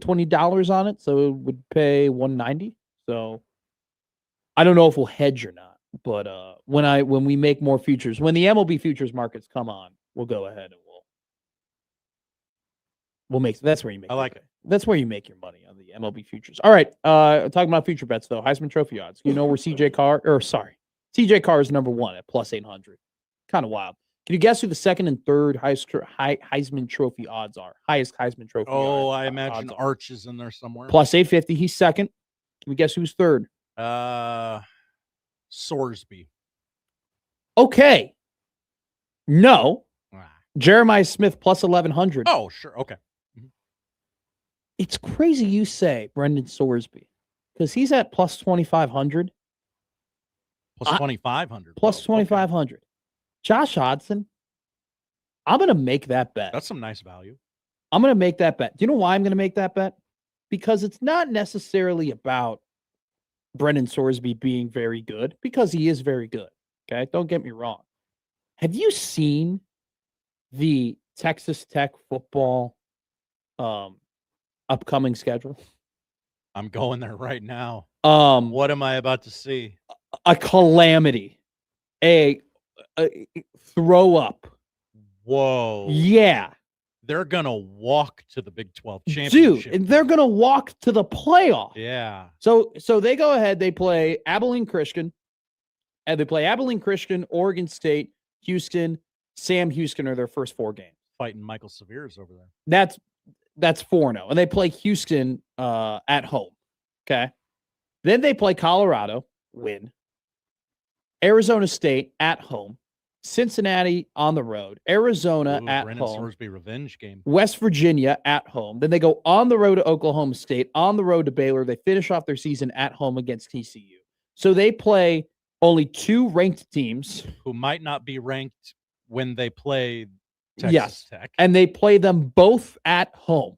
$20 on it, so it would pay $190. So I don't know if we'll hedge or not, but when we make more futures, when the MLB futures markets come on, we'll go ahead and we'll make. That's where you make. I like it. That's where you make your money on the MLB futures. All right, talking about future bets though, Heisman Trophy odds. You know where CJ Carr is number 1 at plus 800. Kind of wild. Can you guess who the second and third Heisman Trophy odds are? Highest Heisman Trophy. Oh, I imagine Arch is in there somewhere. Plus 850. He's second. Can we guess who's third? Sorsby. Okay. No. Jeremiah Smith plus 1100. Oh, sure. Okay. Mm-hmm. It's crazy you say Brendan Sorsby because he's at plus 2,500. Plus 2,500. Plus 2,500. Okay. Josh Hodson, I'm going to make that bet. That's some nice value. I'm going to make that bet. Do you know why I'm going to make that bet? Because it's not necessarily about Brendan Sorsby being very good, because he is very good. Okay, don't get me wrong. Have you seen the Texas Tech football upcoming schedule? I'm going there right now. What am I about to see? A calamity, a throw up. Whoa. Yeah. They're going to walk to the Big 12 championship. Dude, and they're going to walk to the playoff. Yeah. So they go ahead, they play Abilene Christian, and they play Abilene Christian, Oregon State, Houston, Sam Houston are their first 4 games. Fighting Michael Severe's over there. That's 4-0. And they play Houston at home. Okay. Then they play Colorado, win. Arizona State at home. Cincinnati on the road. Arizona at Brendan home. Sorsby revenge game. West Virginia at home. Then they go on the road to Oklahoma State, on the road to Baylor. They finish off their season at home against TCU. So they play only 2 ranked teams. Who might not be ranked when they play Texas Tech. And they play them both at home.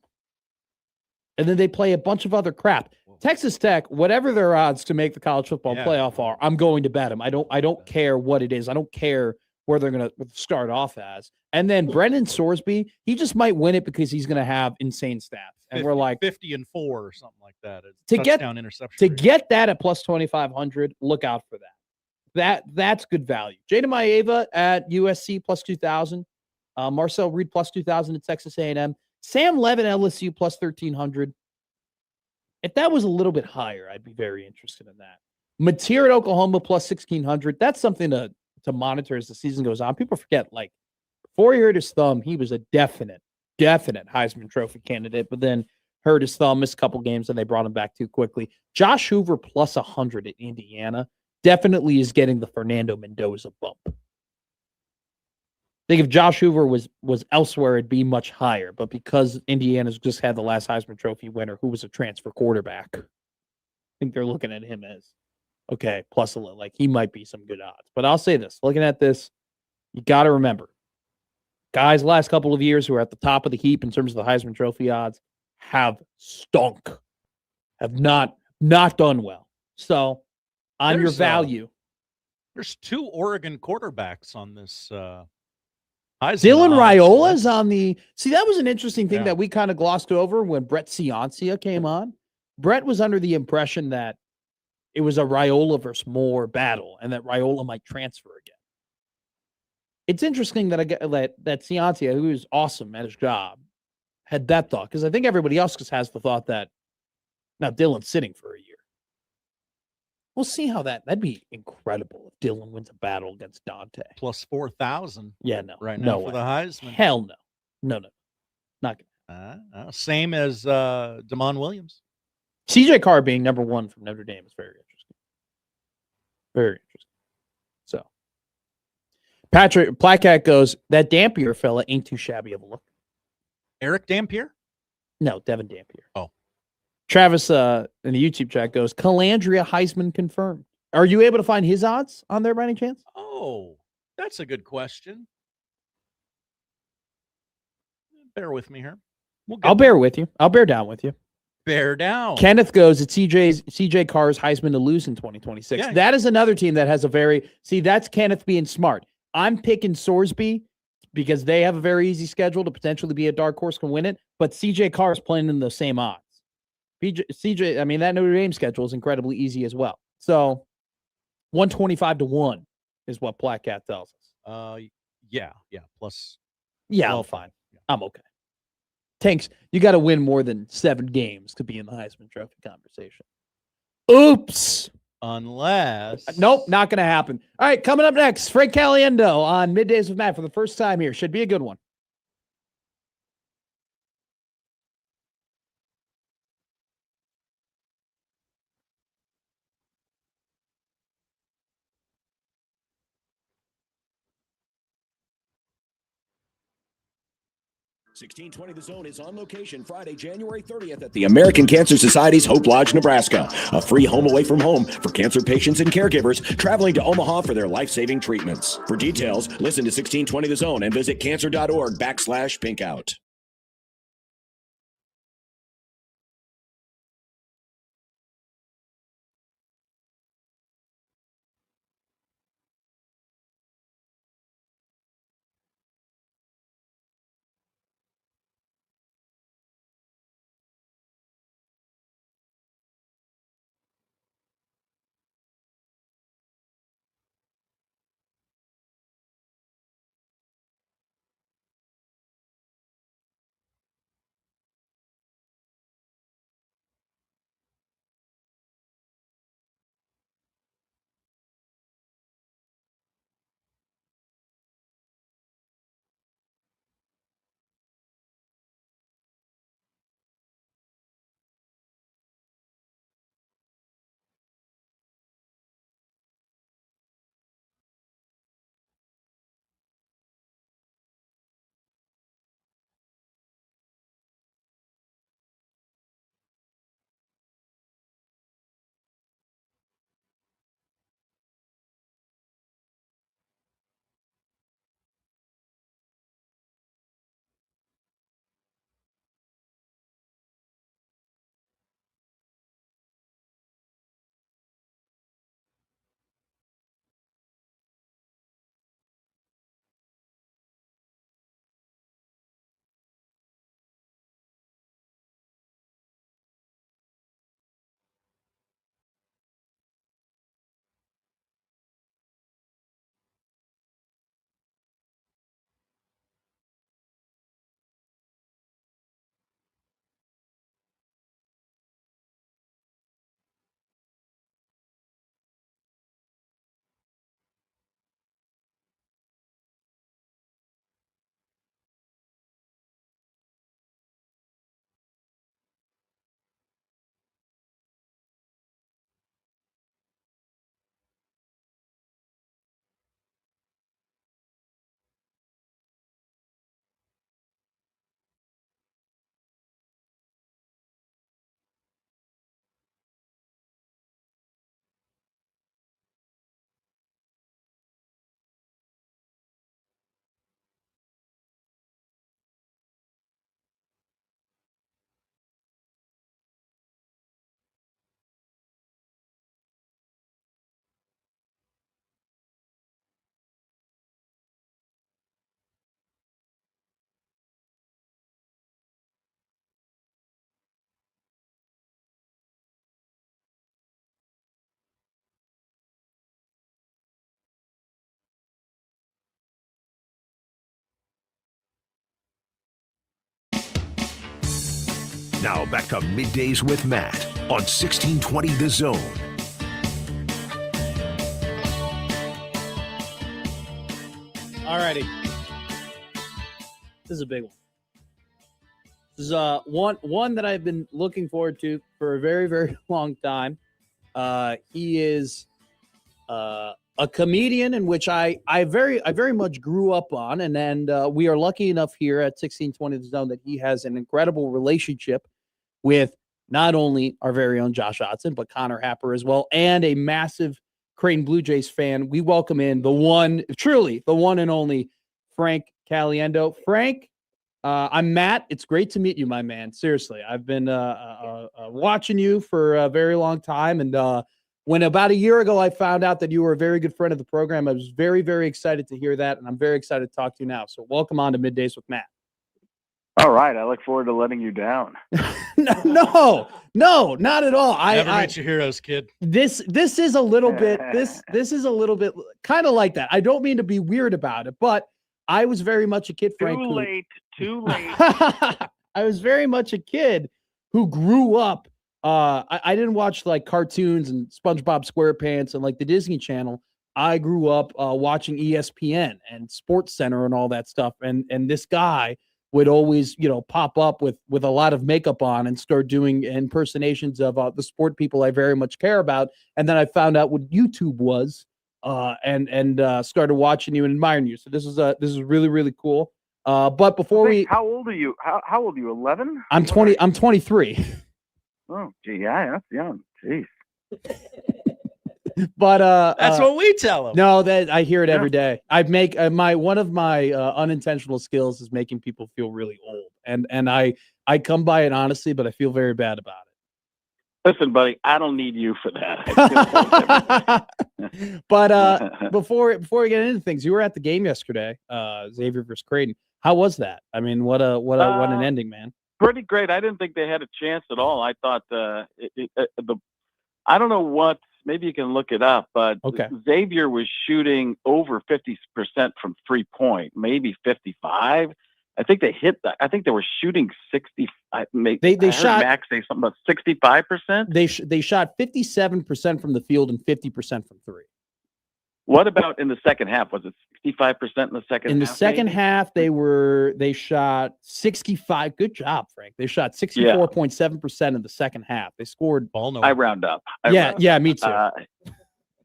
And then they play a bunch of other crap. Texas Tech, whatever their odds to make the college football playoff are, I'm going to bet them. I don't care what it is. I don't care where they're going to start off as. And then Brendan Sorsby, he just might win it because he's going to have insane stats. And we're like 50-4 or something like that. To get that at plus 2,500, look out for that. That's good value. Jada Maeva at USC plus 2,000. Marcel Reed plus 2,000 at Texas A&M. Sam Levin LSU plus 1,300. If that was a little bit higher, I'd be very interested in that. Mateer at Oklahoma plus 1,600. That's something to monitor as the season goes on. People forget, like, before he hurt his thumb, he was a definite Heisman Trophy candidate, but then hurt his thumb, missed a couple games, and they brought him back too quickly. Josh Hoover plus 100 at Indiana definitely is getting the Fernando Mendoza bump. I think if Josh Hoover was elsewhere, it'd be much higher. But because Indiana's just had the last Heisman Trophy winner, who was a transfer quarterback, I think they're looking at him as, okay, plus a little, like he might be some good odds. But I'll say this, looking at this, you got to remember, guys last couple of years who are at the top of the heap in terms of the Heisman Trophy odds have stunk, have not done well. So on your value. There's 2 Oregon quarterbacks on this Heisman Dylan odds. Raiola's on the – see, that was an interesting thing that we kind of glossed over when Brett Ciancia came on. Brett was under the impression that it was a Raiola versus Moore battle and that Raiola might transfer again. It's interesting that that Ciancia, who is awesome at his job, had that thought, because I think everybody else just has the thought that now Dylan's sitting for a year. We'll see how that'd be incredible if Dylan wins a battle against Dante. Plus 4,000. Yeah, no. Right now no for way. the Heisman. Hell no. No. Not good. Same as Damon Williams. CJ Carr being number 1 from Notre Dame is very interesting. Very interesting. So Patrick Placat goes, that Dampier fella ain't too shabby of a look. Eric Dampier? No, Devin Dampier. Oh. Travis in the YouTube chat goes, Calandria Heisman confirmed. Are you able to find his odds on there by any chance? Oh, that's a good question. Bear with me here. I'll bear with you. I'll bear down with you. Bear down. Kenneth goes, it's CJ Carr's Heisman to lose in 2026. Yeah. That is another team that has that's Kenneth being smart. I'm picking Sorsby because they have a very easy schedule to potentially be a dark horse, can win it, but CJ Carr is playing in the same odds. CJ, I mean, that Notre Dame schedule is incredibly easy as well. So 125-1 is what Placat tells us. Yeah. Plus. Yeah, I'm fine. I'm okay. Tanks, you got to win more than 7 games to be in the Heisman Trophy conversation. Oops. Unless. Nope, not going to happen. All right, coming up next, Frank Caliendo on Middays with Matt for the first time here. Should be a good one. $16.20 The Zone is on location Friday, January 30th at the American Cancer Society's Hope Lodge, Nebraska. A free home away from home for cancer patients and caregivers traveling to Omaha for their life-saving treatments. For details, listen to 1620 The Zone and visit cancer.org/pinkout. Now back to Middays with Matt on 1620 The Zone. All righty. This is a big one. This is one that I've been looking forward to for a very, very long time. He is a comedian in which I very much grew up on, and we are lucky enough here at 1620 The Zone that he has an incredible relationship with not only our very own Josh Otson, but Connor Happer as well, and a massive Creighton Blue Jays fan. We welcome in the one and only Frank Caliendo. Frank, I'm Matt. It's great to meet you, my man. Seriously, I've been watching you for a very long time, and when about a year ago I found out that you were a very good friend of the program, I was very, very excited to hear that, and I'm very excited to talk to you now. So welcome on to Middays with Matt. All right. I look forward to letting you down. No, not at all. Never meet your heroes, kid. This is a little bit this is a little bit kind of like that. I don't mean to be weird about it, but I was very much a kid, Frank. Too late. I was very much a kid who grew up. I didn't watch like cartoons and SpongeBob SquarePants and like the Disney Channel. I grew up watching ESPN and Sports Center and all that stuff. And this guy would always, pop up with a lot of makeup on and start doing impersonations of the sport people I very much care about. And then I found out what YouTube was, and started watching you and admiring you. So this is really, really cool. But before how old are you? How old are you? 11? I'm 20. I'm 23. Oh, gee, yeah, that's young. Jeez. But that's what we tell them. No, that I hear it every day. I make one of my unintentional skills is making people feel really old, and I come by it honestly, but I feel very bad about it. Listen, buddy, I don't need you for that. But before we get into things, you were at the game yesterday, Xavier versus Creighton. How was that? I mean, what an ending, man. Pretty great. I didn't think they had a chance at all. I thought I don't know what. Maybe you can look it up, but Xavier was shooting over 50% from 3-point, maybe 55. I think they hit that. I think they were shooting 60. They shot Max say something about 65%. They shot 57% from the field and 50% from three. What about in the second half? Was it 65% in the second half? In the second half, they shot 65. Good job, Frank. They shot 64.7% in the second half. They scored. I round up. Yeah, me too.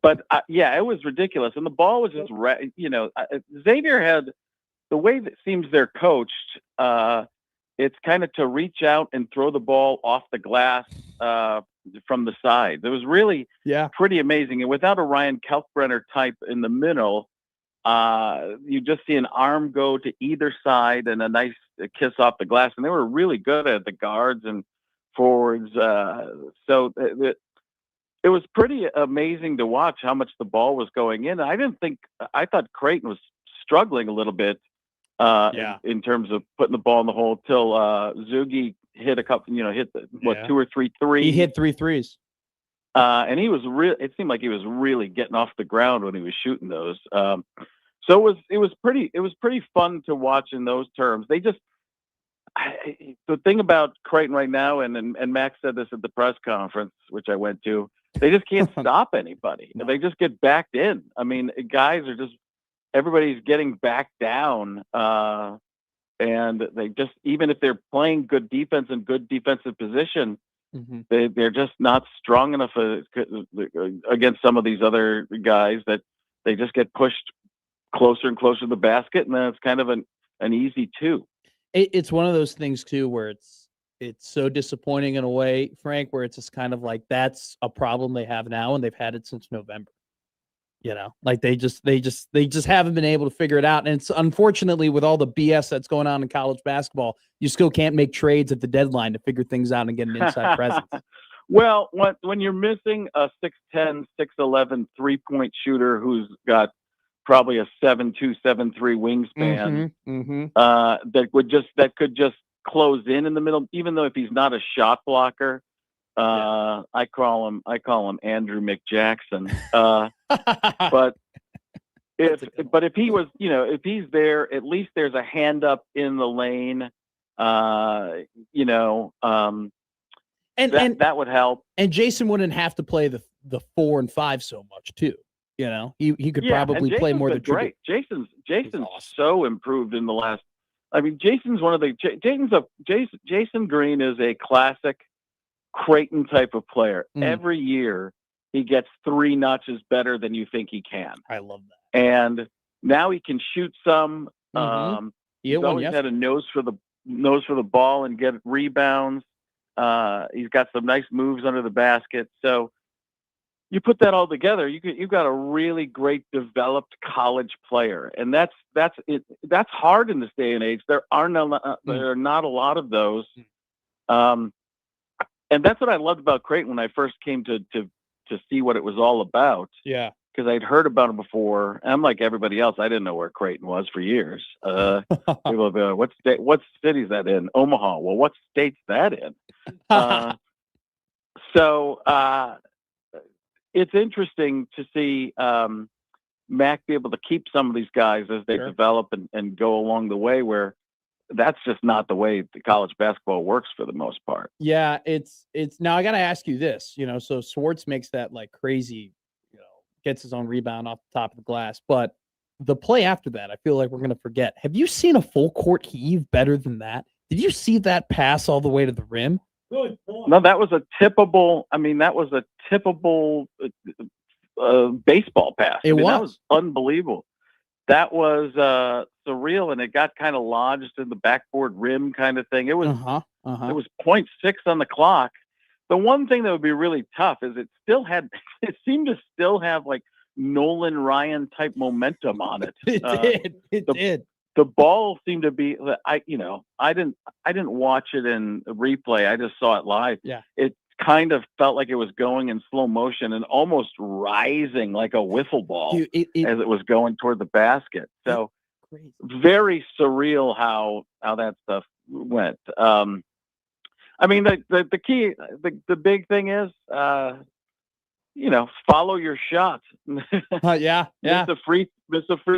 But it was ridiculous. And the ball was just, Xavier had the way that seems they're coached. It's kind of to reach out and throw the ball off the glass from the side. It was really pretty amazing. And without a Ryan Kalkbrenner type in the middle, you just see an arm go to either side and a nice kiss off the glass. And they were really good at the guards and forwards. So it was pretty amazing to watch how much the ball was going in. I thought Creighton was struggling a little bit in terms of putting the ball in the hole till Zugi hit a couple, 2 or 3 threes. He hit 3 threes. And he was it seemed like he was really getting off the ground when he was shooting those. So it was pretty fun to watch in those terms. They just, the thing about Creighton right now, and Max said this at the press conference, which I went to, they just can't stop anybody. No. They just get backed in. I mean, guys are just, everybody's getting backed down. And they just, even if they're playing good defense and good defensive position, they're just not strong enough against some of these other guys that they just get pushed closer and closer to the basket, and then it's kind of an easy 2. It's one of those things too where it's so disappointing in a way, Frank, where it's just kind of like that's a problem they have now, and they've had it since November. Like they just haven't been able to figure it out. And it's unfortunately with all the BS that's going on in college basketball, you still can't make trades at the deadline to figure things out and get an inside presence. Well, when you're missing a 6'10", 6'11" 3-point shooter who's got probably a 7'2", 7'3" wingspan, that could just close in the middle, even though if he's not a shot blocker. I call him Andrew McJackson. But if he was, if he's there, at least there's a hand up in the lane You know, and that would help. And Jason wouldn't have to play the 4 and 5 so much too. You know, he could probably and play more Jason's than been great. Jason's so improved in the last. I mean, Jason's one of the Jason Green is a classic Creighton type of player. Every year he gets 3 notches better than you think he can. I love that. And now he can shoot some. He's always had a nose for the ball and get rebounds. He's got some nice moves under the basket. So you put that all together, you've got a really great developed college player, and that's it. That's hard in this day and age. There are not a lot of those, and that's what I loved about Creighton when I first came to see what it was all about. Yeah, because I'd heard about it before. And I'm like everybody else. I didn't know where Creighton was for years. People would be like, what city's that in? Omaha. Well, what state's that in? So it's interesting to see Mac be able to keep some of these guys as they develop and go along the way, where that's just not the way the college basketball works for the most part. Yeah, it's now I got to ask you this, you know, so Swartz makes that like crazy, you know, gets his own rebound off the top of the glass, but the play after that, I feel like we're going to forget. Have you seen a full court heave better than that? Did you see that pass all the way to the rim? No, that was a tippable. I mean, that was a tippable baseball pass. That was unbelievable. That was surreal, and it got kind of lodged in the backboard rim kind of thing. It was it was 0.6 on the clock. The one thing that would be really tough is it seemed to still have like Nolan Ryan type momentum on it. It did. The ball seemed to be. I didn't watch it in replay. I just saw it live. Yeah. It kind of felt like it was going in slow motion and almost rising like a wiffle ball as it was going toward the basket. So very surreal how that stuff went. I mean, the key, the big thing is, follow your shot. Yeah. Miss a free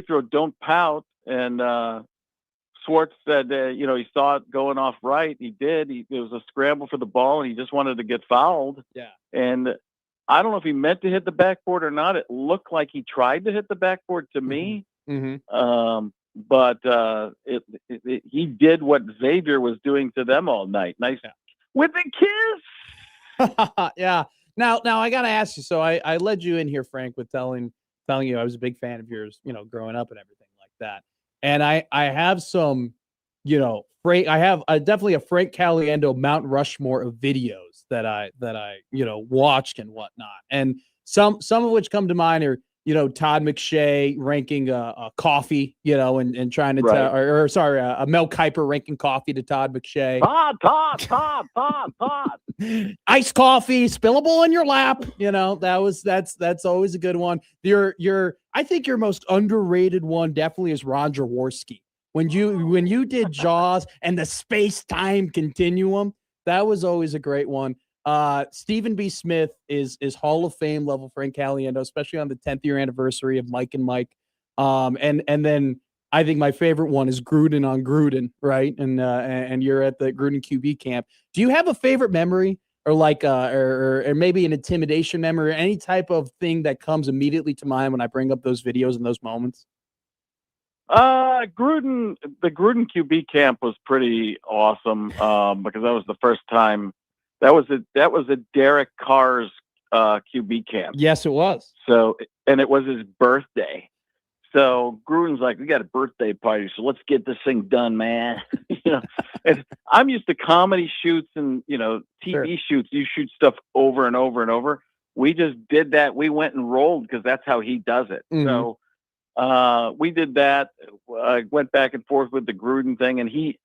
throw. Don't pout. And Swartz said, he saw it going off right. He did. It was a scramble for the ball, and he just wanted to get fouled. Yeah. And I don't know if he meant to hit the backboard or not. It looked like he tried to hit the backboard to me. But he did what Xavier was doing to them all night. Nice with the kiss. Yeah. Now I got to ask you. So I led you in here, Frank, with telling you I was a big fan of yours, growing up and everything like that. And I have some, I have definitely a Frank Caliendo Mount Rushmore of videos that I watched and whatnot. And some of which come to mind are, Todd McShay ranking coffee, and trying to tell, Mel Kiper ranking coffee to Todd McShay. Todd. Iced coffee, spillable in your lap. That's always a good one. I think your most underrated one definitely is Ron Jaworski. When you did Jaws and the space-time continuum, that was always a great one. Stephen B. Smith is Hall of Fame level Frank Caliendo, especially on the 10th year anniversary of Mike and Mike. And then I think my favorite one is Gruden on Gruden, right? And you're at the Gruden QB camp. Do you have a favorite memory or or maybe an intimidation memory or any type of thing that comes immediately to mind when I bring up those videos and those moments? The Gruden QB camp was pretty awesome because that was the first time. That was a Derek Carr's QB camp. Yes, it was. So, and it was his birthday. So Gruden's like, we got a birthday party, so let's get this thing done, man. And I'm used to comedy shoots and TV shoots. You shoot stuff over and over and over. We just did that. We went and rolled because that's how he does it. So we did that. I went back and forth with the Gruden thing, and the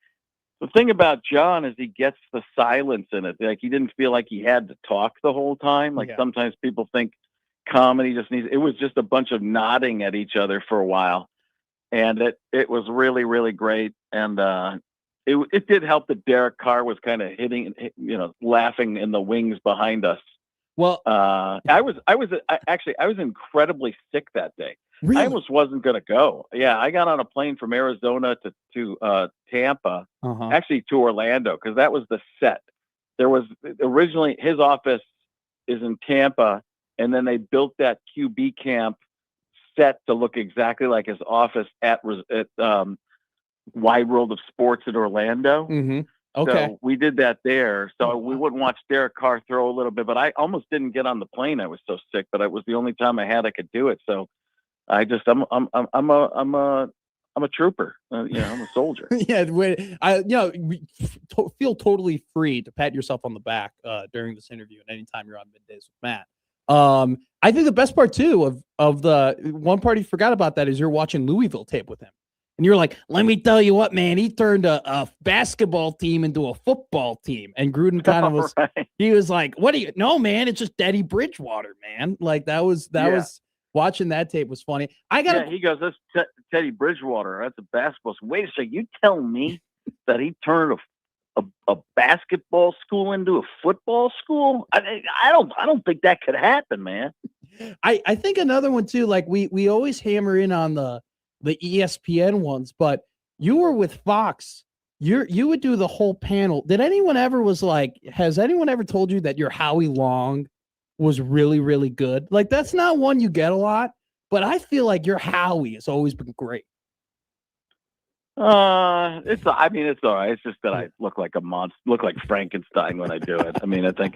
thing about John is he gets the silence in it. Like he didn't feel like he had to talk the whole time. Like sometimes people think comedy just needs. It was just a bunch of nodding at each other for a while, and it was really, really great. And it did help that Derek Carr was kind of hitting, laughing in the wings behind us. Well, I was incredibly sick that day. Really? I almost wasn't going to go. Yeah, I got on a plane from Arizona to Tampa, actually to Orlando, because that was the set. There was originally his office is in Tampa, and then they built that QB camp set to look exactly like his office at Wide World of Sports in Orlando. Mm-hmm. Okay. So we did that there. So we wouldn't watch Derek Carr throw a little bit, but I almost didn't get on the plane. I was so sick, but it was the only time I could do it. So I'm a trooper. I'm a soldier. Yeah, feel totally free to pat yourself on the back during this interview and anytime you're on Middays with Matt. I think the best part too of the one part you forgot about that is you're watching Louisville tape with him. And you're like, let me tell you what, man, he turned a basketball team into a football team. And Gruden kind of was, he was like, what do you, no, man, it's just Teddy Bridgewater, man. Like that was watching that tape was funny. He goes, that's Teddy Bridgewater. That's a basketball school. Wait a second, you tell me that he turned a basketball school into a football school? I don't think that could happen, man. I think another one too, like we always hammer in on the ESPN ones, but you were with Fox. You would do the whole panel. Did anyone ever has anyone ever told you that your Howie Long was really, really good? Like that's not one you get a lot, but I feel like your Howie has always been great. It's all right. It's just that I look like a monster, look like Frankenstein when I do it. I mean, I think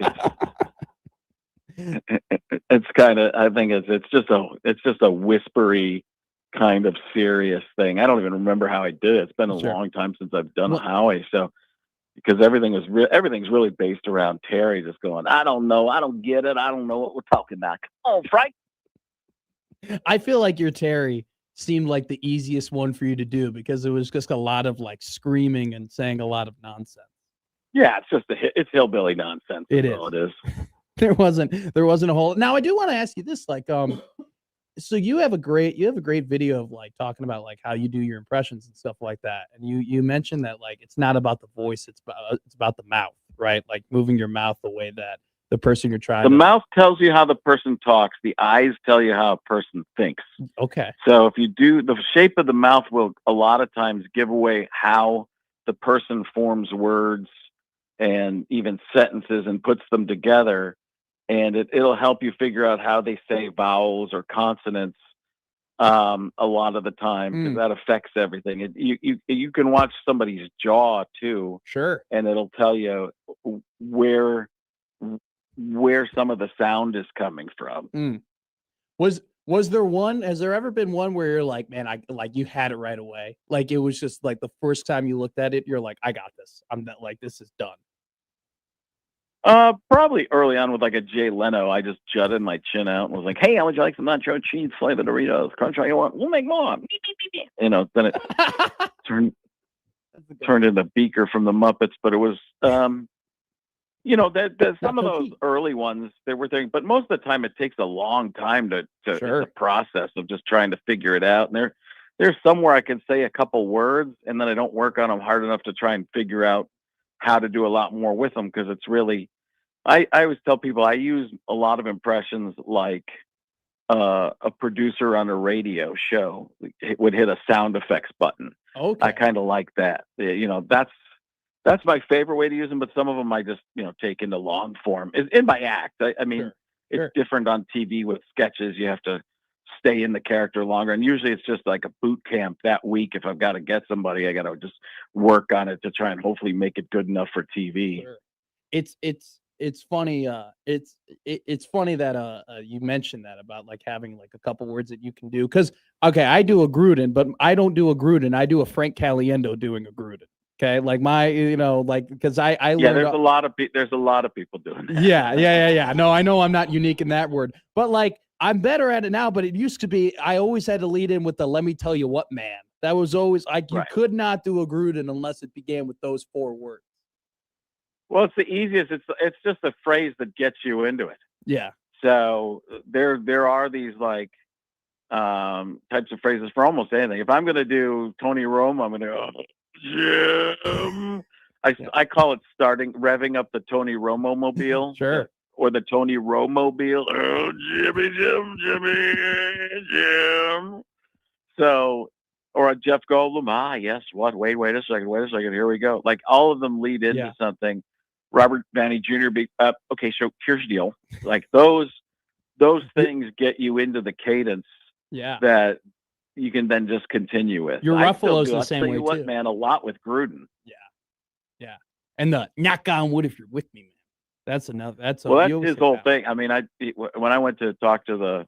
it's kind of, I think it's just a whispery kind of serious thing. I don't even remember how I did it. It's been a long time since I've done a Howie. So, because everything's really based around Terry just going, I don't know. I don't get it. I don't know what we're talking about. Come on, Frank. I feel like your Terry seemed like the easiest one for you to do because it was just a lot of like screaming and saying a lot of nonsense. Yeah, it's hillbilly nonsense. It is. There wasn't a whole. Now I do want to ask you this, like, so you have a great video of like talking about like how you do your impressions and stuff like that, and you mentioned that like it's not about the voice, it's about the mouth, right? Like moving your mouth the way that the person you're trying. The mouth tells you how the person talks. The eyes tell you how a person thinks. Okay. So if you do, the shape of the mouth will a lot of times give away how the person forms words and even sentences and puts them together. And it'll help you figure out how they say vowels or consonants a lot of the time, because that affects everything. You can watch somebody's jaw too. Sure. And it'll tell you where some of the sound is coming from. Was there one? Has there ever been one where you're like, man, you had it right away? Like it was just like the first time you looked at it, you're like, I got this. This is done. Probably early on with like a Jay Leno, I just jutted my chin out and was like, "Hey, how would you like some nacho cheese flavored Doritos? Crunch all you want? We'll make more." Then it turned into Beaker from the Muppets. But it was, there's some of those early ones there were things, but most of the time it takes a long time to the process of just trying to figure it out. And there's somewhere I can say a couple words and then I don't work on them hard enough to try and figure out how to do a lot more with them, because it's really. I always tell people I use a lot of impressions like a producer on a radio show would hit a sound effects button. Okay. I kind of like that. That's my favorite way to use them, but some of them I just, take into long form. In my act. It's different on TV with sketches. You have to stay in the character longer. And usually it's just like a boot camp that week. If I've got to get somebody, I got to just work on it to try and hopefully make it good enough for TV. Sure. It's funny. It's funny that you mentioned that about like having like a couple words that you can do. Cause okay, I do a Gruden, but I don't do a Gruden. I do a Frank Caliendo doing a Gruden. Okay. Like cause I learned. There's a lot of people doing that. Yeah. No, I know I'm not unique in that word, but like I'm better at it now, but it used to be, I always had to lead in with the, let me tell you what, man. That was always like, you could not do a Gruden unless it began with those 4 words. Well, it's the easiest. It's just a phrase that gets you into it. Yeah. So there are these like types of phrases for almost anything. If I'm going to do Tony Romo, I'm going to go, I call it revving up the Tony Romo mobile. Sure. or the Tony Romo-mobile. Oh, Jim. So, or a Jeff Goldblum. Yes. What? Wait a second. Here we go. Like all of them lead into something. Robert Downey Jr. Okay. So here's the deal. Like those things get you into the cadence. Yeah. That you can then just continue with. Your Ruffalo's the I'll same tell way you what, too. man, a lot with Gruden. Yeah. And the knock on wood if you're with me, man. That's enough. That's his whole thing. I mean, when I went to talk to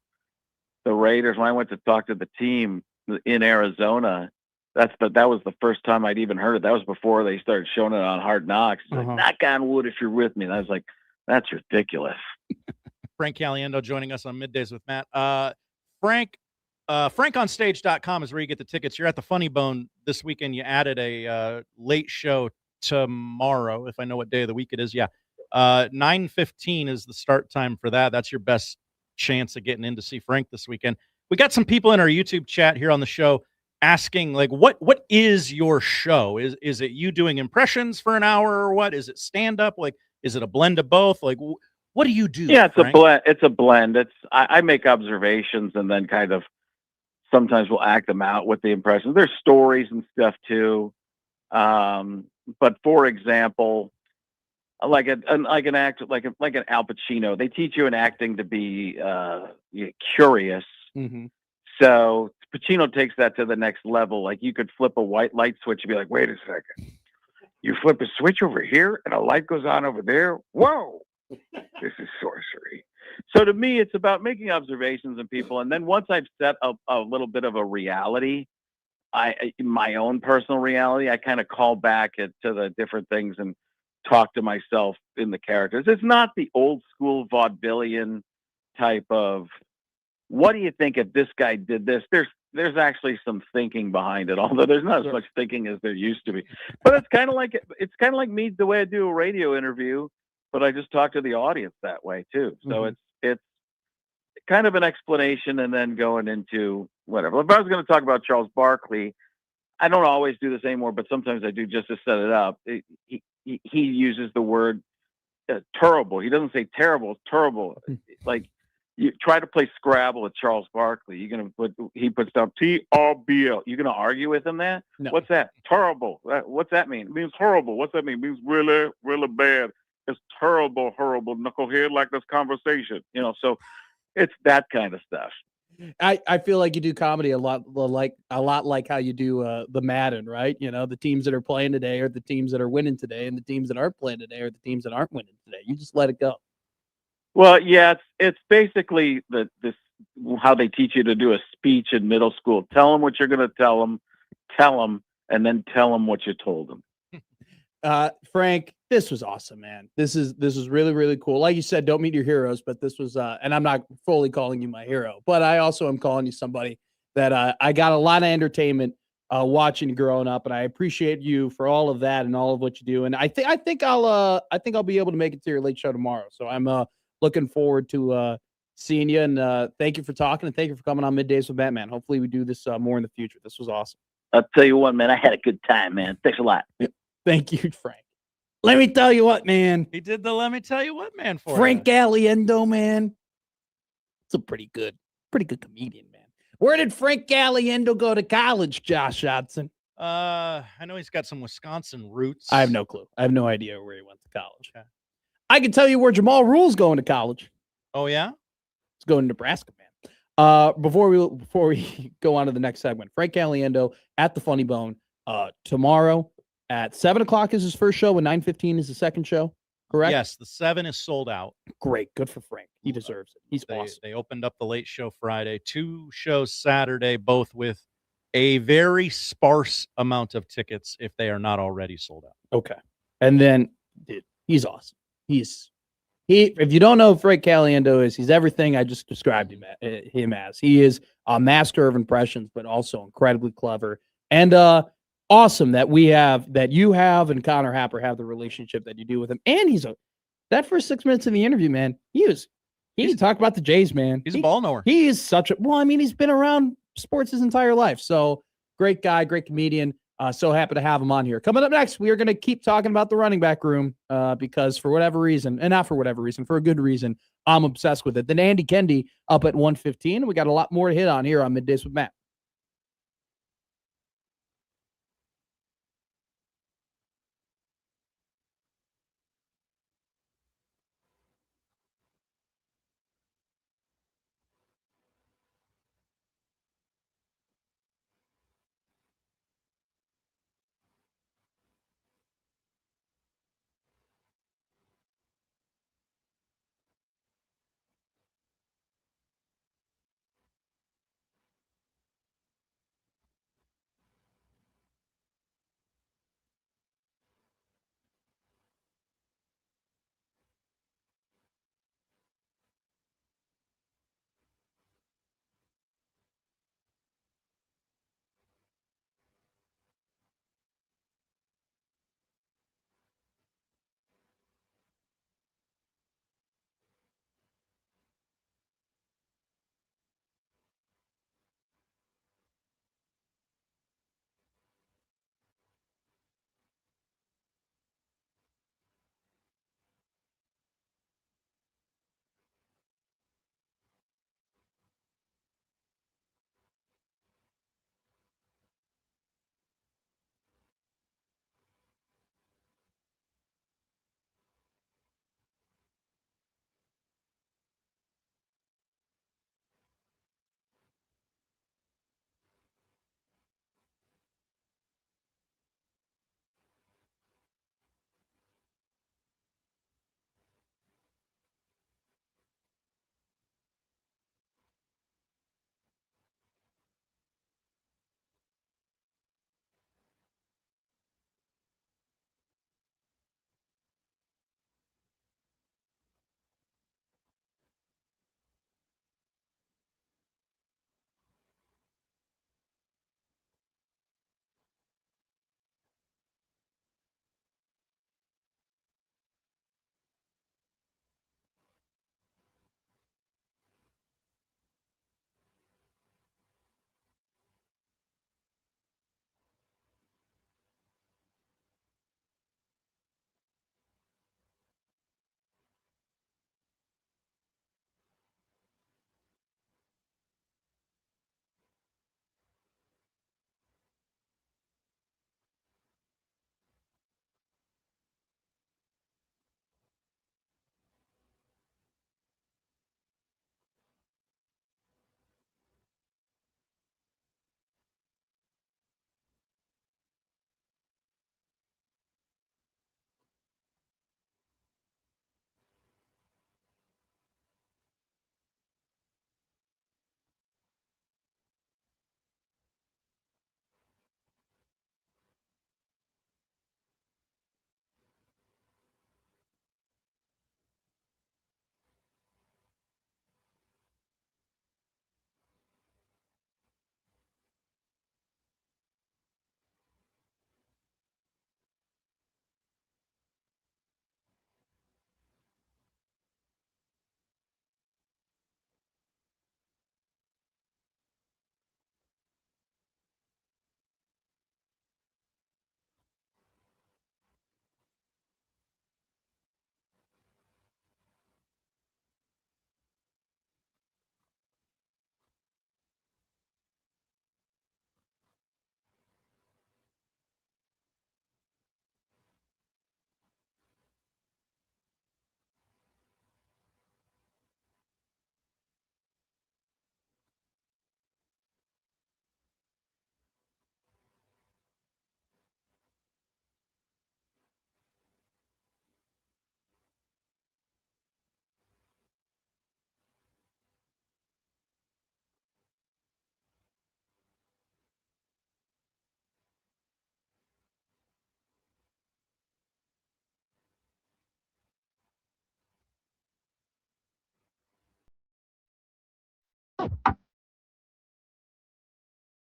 the Raiders, when I went to talk to the team in Arizona, that was the first time I'd even heard it. That was before they started showing it on Hard Knocks. Like, knock on wood if you're with me. And I was like, that's ridiculous. Frank Caliendo joining us on Middays with Matt. Frank, frankonstage.com is where you get the tickets. You're at the Funny Bone this weekend. You added a late show tomorrow, if I know what day of the week it is. Yeah. 9:15 is the start time for that. That's your best chance of getting in to see Frank this weekend. We got some people in our YouTube chat here on the show asking, like, what is your show? Is it you doing impressions for an hour or what? Is it stand-up? Like, is it a blend of both? Like, what do you do? Yeah, it's Frank? a blend. I make observations and then kind of sometimes we'll act them out with the impressions. There's stories and stuff too. But for example, like an actor, like an Al Pacino, they teach you in acting to be curious. Mm-hmm. So Pacino takes that to the next level. Like you could flip a white light switch and be like, wait a second. You flip a switch over here and a light goes on over there. Whoa, this is sorcery. So to me, it's about making observations of people. And then once I've set up a little bit of a reality, my own personal reality, I kind of call back to the different things and talk to myself in the characters. It's not the old school vaudevillian type of, what do you think if this guy did this? There's actually some thinking behind it, although there's not as much thinking as there used to be. But it's kind of like me, the way I do a radio interview, but I just talk to the audience that way too. So it's kind of an explanation and then going into whatever. If I was going to talk about Charles Barkley, I don't always do this anymore, but sometimes I do just to set it up. He uses the word terrible. He doesn't say terrible, it's terrible. Like, you try to play Scrabble with Charles Barkley. He puts down TRBL. You're gonna argue with him that? No. What's that? Terrible. What's that mean? It means horrible. What's that mean? It means really, really bad. It's terrible, horrible, knucklehead like this conversation. So it's that kind of stuff. I feel like you do comedy a lot like how you do the Madden, right? The teams that are playing today are the teams that are winning today, and the teams that aren't playing today are the teams that aren't winning today. You just let it go. Well, yeah, it's basically this how they teach you to do a speech in middle school. Tell them what you're going to tell them, and then tell them what you told them. Frank, this was awesome, man. This is really, really cool. Like you said, don't meet your heroes, but this was, and I'm not fully calling you my hero, but I also am calling you somebody that I got a lot of entertainment watching you growing up, and I appreciate you for all of that and all of what you do. And I think I'll be able to make it to your late show tomorrow. So I'm looking forward to seeing you, and thank you for talking, and thank you for coming on Middays with Batman. Hopefully we do this more in the future. This was awesome. I'll tell you what, man, I had a good time, man. Thanks a lot. Thank you, Frank. Let me tell you what, man. He did the let me tell you what, man, for Frank Caliendo, man. It's a pretty good comedian, man. Where did Frank Caliendo go to college, Josh Hodson? I know he's got some Wisconsin roots. I have no clue. I have no idea where he went to college. Okay. I can tell you where Jamal Rule's going to college. Oh, yeah? He's going to Nebraska, man. Before we go on to the next segment, Frank Caliendo at the Funny Bone tomorrow at 7:00 is his first show, and 9:15 is the second show. Correct? Yes, the 7 is sold out. Great, good for Frank. He deserves it. He's awesome. They opened up the late show Friday, 2 shows Saturday, both with a very sparse amount of tickets if they are not already sold out. Okay, and then he's awesome. If you don't know who Frank Caliendo is, he's everything I just described him as. He is a master of impressions, but also incredibly clever and awesome that you have and Connor Happer have the relationship that you do with him. And that first 6 minutes of the interview, man, he talked about the Jays, man. He's a ball knower. He is he's been around sports his entire life. So great guy, great comedian. So happy to have him on here. Coming up next, we are going to keep talking about the running back room because for whatever reason, and not for whatever reason, for a good reason, I'm obsessed with it. Then Andy Kendi up at 1:15. We got a lot more to hit on here on Middays with Matt.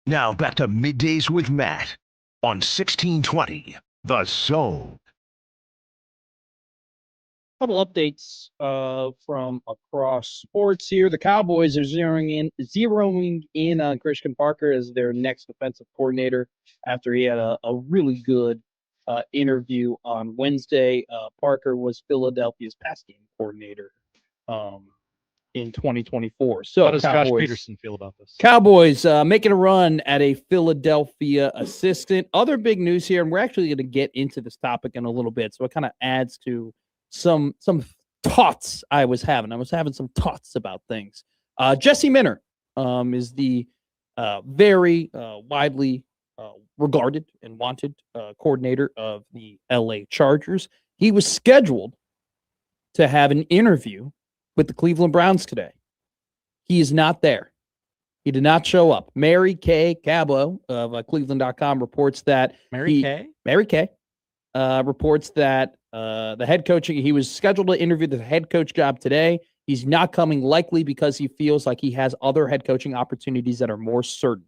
Now back to Middays with Matt on 1620 The Zone. Couple updates from across sports here. The Cowboys are zeroing in on Christian Parker as their next defensive coordinator after he had a really good interview on Wednesday. Parker was Philadelphia's pass game coordinator in 2024. So how does Josh Peterson feel about this? Cowboys making a run at a Philadelphia assistant. Other big news here, and we're actually going to get into this topic in a little bit, so it kind of adds to some thoughts I was having. I was having some thoughts about things. Jesse Minter is the very widely regarded and wanted coordinator of the LA Chargers. He was scheduled to have an interview with the Cleveland Browns today. He is not there. He did not show up. Mary Kay Cabot of Cleveland.com reports that Mary Kay reports that the head coaching, he was scheduled to interview the head coach job today. He's not coming, likely because he feels like he has other head coaching opportunities that are more certain.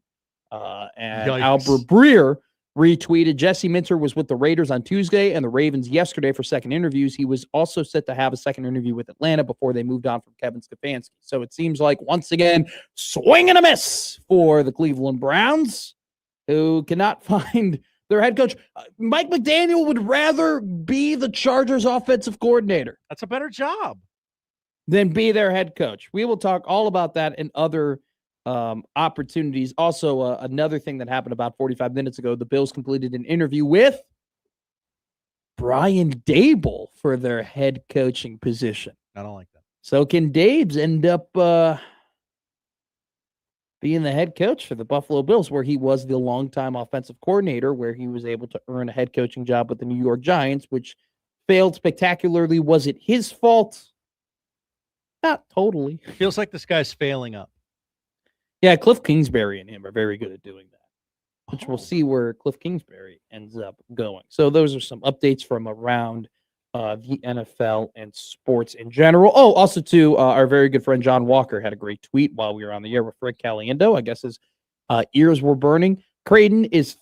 And Yikes. Albert Breer retweeted, Jesse Minter was with the Raiders on Tuesday and the Ravens yesterday for second interviews. He was also set to have a second interview with Atlanta before they moved on from Kevin Stefanski. So it seems like, once again, swing and a miss for the Cleveland Browns, who cannot find their head coach. Mike McDaniel would rather be the Chargers offensive coordinator. That's a better job than be their head coach. We will talk all about that and other opportunities. Also, another thing that happened about 45 minutes ago, the Bills completed an interview with Brian Dable for their head coaching position. I don't like that. So can Dabes end up being the head coach for the Buffalo Bills, where he was the longtime offensive coordinator, where he was able to earn a head coaching job with the New York Giants, which failed spectacularly? Was it his fault? Not totally. Feels like this guy's failing up. Yeah, Cliff Kingsbury and him are very good at doing that, which we'll see where Cliff Kingsbury ends up going. So those are some updates from around the NFL and sports in general. Oh, also, too, our very good friend John Walker had a great tweet while we were on the air with Frank Caliendo. I guess his ears were burning. Creighton is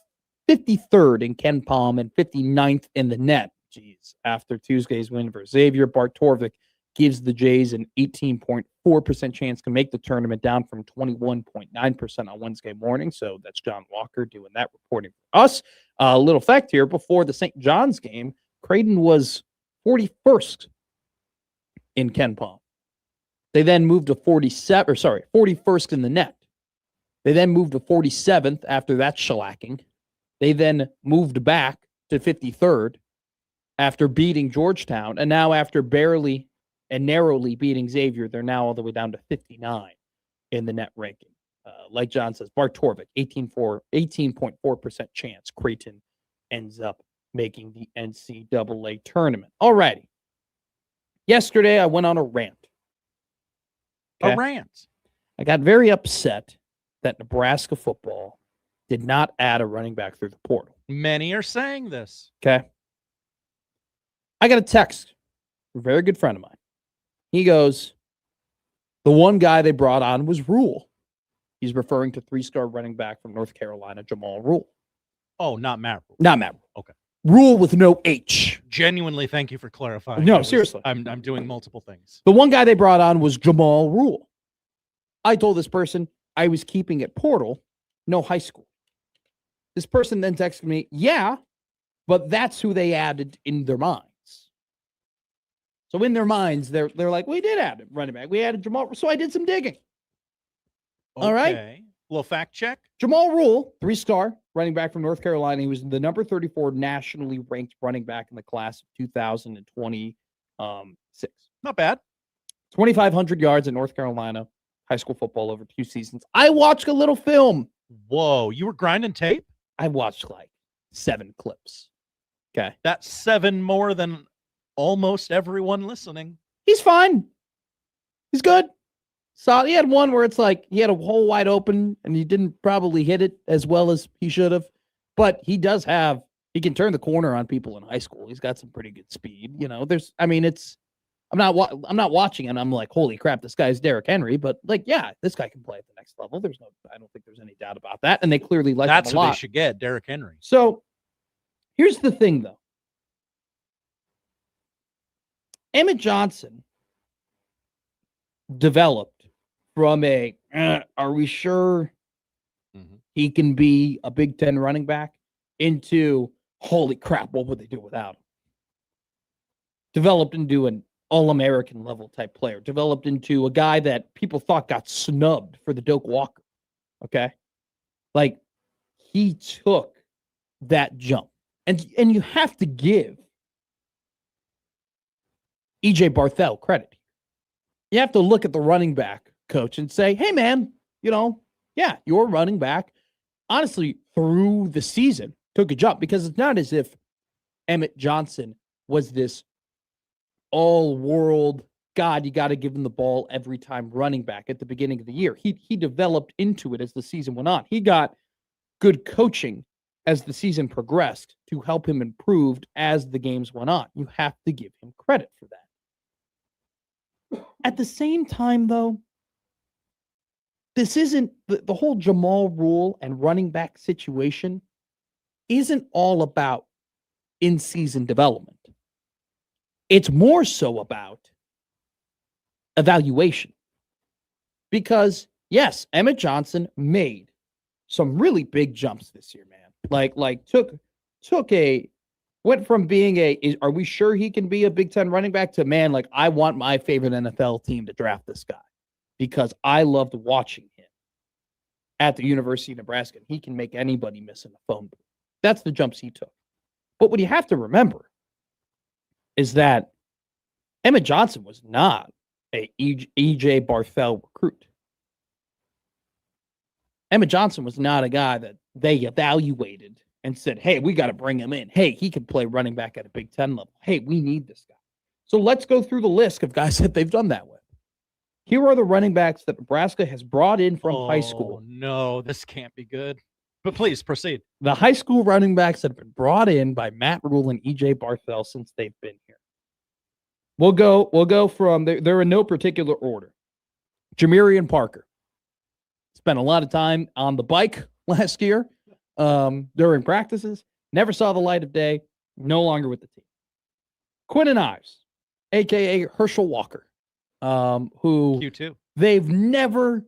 53rd in Ken Palm and 59th in the net. Jeez. After Tuesday's win for Xavier, Bart Torvik gives the Jays an 18.4% chance to make the tournament, down from 21.9% on Wednesday morning. So that's John Walker doing that reporting for us. A little fact here, before the St. John's game, Creighton was 41st in Ken Palm. They then moved to 41st in the net. They then moved to 47th after that shellacking. They then moved back to 53rd after beating Georgetown. And now, after barely and narrowly beating Xavier, they're now all the way down to 59 in the net ranking. Like John says, Bart Torvik, 18.4% chance Creighton ends up making the NCAA tournament. All righty. Yesterday, I went on a rant. A rant? I got very upset that Nebraska football did not add a running back through the portal. Many are saying this. Okay. I got a text from a very good friend of mine. He goes, the one guy they brought on was Rule. He's referring to 3-star running back from North Carolina, Jamal Rule. Oh, not Matt Rule. Not Matt Rule. Okay. Rule with no H. Genuinely, thank you for clarifying. No, seriously. I'm doing multiple things. The one guy they brought on was Jamal Rule. I told this person I was keeping it portal, no high school. This person then texted me, yeah, but that's who they added in their minds. So in their minds, they're like, we did add a running back. We added Jamal. So I did some digging. Okay. All right. Little fact check. Jamal Rule, 3-star running back from North Carolina. He was the number 34 nationally ranked running back in the class of 2026. Not bad. 2,500 yards in North Carolina high school football over 2 seasons. I watched a little film. Whoa, you were grinding tape? I watched like 7 clips. Okay. That's 7 more than almost everyone listening. He's fine. He's good. So he had one where it's like he had a hole wide open and he didn't probably hit it as well as he should have. But he can turn the corner on people in high school. He's got some pretty good speed. You know, I'm not watching and I'm like, holy crap, this guy's Derrick Henry. But like, yeah, this guy can play at the next level. I don't think there's any doubt about that. And they clearly like him a lot. That's what they should get, Derrick Henry. So here's the thing, though. Emmett Johnson developed from are we sure he can be a Big Ten running back into, holy crap, what would they do without him? Developed into an All-American level type player. Developed into a guy that people thought got snubbed for the Doak Walker. Okay? Like, he took that jump. And you have to give E.J. Barthel credit. You have to look at the running back coach and say, hey, man, your running back, honestly, through the season, took a jump, because it's not as if Emmett Johnson was this all-world, God, you got to give him the ball every time running back at the beginning of the year. He developed into it as the season went on. He got good coaching as the season progressed to help him improve as the games went on. You have to give him credit for that. At the same time, though, this isn't the whole Jamal rule and running back situation isn't all about in-season development. It's more so about evaluation. Because, yes, Emmett Johnson made some really big jumps this year, man. Went from being are we sure he can be a Big Ten running back to, man, like, I want my favorite NFL team to draft this guy because I loved watching him at the University of Nebraska. He can make anybody miss in the phone booth. That's the jumps he took. But what you have to remember is that Emmett Johnson was not a E.J. Barthel recruit. Emmett Johnson was not a guy that they evaluated and said, hey, we got to bring him in. Hey, he can play running back at a Big Ten level. Hey, we need this guy. So let's go through the list of guys that they've done that with. Here are the running backs that Nebraska has brought in from high school. No, this can't be good. But please proceed. The high school running backs that have been brought in by Matt Rule and E.J. Barthel since they've been here. We'll go from, they're in no particular order. Jamarian Parker. Spent a lot of time on the bike last year during practices. Never saw the light of day. No longer with the team. Quinton Ives, a.k.a. Herschel Walker, who Q2. They've literally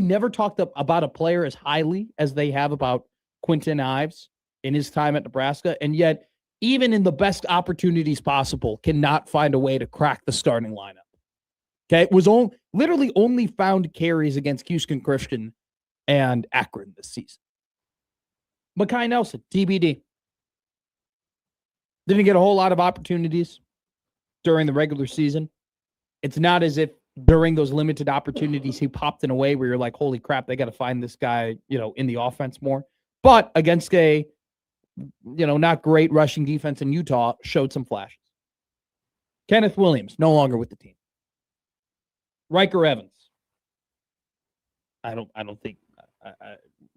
never talked about a player as highly as they have about Quinton Ives in his time at Nebraska. And yet, even in the best opportunities possible, cannot find a way to crack the starting lineup. Okay, it was literally only found carries against Houston Christian and Akron this season. Mekhi Nelson, TBD. Didn't get a whole lot of opportunities during the regular season. It's not as if during those limited opportunities he popped in a way where you're like, holy crap, they got to find this guy, in the offense more. But against a, not great rushing defense in Utah, showed some flashes. Kenneth Williams, no longer with the team. Riker Evans. I don't think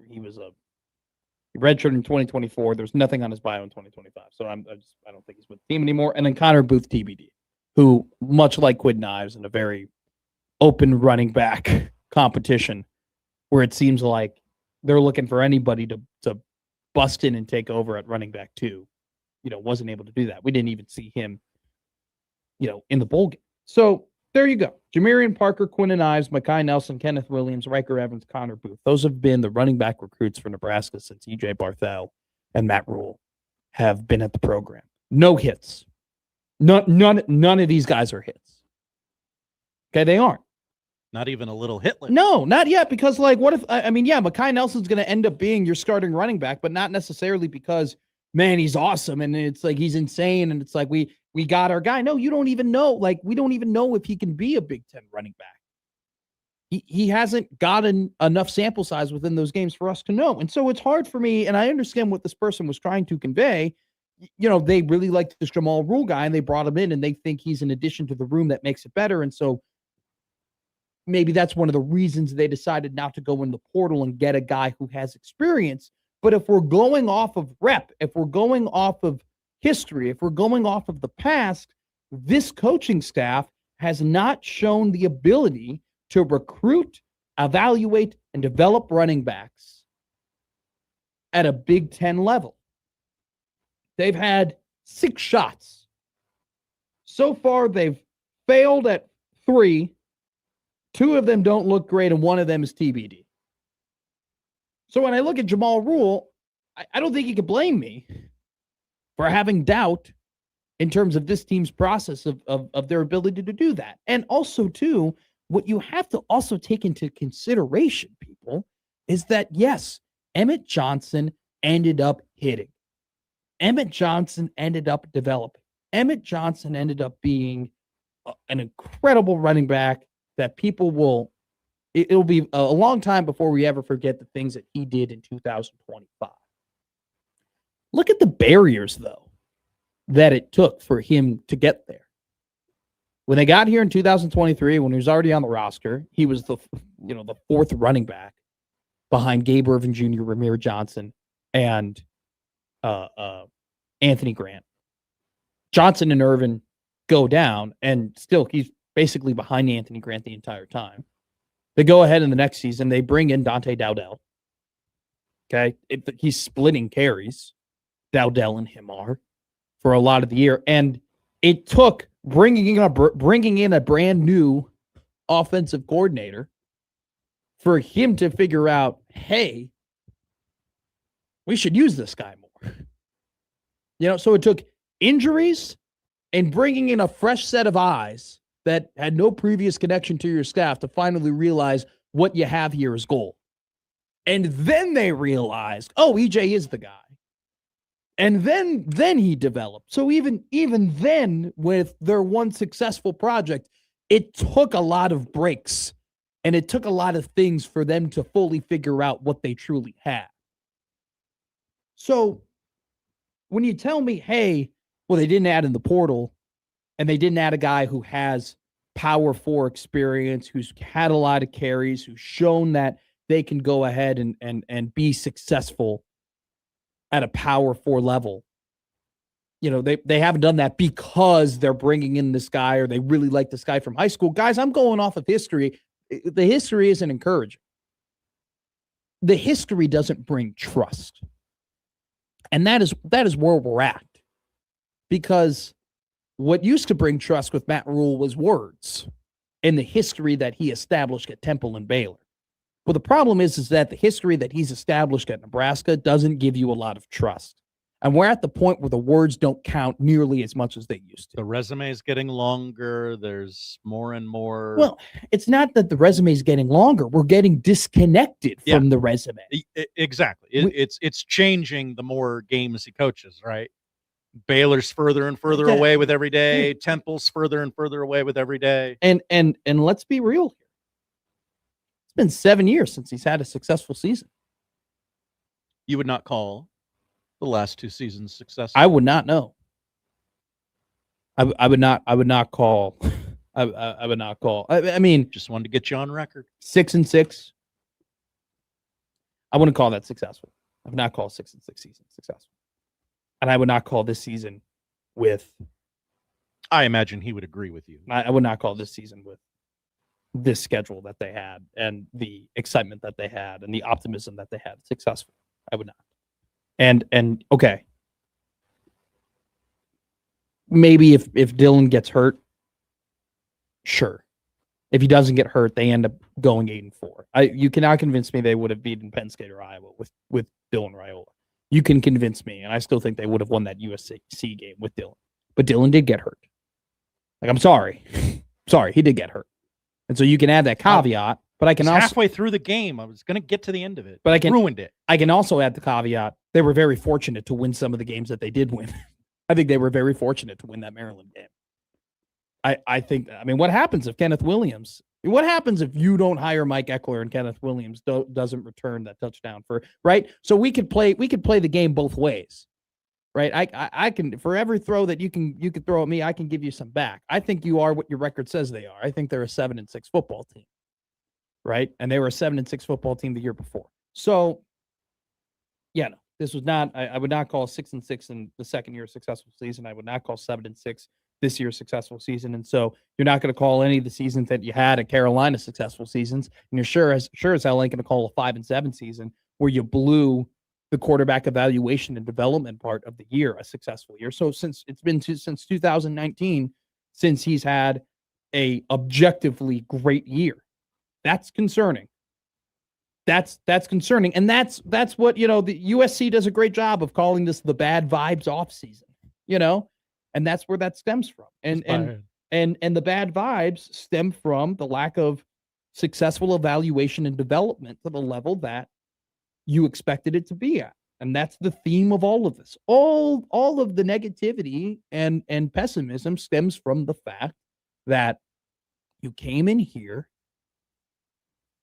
he was he redshirted in 2024. There's nothing on his bio in 2025. So I don't think he's with the team anymore. And then Connor Booth, TBD, who, much like Quinton Ives, in a very open running back competition where it seems like they're looking for anybody to bust in and take over at running back 2, wasn't able to do that. We didn't even see him, in the bowl game. So there you go. Jamarian Parker, Quinton Ives, Mekhi Nelson, Kenneth Williams, Riker Evans, Connor Booth. Those have been the running back recruits for Nebraska since E.J. Barthel and Matt Rule have been at the program. No hits. None of these guys are hits. Okay, they aren't. Not even a little hit. No, not yet. Because, what if, Mekhi Nelson's going to end up being your starting running back, but not necessarily because, man, he's awesome and it's like he's insane and it's like we got our guy. No, you don't even know. We don't even know if he can be a Big Ten running back. He hasn't gotten enough sample size within those games for us to know. And so it's hard for me, and I understand what this person was trying to convey. They really liked this Jamal Rule guy and they brought him in and they think he's an addition to the room that makes it better. And so maybe that's one of the reasons they decided not to go in the portal and get a guy who has experience. But if we're going off of rep, if we're going off of history, if we're going off of the past, this coaching staff has not shown the ability to recruit, evaluate, and develop running backs at a Big Ten level. They've had 6 shots So far, they've failed at 3. 2 of them don't look great, and 1 of them is TBD. So when I look at Jamal Rule, I don't think you can blame me for having doubt in terms of this team's process of their ability to do that. And also, too, what you have to also take into consideration, people, is that, yes, Emmett Johnson ended up hitting. Emmett Johnson ended up developing. Emmett Johnson ended up being an incredible running back that people will, it'll be a long time before we ever forget the things that he did in 2025. Look at the barriers, though, that it took for him to get there. When they got here in 2023, when he was already on the roster, he was the 4th running back behind Gabe Irvin Jr., Ramir Johnson, and Anthony Grant. Johnson and Irvin go down, and still he's basically behind Anthony Grant the entire time. They go ahead in the next season. They bring in Dante Dowdell. Okay. He's splitting carries, Dowdell and him are, for a lot of the year. And it took bringing in a brand new offensive coordinator for him to figure out, hey, we should use this guy more. So it took injuries and bringing in a fresh set of eyes that had no previous connection to your staff to finally realize what you have here is gold. And then they realized, oh, EJ is the guy. And then he developed. So even then, with their one successful project, it took a lot of breaks and it took a lot of things for them to fully figure out what they truly had. So when you tell me, hey, well, they didn't add in the portal and they didn't add a guy who has Power 4 experience, who's had a lot of carries, who's shown that they can go ahead and be successful at a Power 4 level. They haven't done that because they're bringing in this guy or they really like this guy from high school. Guys, I'm going off of history. The history isn't encouraging. The history doesn't bring trust. And that is where we're at. Because what used to bring trust with Matt Rule was words and the history that he established at Temple and Baylor. Well, the problem is that the history that he's established at Nebraska doesn't give you a lot of trust. And we're at the point where the words don't count nearly as much as they used to. The resume is getting longer. There's more and more. Well, it's not that the resume is getting longer. We're getting disconnected from the resume. Exactly. It's changing the more games he coaches, right? Baylor's further and further away with every day. Temple's further and further away with every day. And let's be real here. It's been 7 years since he's had a successful season. You would not call the last 2 seasons successful? I would not know. I would not call. I would not call. I mean, just wanted to get you on record. 6-6. I wouldn't call that successful. I would not call 6-6 season successful. And I would not call this season with. I imagine he would agree with you. I would not call this season with this schedule that they had and the excitement that they had and the optimism that they had successful. I would not. And okay. Maybe if Dylan gets hurt, sure. If he doesn't get hurt, they end up going 8-4. You cannot convince me they would have beaten Penn State or Iowa with Dylan Raiola. You can convince me, and I still think they would have won that USC game with Dylan. But Dylan did get hurt. I'm sorry. Sorry, he did get hurt. And so you can add that caveat, but I can also halfway through the game. I was going to get to the end of it, but I ruined it. I can also add the caveat. They were very fortunate to win some of the games that they did win. I think they were very fortunate to win that Maryland game. I think, what happens if Kenneth Williams, what happens if you don't hire Mike Eckler and Kenneth Williams doesn't return that touchdown right? So we could play the game both ways. Right. I can, for every throw that you can throw at me, I can give you some back. I think you are what your record says they are. I think they're a 7-6 football team. Right. And they were a 7-6 football team the year before. So yeah, no, this was not, I would not call 6-6 in the second year successful season. I would not call 7-6 this year's successful season. And so you're not going to call any of the seasons that you had at Carolina successful seasons. And you're sure as hell ain't going to call a 5-7 season where you blew the quarterback evaluation and development part of the year a successful year. So since 2019, since he's had a objectively great year. That's concerning. That's concerning. And that's what, the USC does a great job of calling this the bad vibes off season, and that's where that stems from. And the bad vibes stem from the lack of successful evaluation and development to the level that you expected it to be at. And that's the theme of all of this. All of the negativity and pessimism stems from the fact that you came in here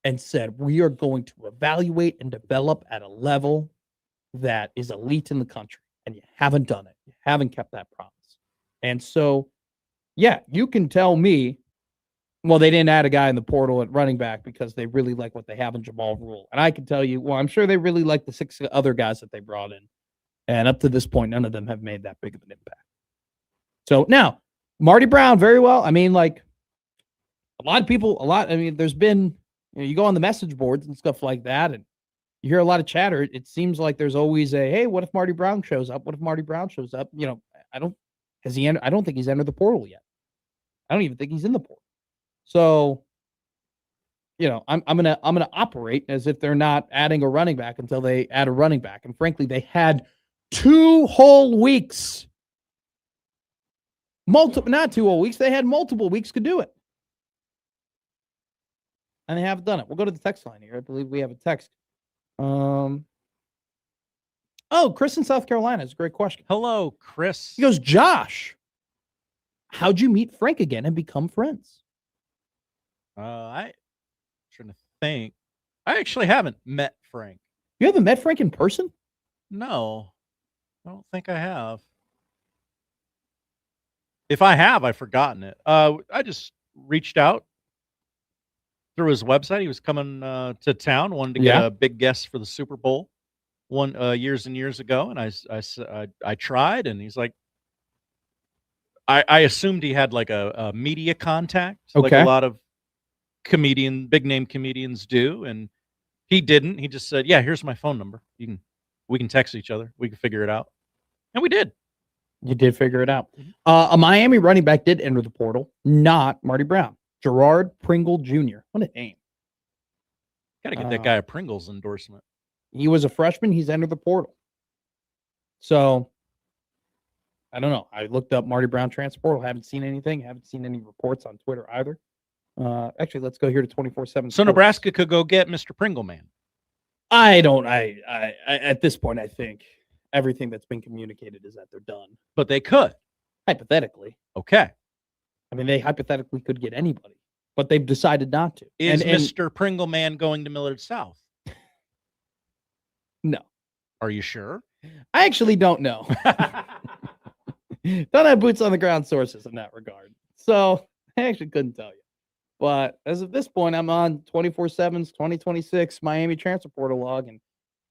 and said, we are going to evaluate and develop at a level that is elite in the country. And you haven't done it. You haven't kept that promise. And so, yeah, you can tell me, well, they didn't add a guy in the portal at running back because they really like what they have in Jamal Rule. And I can tell you, well, I'm sure they really like the 6 other guys that they brought in. And up to this point, none of them have made that big of an impact. So now, Marty Brown, very well. I mean, like, there's been, you go on the message boards and stuff like that, and you hear a lot of chatter. It seems like there's always hey, what if Marty Brown shows up? What if Marty Brown shows up? I don't think he's entered the portal yet. I don't even think he's in the portal. So, I'm gonna operate as if they're not adding a running back until they add a running back. And frankly, they had 2 whole weeks. Not 2 whole weeks. They had multiple weeks to do it. And they haven't done it. We'll go to the text line here. I believe we have a text. Chris in South Carolina is a great question. Hello, Chris. He goes, Josh, how'd you meet Frank again and become friends? I'm trying to think. I actually haven't met Frank. You haven't met Frank in person? No, I don't think I have. If I have, I've forgotten it. I just reached out through his website. He was coming to town, wanted to get a big guest for the Super Bowl years and years ago, and I tried, and he's like, I assumed he had like a media contact, like a lot of big name comedians do, and he didn't. He just said, "Yeah, here's my phone number. We can text each other. We can figure it out," and we did. You did figure it out. A Miami running back did enter the portal, not Marty Brown. Gerard Pringle Jr. What a name. Got to get that guy a Pringles endorsement. He was a freshman. He's entered the portal. So, I don't know. I looked up Marty Brown transfer portal. Haven't seen anything. Haven't seen any reports on Twitter either. Actually, let's go here to 24/7. So Nebraska could go get Mr. Pringle Man. I at this point, I think everything that's been communicated is that they're done. But they could. Hypothetically. Okay. I mean, they hypothetically could get anybody, but they've decided not to. Is Mr. Pringle Man going to Millard South? No. Are you sure? I actually don't know. Don't have boots on the ground sources in that regard. So I actually couldn't tell you. But as of this point, I'm on 24/7's 2026 Miami transfer portal log, and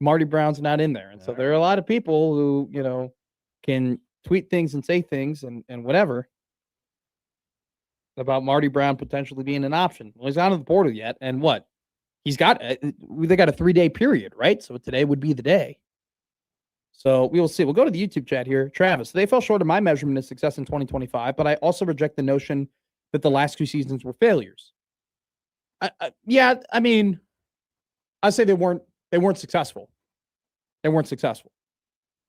Marty Brown's not in there. And so there are a lot of people who, can tweet things and say things and whatever about Marty Brown potentially being an option. Well, he's not in the portal yet. And what? They got a 3-day period, right? So today would be the day. So we will see. We'll go to the YouTube chat here. Travis, they fell short of my measurement of success in 2025, but I also reject the notion that the last 2 seasons were failures. I mean, I say they weren't successful. They weren't successful.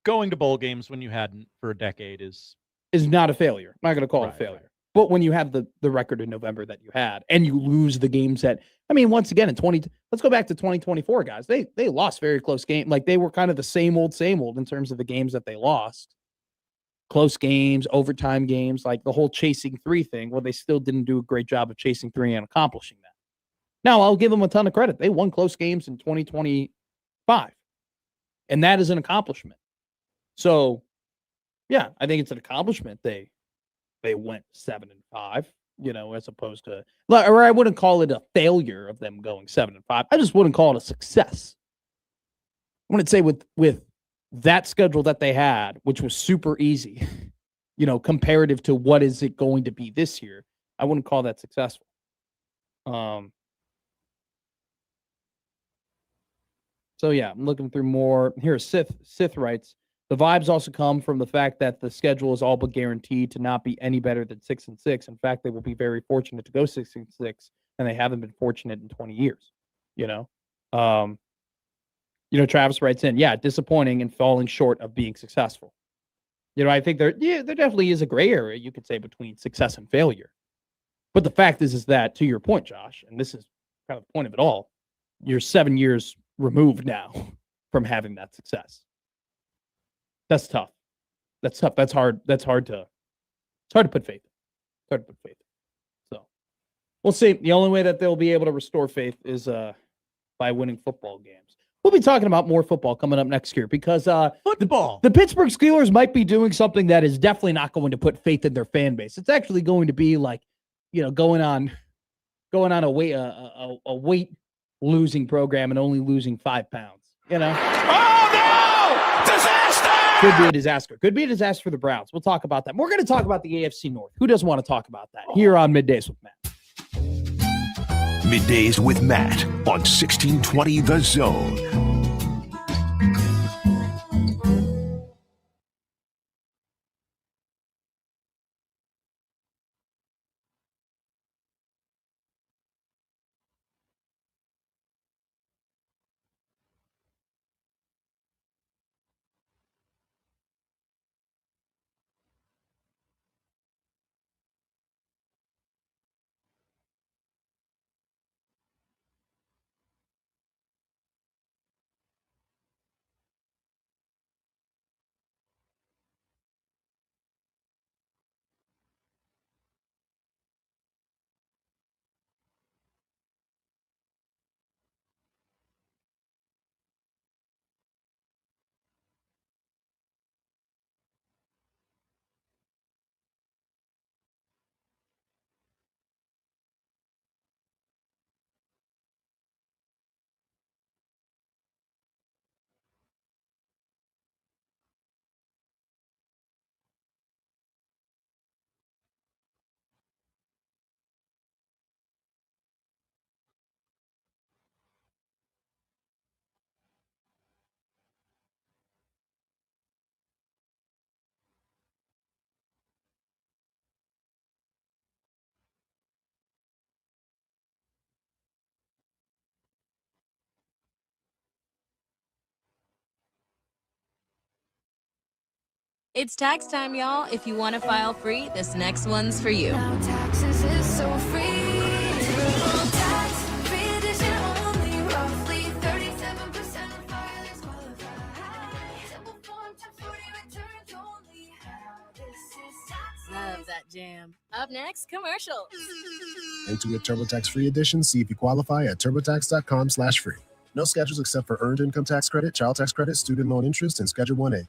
Going to bowl games when you hadn't for a decade is not a failure. I'm not going to call it a failure. Right. But when you have the record in November that you had, and you lose the games once again let's go back to 2024, guys. They lost very close game. Like, they were kind of the same old in terms of the games that they lost. Close games, overtime games, like the whole chasing 3 thing. Well, they still didn't do a great job of chasing 3 and accomplishing that. Now, I'll give them a ton of credit. They won close games in 2025. And that is an accomplishment. So, yeah, I think it's an accomplishment. They went 7-5, as opposed to, or I wouldn't call it a failure of them going 7-5. I just wouldn't call it a success. I wouldn't say with that schedule that they had, which was super easy, comparative to what is it going to be this year, I wouldn't call that successful. So yeah, I'm looking through more. Here, Sith writes, The vibes also come from the fact that the schedule is all but guaranteed to not be any better than 6-6. In fact, they will be very fortunate to go 6-6, and they haven't been fortunate in 20 years. Travis writes in, yeah, disappointing and falling short of being successful. I think there definitely is a gray area, you could say, between success and failure. But the fact is that, to your point, Josh, and this is kind of the point of it all, you're 7 years removed now from having that success. That's tough. That's tough. That's hard. It's hard to put faith in. So we'll see. The only way that they'll be able to restore faith is by winning football games. We'll be talking about more football coming up next year because football. The Pittsburgh Steelers might be doing something that is definitely not going to put faith in their fan base. It's actually going to be like, going on a weight losing program and only losing 5 pounds. Oh no! Disaster! Could be a disaster. Could be a disaster for the Browns. We'll talk about that. We're going to talk about the AFC North. Who doesn't want to talk about that? Here on Middays with Matt. Middays with Matt on 1620 The Zone. It's tax time, y'all. If you want to file free, this next one's for you. Now taxes is so free. Tax-free edition only, roughly 37% of filers qualify. Simple form 1040 returns only. How this is tax. Love that jam. Up next, commercials. Enter your TurboTax free edition. See if you qualify at turbotax.com/free. No schedules except for earned income tax credit, child tax credit, student loan interest, and Schedule 1A.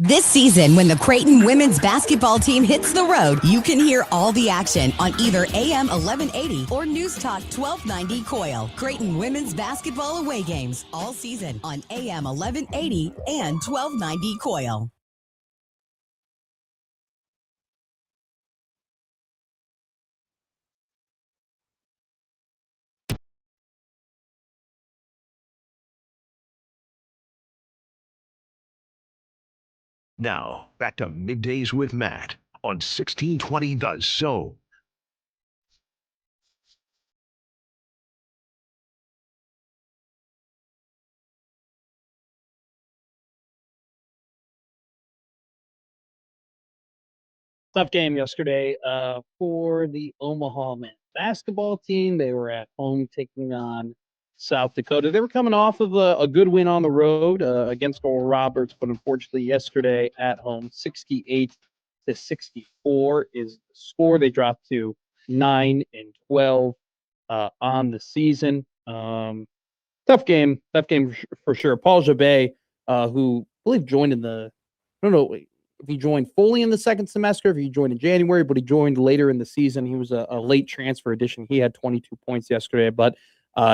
This season, when the Creighton women's basketball team hits the road, you can hear all the action on either AM 1180 or News Talk 1290 Coil. Creighton women's basketball away games all season on AM 1180 and 1290 Coil. Now, back to Middays with Matt on 1620 The Zone. Tough game yesterday for the Omaha men's basketball team. They were at home taking on South Dakota. They were coming off of a good win on the road against Oral Roberts, but unfortunately yesterday at home, 68-64 is the score. They dropped to 9-12 on the season. Tough game for sure. Paul Jabay, who I believe joined in the, I don't know if he joined fully in the second semester, if he joined in January, but he joined later in the season. He was a late transfer addition. He had 22 points yesterday, but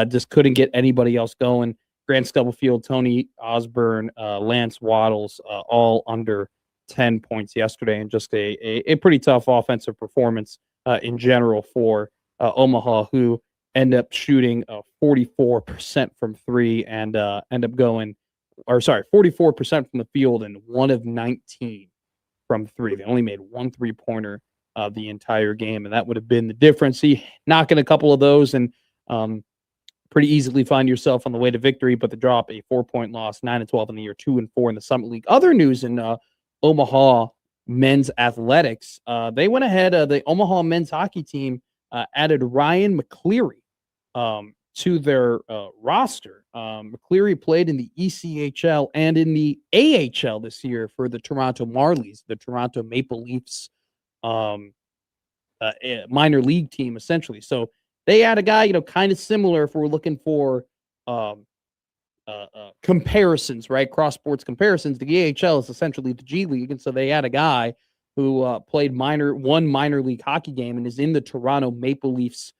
just couldn't get anybody else going. Grant Stubblefield, Tony Osborne, Lance Waddles, all under 10 points yesterday, and just a pretty tough offensive performance in general for Omaha, who end up shooting 44% from three and end up going, 44% from the field and 1 of 19 from three. They only made 1 3-pointer the entire game, and that would have been the difference. See, knocking a couple of those and pretty easily find yourself on the way to victory, but the drop, a 4-point loss, 9-12 in the year, 2-4 in the Summit League. Other news in Omaha men's athletics, they went ahead. The Omaha men's hockey team added Ryan McCleary to their roster. McCleary played in the ECHL and in the AHL this year for the Toronto Marlies, the Toronto Maple Leafs minor league team, essentially. So they had a guy, kind of similar if we're looking for comparisons, right? Cross sports comparisons. The AHL is essentially the G League. And so they had a guy who played one minor league hockey game and is in the Toronto Maple Leafs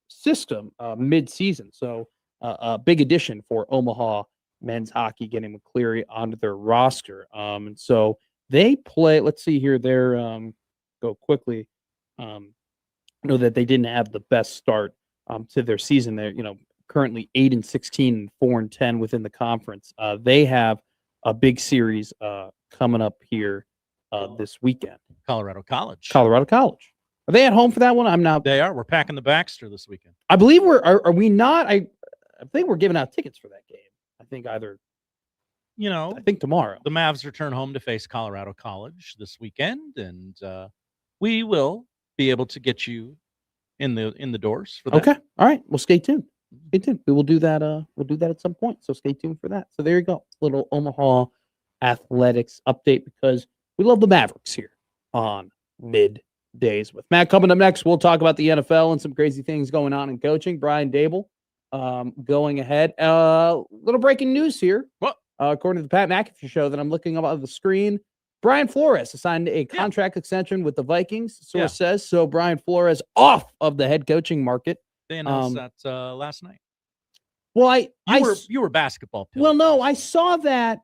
system mid-season. So a big addition for Omaha men's hockey, getting McCleary onto their roster. And so they play, let's see here, they're go quickly. Know that they didn't have the best start to their season. They're, currently 8-16 and 4-10 within the conference. They have a big series coming up here this weekend. Colorado College. Are they at home for that one? I'm not. They are. We're packing the Baxter this weekend. I believe are we not? I think we're giving out tickets for that game. I think either. I think tomorrow. The Mavs return home to face Colorado College this weekend, and we will be able to get you in the doors for that. Okay. All right. Well, stay tuned. Stay tuned. We will do that. We'll do that at some point. So stay tuned for that. So there you go. Little Omaha athletics update, because we love the Mavericks here on Middays with Matt. Coming up next, we'll talk about the NFL and some crazy things going on in coaching. Brian Dable going ahead. Little breaking news here. What? According to the Pat McAfee show that I'm looking up on the screen, Brian Flores signed a contract extension with the Vikings, source says. So Brian Flores off of the head coaching market. They announced that last night. Well, you were basketball. Well, no, I saw that.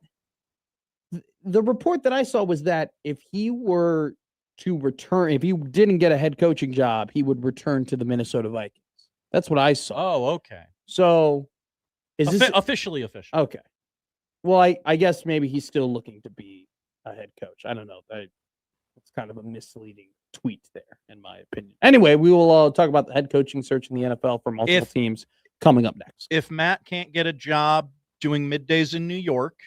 The report that I saw was that if he were to return, if he didn't get a head coaching job, he would return to the Minnesota Vikings. That's what I saw. Oh, okay. So is this officially official? Okay. Well, I guess maybe he's still looking to be a head coach. I don't know. It's kind of a misleading tweet there, in my opinion. Anyway, we will talk about the head coaching search in the NFL for multiple teams coming up next. If Matt can't get a job doing middays in New York,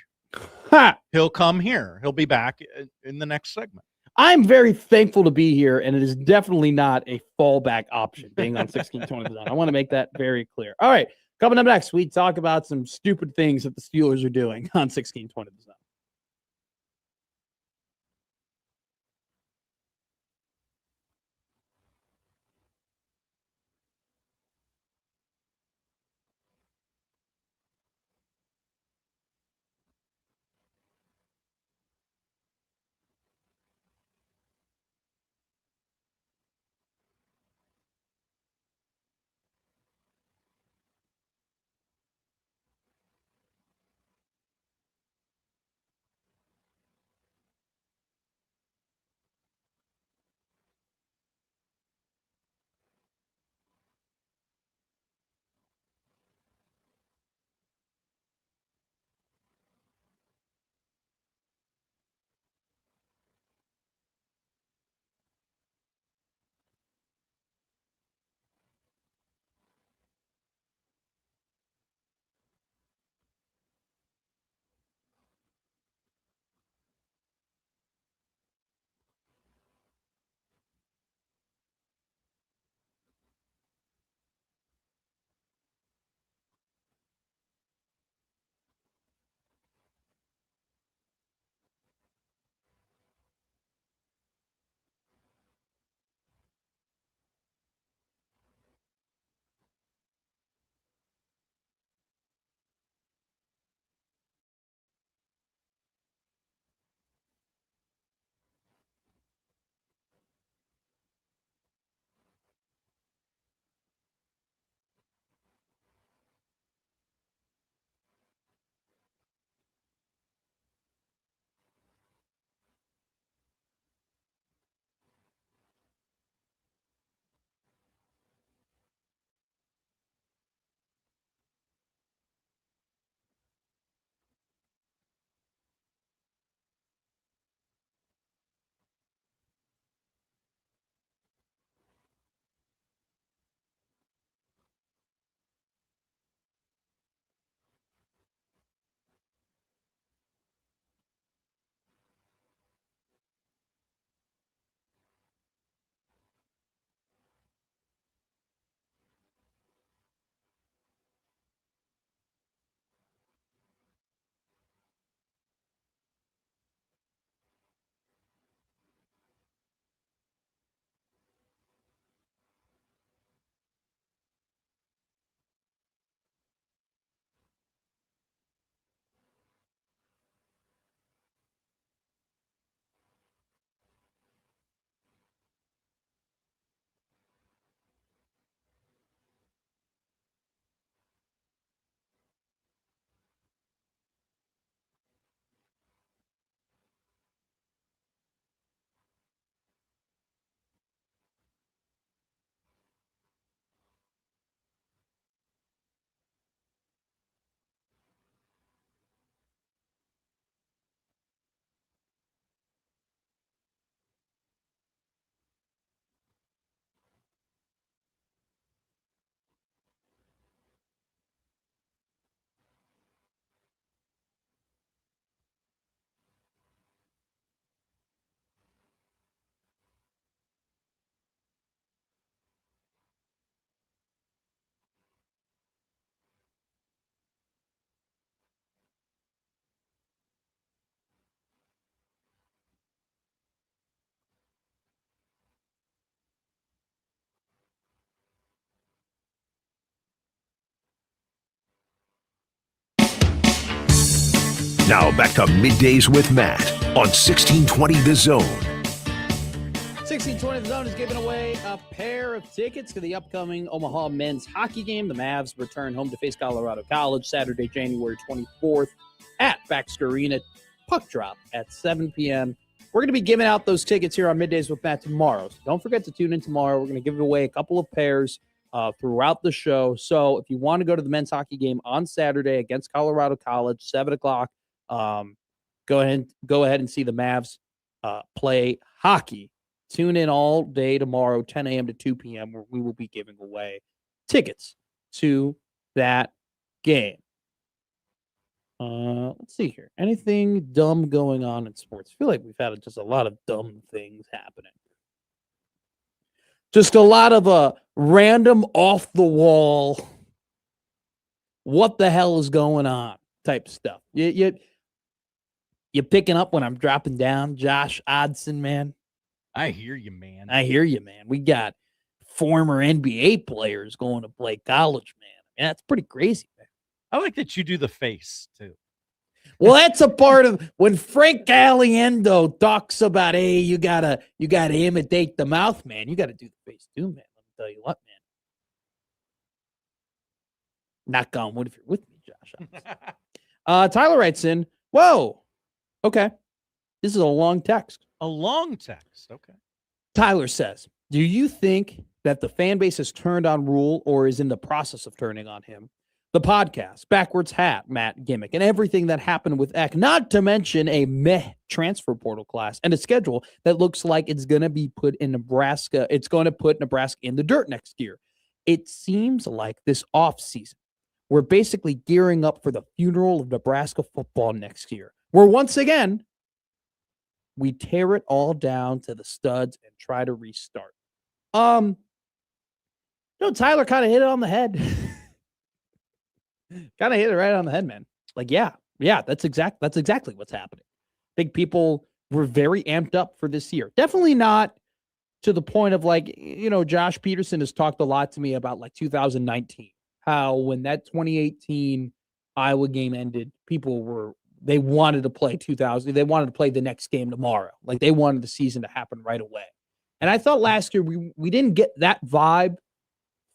he'll come here. He'll be back in the next segment. I'm very thankful to be here, and it is definitely not a fallback option being on 1620 The Zone. I want to make that very clear. All right, coming up next, we talk about some stupid things that the Steelers are doing on 1620 The Zone. Now back to Middays with Matt on 1620 The Zone. 1620 The Zone is giving away a pair of tickets to the upcoming Omaha men's hockey game. The Mavs return home to face Colorado College Saturday, January 24th at Baxter Arena. Puck drop at 7 p.m. We're going to be giving out those tickets here on Middays with Matt tomorrow. So don't forget to tune in tomorrow. We're going to give away a couple of pairs throughout the show. So if you want to go to the men's hockey game on Saturday against Colorado College, 7 o'clock, go ahead and see the Mavs play hockey. Tune in all day tomorrow, 10 a.m. to 2 p.m., where we will be giving away tickets to that game. Let's see here. Anything dumb going on in sports? I feel like we've had just a lot of dumb things happening. Just a lot of random off-the-wall, what the hell is going on type stuff. You picking up when I'm dropping down, Josh Odson, man? I hear you, man. I hear you, man. We got former NBA players going to play college, man. Yeah, that's pretty crazy, man. I like that you do the face, too. Well, that's a part of when Frank Caliendo talks about, hey, you gotta imitate the mouth, man. You gotta do the face too, man. Let me tell you what, man. Knock on wood if you're with me, Josh. Tyler writes in, whoa, okay. This is a long text. A long text, okay. Tyler says, do you think that the fan base has turned on Rule or is in the process of turning on him? The podcast, Backwards Hat, Matt Gimmick, and everything that happened with Eck, not to mention a meh transfer portal class and a schedule that looks like it's going to be put in Nebraska. It's going to put Nebraska in the dirt next year. It seems like this offseason, we're basically gearing up for the funeral of Nebraska football next year, where once again, we tear it all down to the studs and try to restart. Tyler kind of hit it on the head. Kind of hit it right on the head, man. Like, yeah, that's exactly what's happening. I think people were very amped up for this year. Definitely not to the point of like, Josh Peterson has talked a lot to me about like 2019, how when that 2018 Iowa game ended, they wanted to play they wanted to play the next game tomorrow. Like they wanted the season to happen right away. And I thought last year we didn't get that vibe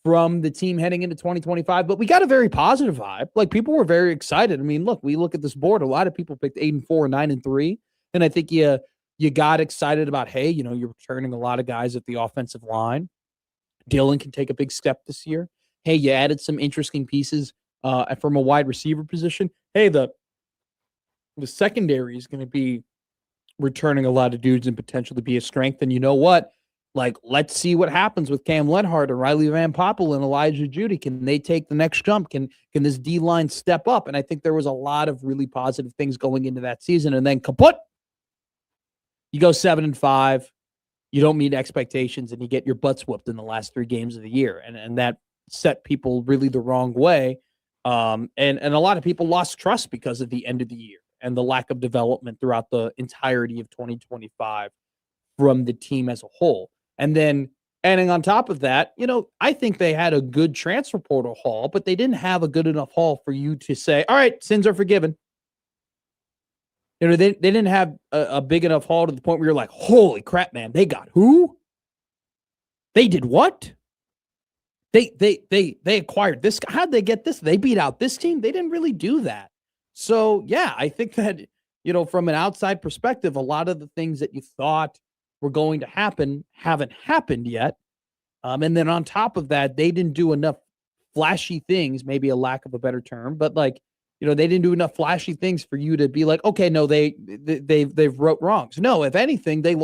from the team heading into 2025, but we got a very positive vibe. Like people were very excited. I mean, look, we look at this board. A lot of people picked 8-4, 9-3, and I think you got excited about, hey, you're returning a lot of guys at the offensive line. Dylan can take a big step this year. Hey, you added some interesting pieces from a wide receiver position. Hey, the secondary is going to be returning a lot of dudes and potentially be a strength. And you know what? Like, let's see what happens with Cam Lenhart and Riley Van Poppel and Elijah Judy. Can they take the next jump? Can this D-line step up? And I think there was a lot of really positive things going into that season. And then kaput, you go 7-5, you don't meet expectations, and you get your butts whooped in the last 3 games of the year. And that set people really the wrong way. And a lot of people lost trust because of the end of the year and the lack of development throughout the entirety of 2025 from the team as a whole. And then adding on top of that, I think they had a good transfer portal haul, but they didn't have a good enough haul for you to say, all right, sins are forgiven. They didn't have a big enough haul to the point where you're like, holy crap, man, they got who? They did what? They acquired this guy. How'd they get this? They beat out this team. They didn't really do that. So yeah, I think that, from an outside perspective, a lot of the things that you thought were going to happen haven't happened yet. And then on top of that, they didn't do enough flashy things, maybe a lack of a better term, but like, they didn't do enough flashy things for you to be like, okay, no, they've wrote wrongs. No, if anything, they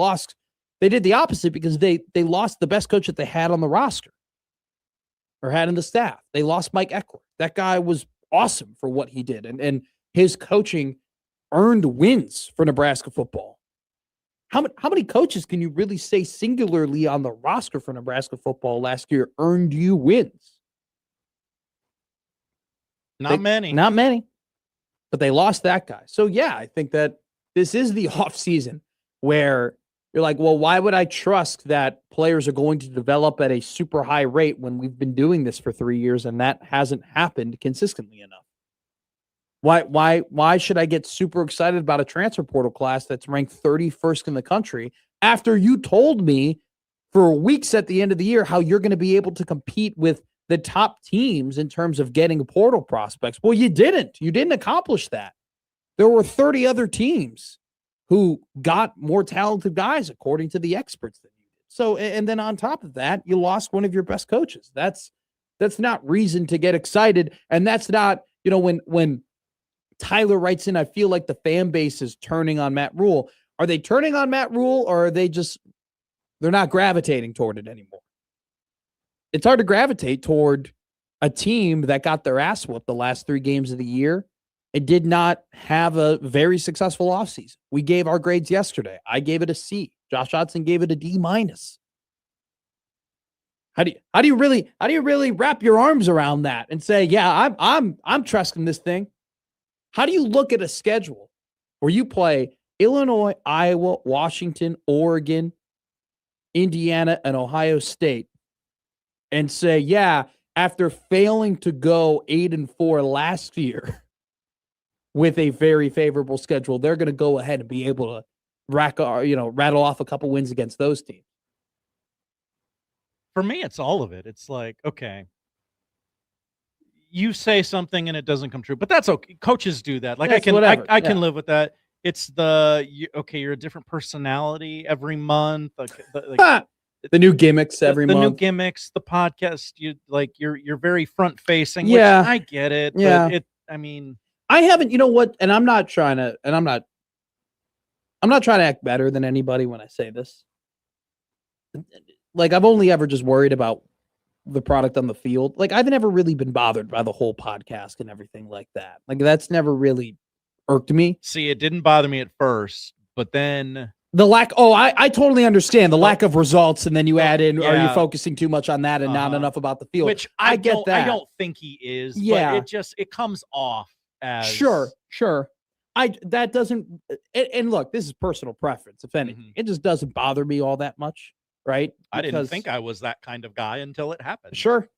did the opposite because they lost the best coach that they had on the roster or had in the staff. They lost Mike Eckler. That guy was awesome for what he did. And his coaching earned wins for Nebraska football. How many coaches can you really say singularly on the roster for Nebraska football last year earned you wins? Not many. Not many. But they lost that guy. So, yeah, I think that this is the offseason where you're like, well, why would I trust that players are going to develop at a super high rate when we've been doing this for 3 years and that hasn't happened consistently enough? Why should I get super excited about a transfer portal class that's ranked 31st in the country after you told me for weeks at the end of the year how you're going to be able to compete with the top teams in terms of getting portal prospects? Well, you didn't. You didn't accomplish that. There were 30 other teams who got more talented guys, according to the experts that you did. So, and then on top of that, you lost one of your best coaches. That's not reason to get excited. And that's not, when Tyler writes in, I feel like the fan base is turning on Matt Rule. Are they turning on Matt Rule, or are they they're not gravitating toward it anymore? It's hard to gravitate toward a team that got their ass whooped the last 3 games of the year. It did not have a very successful offseason. We gave our grades yesterday. I gave it a C. Josh Hodgson gave it a D-. How do you really wrap your arms around that and say, yeah, I'm trusting this thing? How do you look at a schedule where you play Illinois, Iowa, Washington, Oregon, Indiana, and Ohio State and say, yeah, after failing to go 8-4 last year with a very favorable schedule, they're going to go ahead and be able to rattle off a couple wins against those teams? For me, it's all of it. It's like, okay, you say something and it doesn't come true, but that's okay. Coaches do that. Like, I can live with that. It's you're a different personality every month. The new gimmicks every month. The new gimmicks, the podcast. You're very front facing. Yeah, which I get it. Yeah, but I haven't. You know what? And I'm not trying to act better than anybody when I say this. Like, I've only ever just worried about the product on the field. Like, I've never really been bothered by the whole podcast and everything like that. Like, that's never really irked me. See, it didn't bother me at first, but then the lack. Oh, I totally understand the lack of results, and then you add in, are you focusing too much on that and not enough about the field? Which I get that. I don't think he is. Yeah, but it comes off as sure. That doesn't. And look, this is personal preference. If anything, it just doesn't bother me all that much. Right? I didn't think I was that kind of guy until it happened. Sure.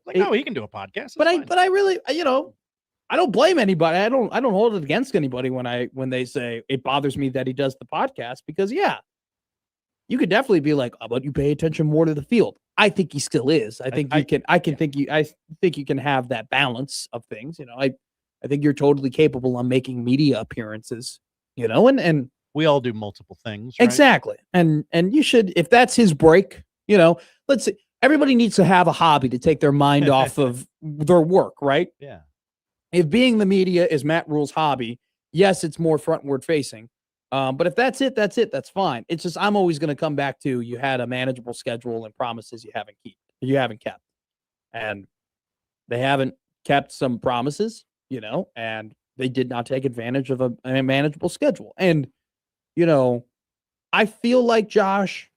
Like, he can do a podcast. But I really, I don't blame anybody. I don't hold it against anybody when they say it bothers me that he does the podcast, because you could definitely be like, oh, but you pay attention more to the field. I think he still is. I think you can have that balance of things. I think you're totally capable of making media appearances, and we all do multiple things. Right? Exactly. And you should, if that's his break, let's say everybody needs to have a hobby to take their mind off of their work, right? Yeah. If being the media is Matt Rule's hobby, yes, it's more frontward facing. But if that's it, that's fine. It's just, I'm always going to come back to, you had a manageable schedule and promises you haven't kept. And they haven't kept some promises, and they did not take advantage of a manageable schedule. And I feel like, Josh,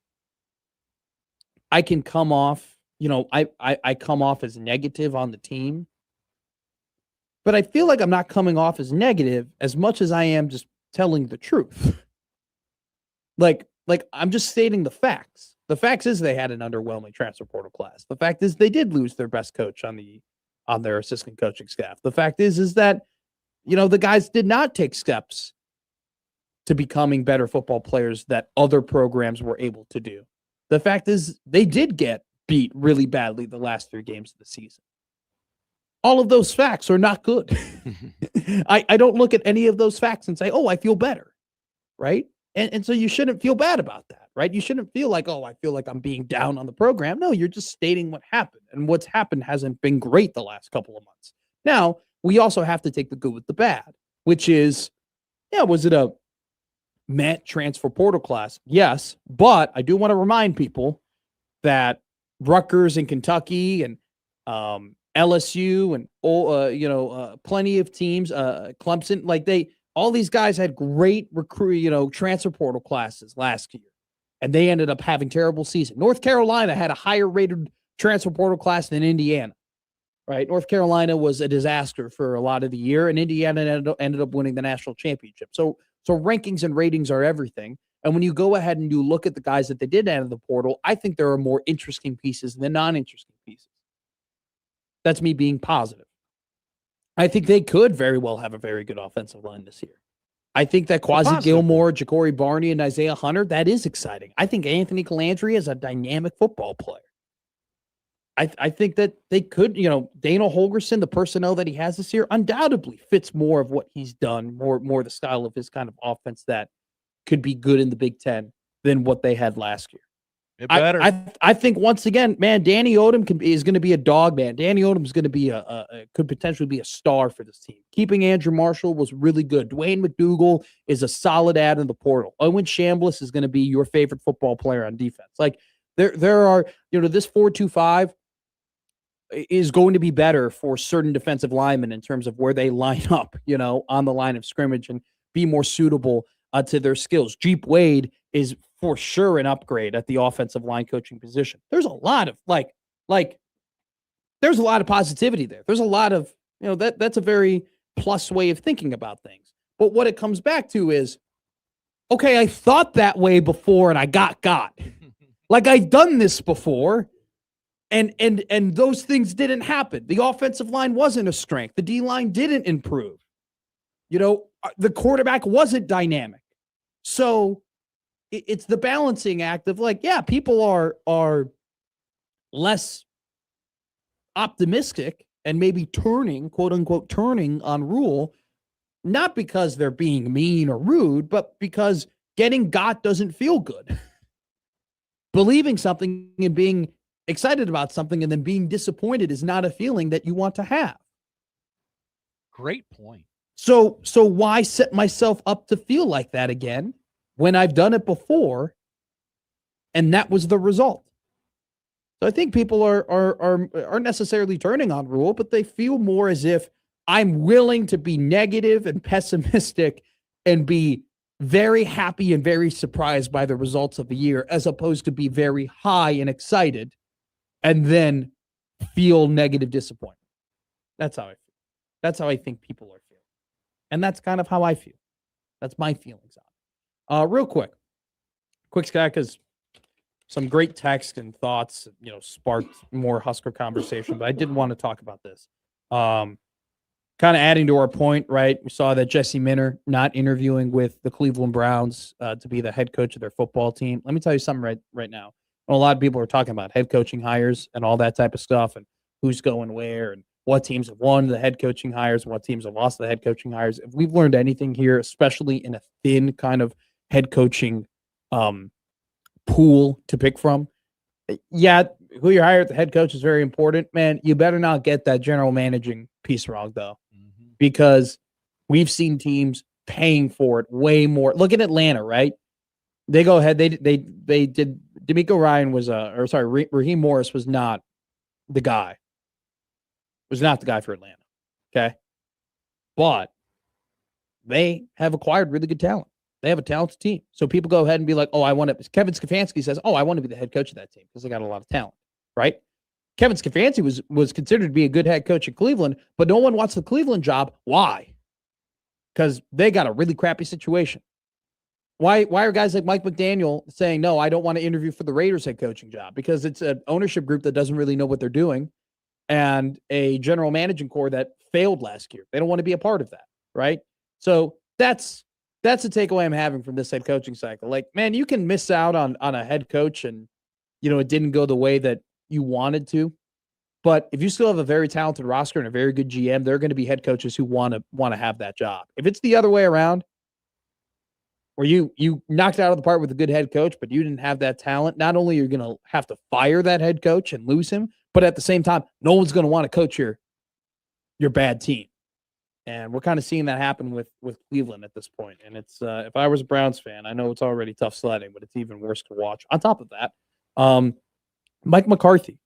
I can come off, I come off as negative on the team, but I feel like I'm not coming off as negative as much as I am just telling the truth. Like I'm just stating the facts. The facts is they had an underwhelming transfer portal class. The fact is they did lose their best coach on their assistant coaching staff. The fact is that, the guys did not take steps to becoming better football players that other programs were able to do. The fact is they did get beat really badly the last 3 games of the season. All of those facts are not good. I don't look at any of those facts and say, oh, I feel better. Right. And so you shouldn't feel bad about that. Right. You shouldn't feel like, oh, I feel like I'm being down on the program. No, you're just stating what happened, and what's happened hasn't been great the last couple of months. Now, we also have to take the good with the bad, which is, was it a Matt transfer portal class? Yes, but I do want to remind people that Rutgers and Kentucky and LSU and plenty of teams, Clemson, all these guys had great transfer portal classes last year, and they ended up having terrible season. North Carolina had a higher rated transfer portal class than Indiana. Right, North Carolina was a disaster for a lot of the year, and Indiana ended up winning the national championship. So rankings and ratings are everything. And when you go ahead and you look at the guys that they did enter the portal, I think there are more interesting pieces than non-interesting pieces. That's me being positive. I think they could very well have a very good offensive line this year. I think that Quasi positive Gilmore, Ja'Cory Barney, and Isaiah Hunter, that is exciting. I think Anthony Calandria is a dynamic football player. I think that they could, Dana Holgerson, the personnel that he has this year, undoubtedly fits more of what he's done, more the style of his kind of offense that could be good in the Big Ten than what they had last year. It better. I think once again, man, Danny Odom is going to be a dog man. Danny Odom is going to be could potentially be a star for this team. Keeping Andrew Marshall was really good. Dwayne McDougal is a solid add in the portal. Owen Chambliss is going to be your favorite football player on defense. Like there are, this 4-2-5 is going to be better for certain defensive linemen in terms of where they line up, on the line of scrimmage and be more suitable to their skills. Jeep Wade is for sure an upgrade at the offensive line coaching position. There's a lot of there's a lot of positivity there. There's a lot of, that's a very plus way of thinking about things. But what it comes back to is, okay, I thought that way before and I got. Like I've done this before. And those things didn't happen. The offensive line wasn't a strength. The D-line didn't improve. The quarterback wasn't dynamic. So it's the balancing act of people are less optimistic and maybe turning, quote unquote, turning on Rule, not because they're being mean or rude, but because getting got doesn't feel good. Believing something and being excited about something and then being disappointed is not a feeling that you want to have. Great point. So why set myself up to feel like that again when I've done it before and that was the result? So I think people aren't necessarily turning on Rule, but they feel more as if I'm willing to be negative and pessimistic and be very happy and very surprised by the results of the year, as opposed to be very high and excited and then feel negative disappointment. That's how I feel. That's how I think people are feeling. And that's kind of how I feel. That's my feelings on it. Real quick Scott, because some great text and thoughts, sparked more Husker conversation, but I did want to talk about this. Kind of adding to our point, right? We saw that Jesse Minter not interviewing with the Cleveland Browns to be the head coach of their football team. Let me tell you something right now. A lot of people are talking about head coaching hires and all that type of stuff and who's going where and what teams have won the head coaching hires and what teams have lost the head coaching hires. If we've learned anything here, especially in a thin kind of head coaching pool to pick from, who you hire at the head coach is very important. Man, you better not get that general managing piece wrong, though, because we've seen teams paying for it way more. Look at Atlanta, right? They go ahead. They did. D'Amico Ryan was Raheem Morris was not the guy. Was not the guy for Atlanta. Okay. But they have acquired really good talent. They have a talented team. So people go ahead and be like, oh, I want to. Kevin Stefanski says, oh, I want to be the head coach of that team because they got a lot of talent, right? Kevin Stefanski was considered to be a good head coach in Cleveland, but no one wants the Cleveland job. Why? Because they got a really crappy situation. Why are guys like Mike McDaniel saying, no, I don't want to interview for the Raiders head coaching job? Because it's an ownership group that doesn't really know what they're doing and a general managing core that failed last year. They don't want to be a part of that, right? So that's the takeaway I'm having from this head coaching cycle. Like, man, you can miss out on a head coach and, it didn't go the way that you wanted to. But if you still have a very talented roster and a very good GM, there are going to be head coaches who want to have that job. If it's the other way around, where you knocked it out of the park with a good head coach, but you didn't have that talent, not only are you going to have to fire that head coach and lose him, but at the same time, no one's going to want to coach your bad team. And we're kind of seeing that happen with Cleveland at this point. And it's if I was a Browns fan, I know it's already tough sledding, but it's even worse to watch. On top of that, Mike McCarthy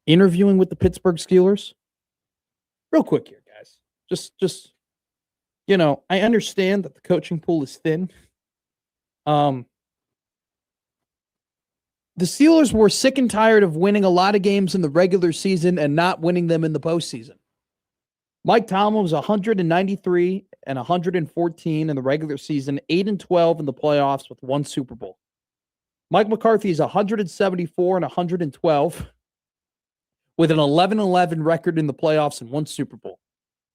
interviewing with the Pittsburgh Steelers. Real quick here, guys. Just I understand that the coaching pool is thin. The Steelers were sick and tired of winning a lot of games in the regular season and not winning them in the postseason. Mike Tomlin was 193 and 114 in the regular season, 8-12 in the playoffs with one Super Bowl. Mike McCarthy is 174 and 112 with an 11-11 record in the playoffs and one Super Bowl.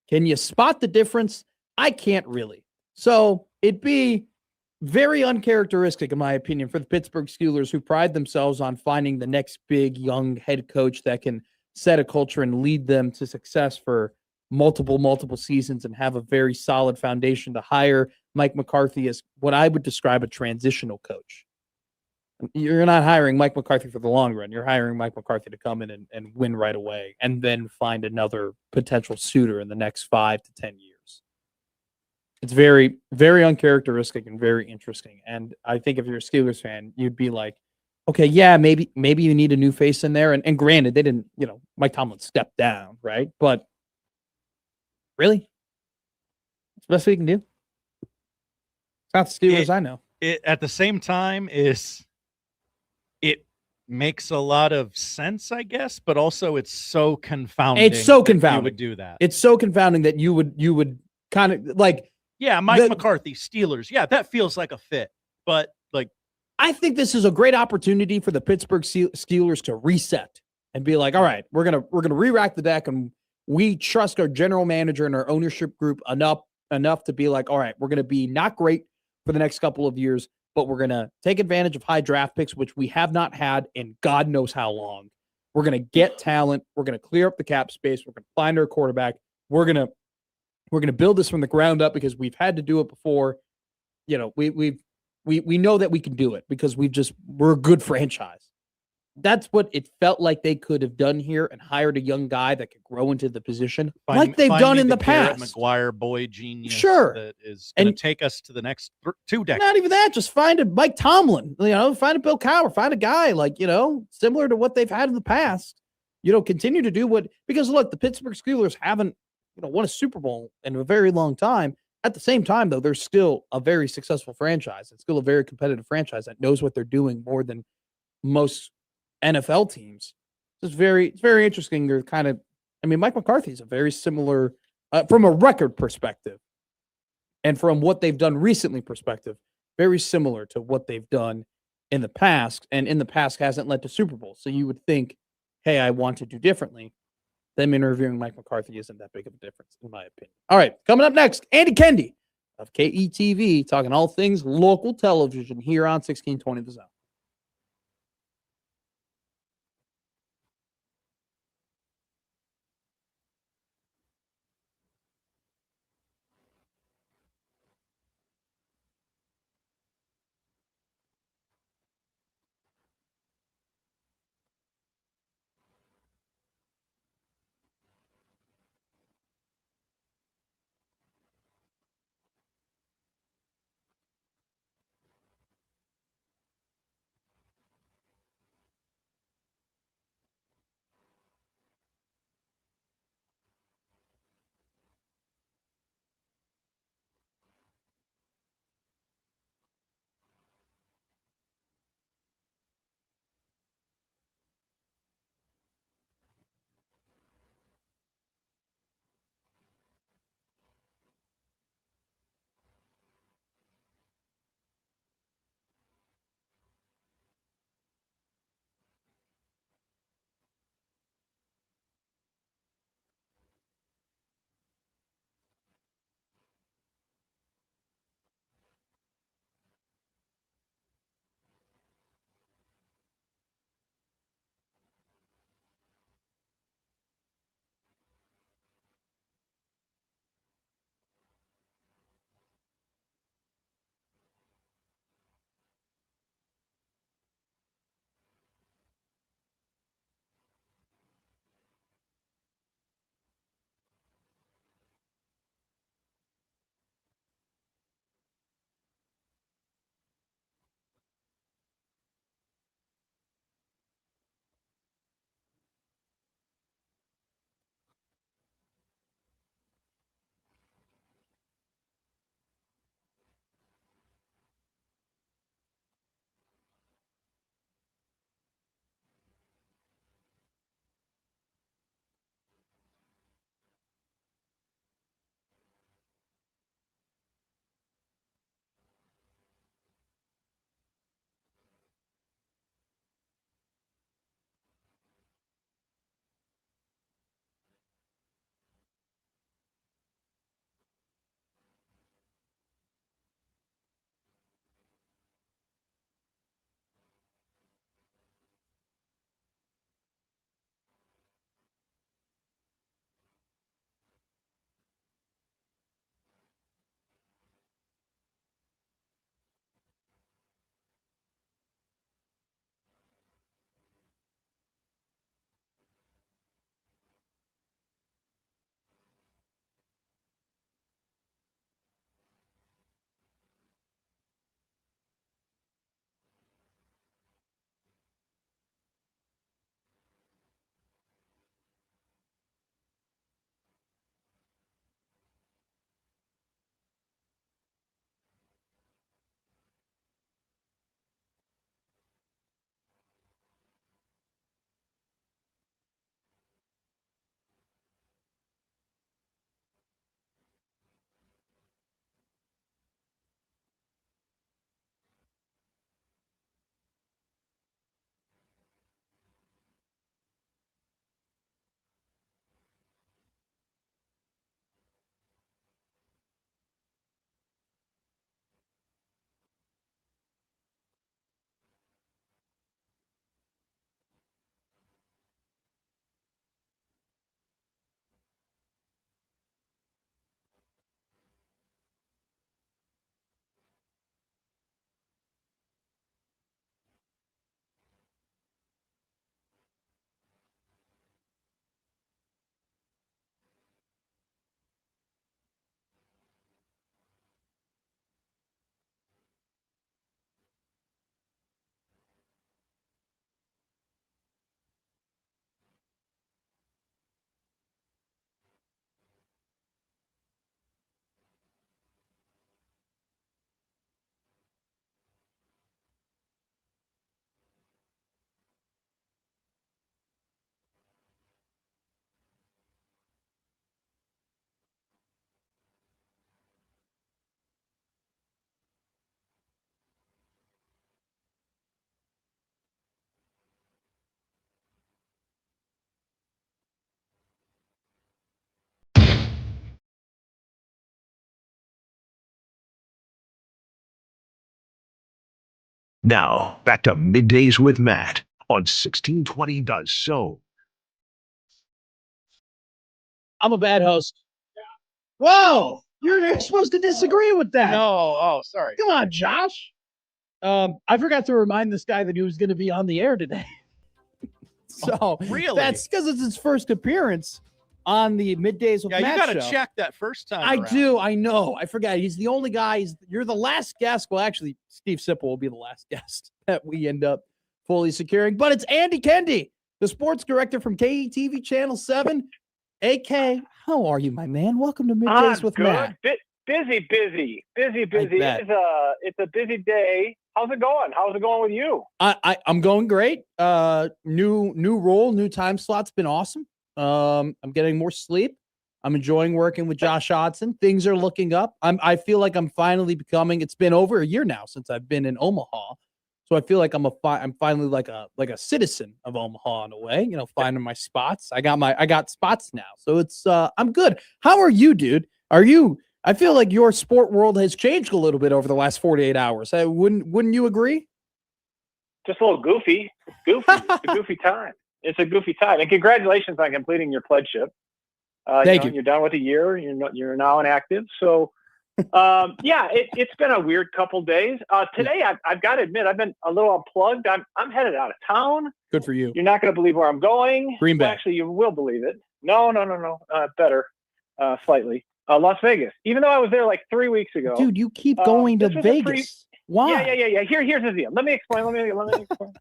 Can you spot the difference? I can't really. So it'd be very uncharacteristic, in my opinion, for the Pittsburgh Steelers, who pride themselves on finding the next big young head coach that can set a culture and lead them to success for multiple seasons and have a very solid foundation, to hire Mike McCarthy as what I would describe a transitional coach. You're not hiring Mike McCarthy for the long run. You're hiring Mike McCarthy to come in and win right away and then find another potential suitor in the next 5 to 10 years. It's very, very uncharacteristic and very interesting. And I think if you're a Steelers fan, you'd be like, okay, yeah, maybe you need a new face in there. And granted, they didn't, Mike Tomlin stepped down, right? But really? It's the best we can do. It's not the Steelers I know. It at the same time it makes a lot of sense, I guess, but also it's so confounding. It's so that confounding. you would do that. It's so confounding that you would kind of like. Yeah, Mike McCarthy, Steelers. Yeah, that feels like a fit. But like, I think this is a great opportunity for the Pittsburgh Steelers to reset and be like, all right, we're gonna re-rack the deck, and we trust our general manager and our ownership group enough to be like, all right, we're gonna be not great for the next couple of years, but we're gonna take advantage of high draft picks, which we have not had in God knows how long. We're gonna get talent. We're gonna clear up the cap space. We're gonna find our quarterback. We're gonna build this from the ground up because we've had to do it before. We know that we can do it because we're a good franchise. That's what it felt like they could have done here and hired a young guy that could grow into the position like they've done in the past. McGuire boy genius, sure, that is going to take us to the next 2 decades. Not even that, just find a Mike Tomlin, find a Bill Cowher, find a guy similar to what they've had in the past. Continue to do because look, the Pittsburgh Steelers haven't won a Super Bowl in a very long time. At the same time, though, they're still a very successful franchise. It's still a very competitive franchise that knows what they're doing more than most NFL teams. It's very interesting. You're Mike McCarthy is a very similar, from a record perspective and from what they've done recently perspective, very similar to what they've done in the past, and in the past hasn't led to Super Bowl. So you would think, hey, I want to do differently. Them interviewing Mike McCarthy isn't that big of a difference, in my opinion. All right, coming up next, Andy Kendi of KETV talking all things local television here on 1620 The Zone. Now, back to Middays with Matt on 1620 Does So. I'm a bad host. Whoa! You're supposed to disagree with that. No. Oh, sorry. Come on, Josh. I forgot to remind this guy that he was going to be on the air today. So really? that's because it's his first appearance on the Middays with Yeah, Matt you got to show. check that first time. I around. do. I know. I forgot. He's the only guy. You're the last guest. Well, actually, Steve Sipple will be the last guest that we end up fully securing. But it's Andy Kendi, the sports director from KETV Channel 7. AK, how are you, my man? Welcome to Middays with Matt. Busy. bet. It's a busy day. How's it going? How's it going with you? I'm going great. New role, new time slot's been awesome. I'm getting more sleep. I'm enjoying working with Josh Hodson. Things are looking up. I feel like I'm finally becoming. It's been over a year now since I've been in Omaha, so I feel like I'm finally like a citizen of Omaha in a way. You know, finding my spots. I got spots now, so it's I'm good. How are you, dude? I feel like your sport world has changed a little bit over the last 48 hours. Wouldn't you agree? Just a little goofy. It's a goofy time. It's a goofy time. And congratulations on completing your pledgeship. Thank you. You're done with a year. You're now inactive. So, yeah, it's been a weird couple days. Today, I've got to admit, I've been a little unplugged. I'm headed out of town. Good for you. You're not going to believe where I'm going. Green Bay. Well, actually, you will believe it. No. Better, slightly. Las Vegas. Even though I was there like 3 weeks ago. Dude, you keep going to Vegas. Why? Yeah. Here's the deal. Let me explain. Let me explain.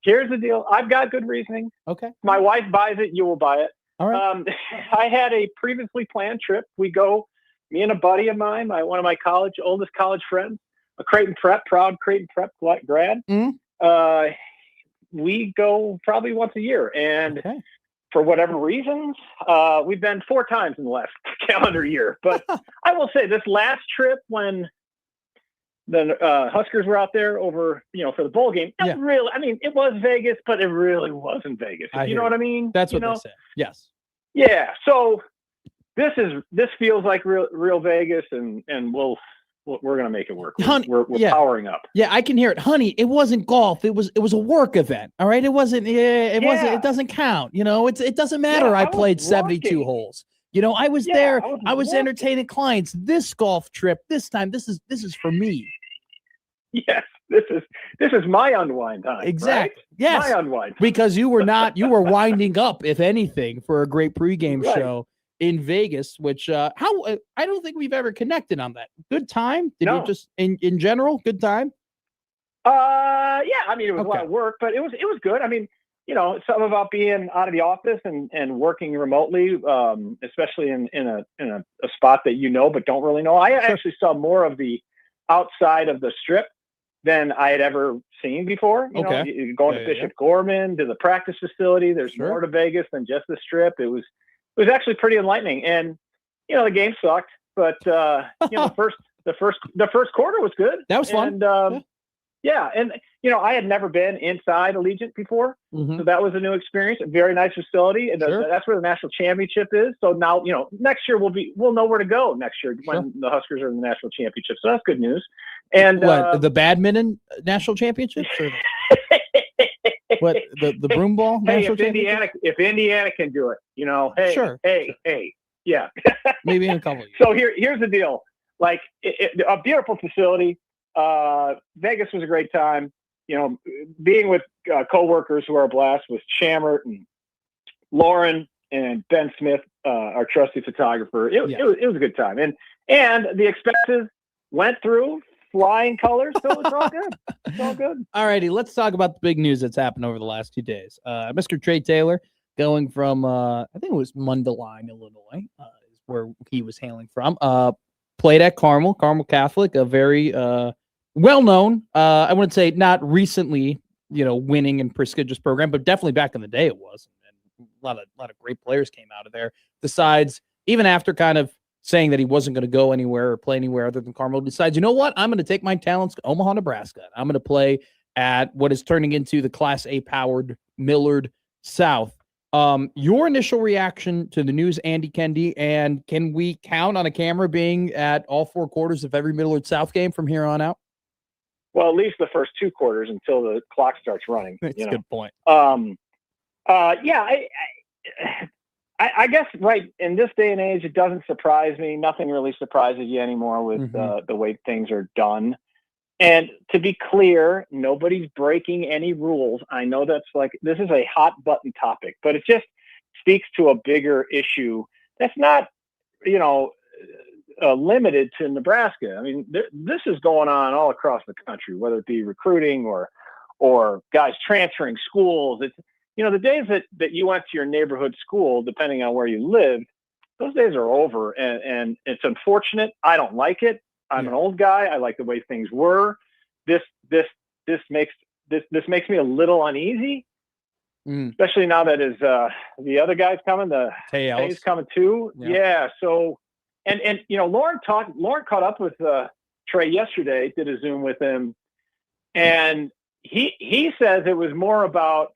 Here's the deal. I've got good reasoning. Okay. My wife buys it. You will buy it. All right. I had a previously planned trip. We go, me and a buddy of mine, one of my oldest college friends, a proud Creighton Prep grad. Mm-hmm. We go probably once a year. And for whatever reasons, we've been 4 times in the last calendar year. But I will say this last trip when the Huskers were out there over, for the bowl game, really, I mean, it was Vegas, but it really wasn't Vegas. You know what I mean? That's what they say. Yes. Yeah. So this feels like real Vegas, and we're gonna make it work. Honey, we're powering up. Yeah, I can hear it, honey. It wasn't golf. It was a work event. All right. It wasn't. It wasn't. It doesn't count. It doesn't matter. Yeah, I played 72 holes. I was there. I was entertaining clients. This golf trip, this time, this is for me. Yes, this is my unwind time. Exactly. Right? Yes. My unwind. Because you were winding up, if anything, for a great pregame show in Vegas, which I don't think we've ever connected on that. Good time? Did you just in general, good time? Yeah, I mean, it was a lot of work, but it was good. I mean, something about being out of the office and working remotely, especially in a spot that but don't really know. I actually saw more of the outside of the strip than I had ever seen before. Going to Bishop Gorman, to the practice facility. There's more to Vegas than just the strip. It was actually pretty enlightening. And the game sucked, but the first quarter was good. That was fun. And and I had never been inside Allegiant before, so that was a new experience. A very nice facility, and that's where the national championship is. So now, next year we'll know where to go next year when the Huskers are in the national championship. So that's good news. And the badminton national championships? Or what the broom ball national championship? If Indiana can do it, hey, yeah, maybe in a couple of years. So here's the deal: like a beautiful facility. Vegas was a great time. Being with coworkers who are a blast with Shammert and Lauren and Ben Smith, our trusty photographer. It was a good time, and the expenses went through flying colors, so it's all good. It's all good. All righty, let's talk about the big news that's happened over the last 2 days. Mr. Trey Taylor going from I think it was Mundelein, Illinois, is where he was hailing from. Played at Carmel Catholic, a very well-known, I wouldn't say not recently, winning and prestigious program, but definitely back in the day it was. And a lot of great players came out of there. Decides, even after kind of saying that he wasn't going to go anywhere or play anywhere other than Carmel, decides, you know what? I'm going to take my talents to Omaha, Nebraska. I'm going to play at what is turning into the Class A powered Millard South. Your initial reaction to the news, Andy Kendi, and can we count on a camera being at all 4 quarters of every Millard South game from here on out? Well, at least the first 2 quarters until the clock starts running. That's a good point. Yeah, I guess right in this day and age, it doesn't surprise me. Nothing really surprises you anymore with the way things are done. And to be clear, nobody's breaking any rules. I know that's this is a hot button topic, but it just speaks to a bigger issue that's not, limited to Nebraska. I mean, this is going on all across the country, whether it be recruiting or guys transferring schools. It's, the days that you went to your neighborhood school, depending on where you lived, those days are over. And it's unfortunate. I don't like it. I'm an old guy. I like the way things were. This makes me a little uneasy, especially now that the other guy's coming. The Tay's coming too. Yeah. So, and Lauren caught up with Trey yesterday. Did a Zoom with him, and he says it was more about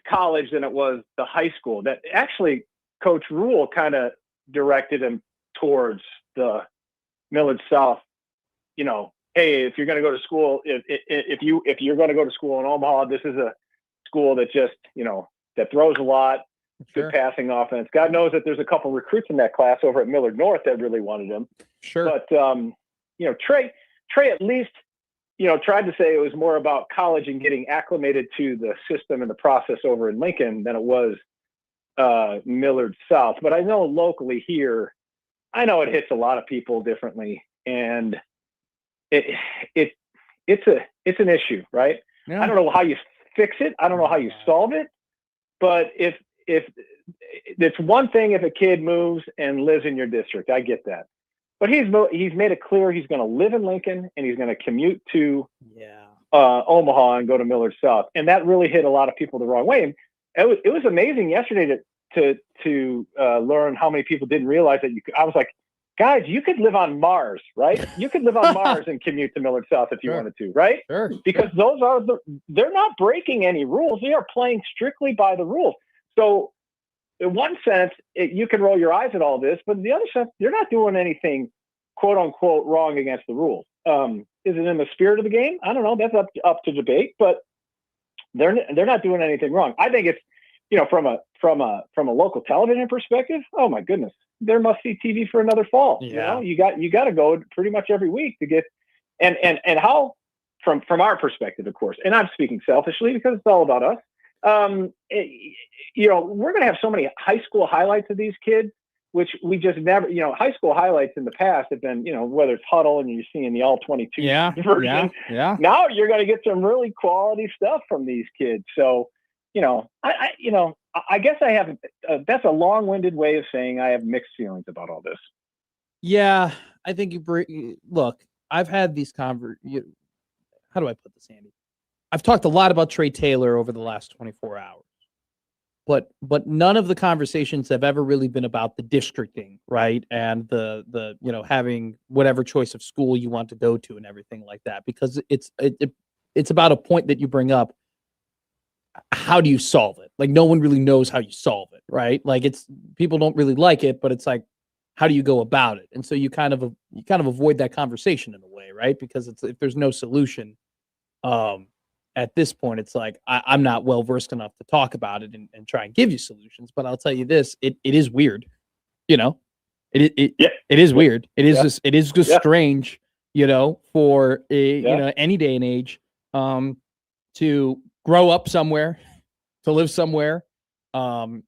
college than it was the high school. That actually Coach Rule kind of directed him towards the Millard South, hey, if you're going to go to school, if you're going to go to school in Omaha, this is a school that just, that throws a lot, good passing offense. God knows that there's a couple recruits in that class over at Millard North that really wanted him. Sure. But, Trey at least, tried to say it was more about college and getting acclimated to the system and the process over in Lincoln than it was Millard South. But I know locally here, I know it hits a lot of people differently, and it's an issue, right? Yeah. I don't know how you fix it. I don't know how you solve it, but if it's one thing if a kid moves and lives in your district, I get that. But he's made it clear he's going to live in Lincoln and he's going to commute to Omaha and go to Millard South, and that really hit a lot of people the wrong way. And it was amazing yesterday to learn how many people didn't realize that I was like, guys, you could live on Mars, right? You could live on Mars and commute to Millard South if you wanted to, right? Sure. Because they're not breaking any rules. They are playing strictly by the rules. So in one sense, you can roll your eyes at all this, but in the other sense, they're not doing anything quote unquote wrong against the rules. Is it in the spirit of the game? I don't know. That's up to debate, but they're not doing anything wrong. I think it's, from a local television perspective, oh my goodness, there must be TV for another fall. Yeah. You got to go pretty much every week to get, and how from our perspective, of course, and I'm speaking selfishly because it's all about us. We're going to have so many high school highlights of these kids, which we just never, high school highlights in the past have been, whether it's Huddle and you're seeing the all 22 version. Yeah. Now you're going to get some really quality stuff from these kids. So, I guess I have, that's a long-winded way of saying I have mixed feelings about all this. Yeah. I think look, I've had these how do I put this, Andy? I've talked a lot about Trey Taylor over the last 24 hours, but none of the conversations have ever really been about the districting, right? And the having whatever choice of school you want to go to and everything like that, because it's about a point that you bring up. How do you solve it? Like, no one really knows how you solve it, right? Like, people don't really like it, but it's like, how do you go about it? And so you kind of avoid that conversation in a way, right? Because if there's no solution, at this point, it's like, I'm not well versed enough to talk about it and try and give you solutions. But I'll tell you this: it is weird, It is weird. It is just strange, for any day and age, to grow up somewhere, to live somewhere, in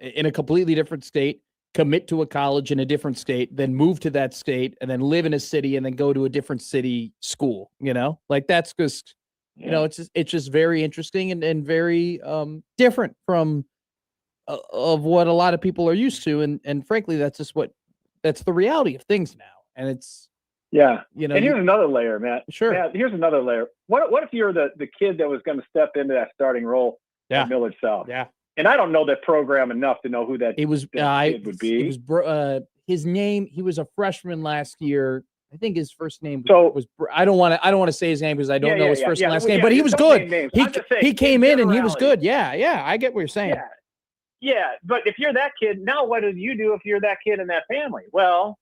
a completely different state, commit to a college in a different state, then move to that state, and then live in a city, and then go to a different city school. Like, that's just. It's just very interesting and very different from of what a lot of people are used to, and frankly, that's the reality of things now. And it's and here's another layer, Matt. Sure. Matt, here's another layer. What if you're the kid that was going to step into that starting role at Millard South? Yeah. And I don't know that program enough to know who that kid would be. It was his name. He was a freshman last year. I think his first name was. I don't want to say his name because I don't know his first and last name. But he was good. He came in and he was good. Yeah. I get what you're saying. Yeah. But if you're that kid, now what do you do if you're that kid in that family? Well,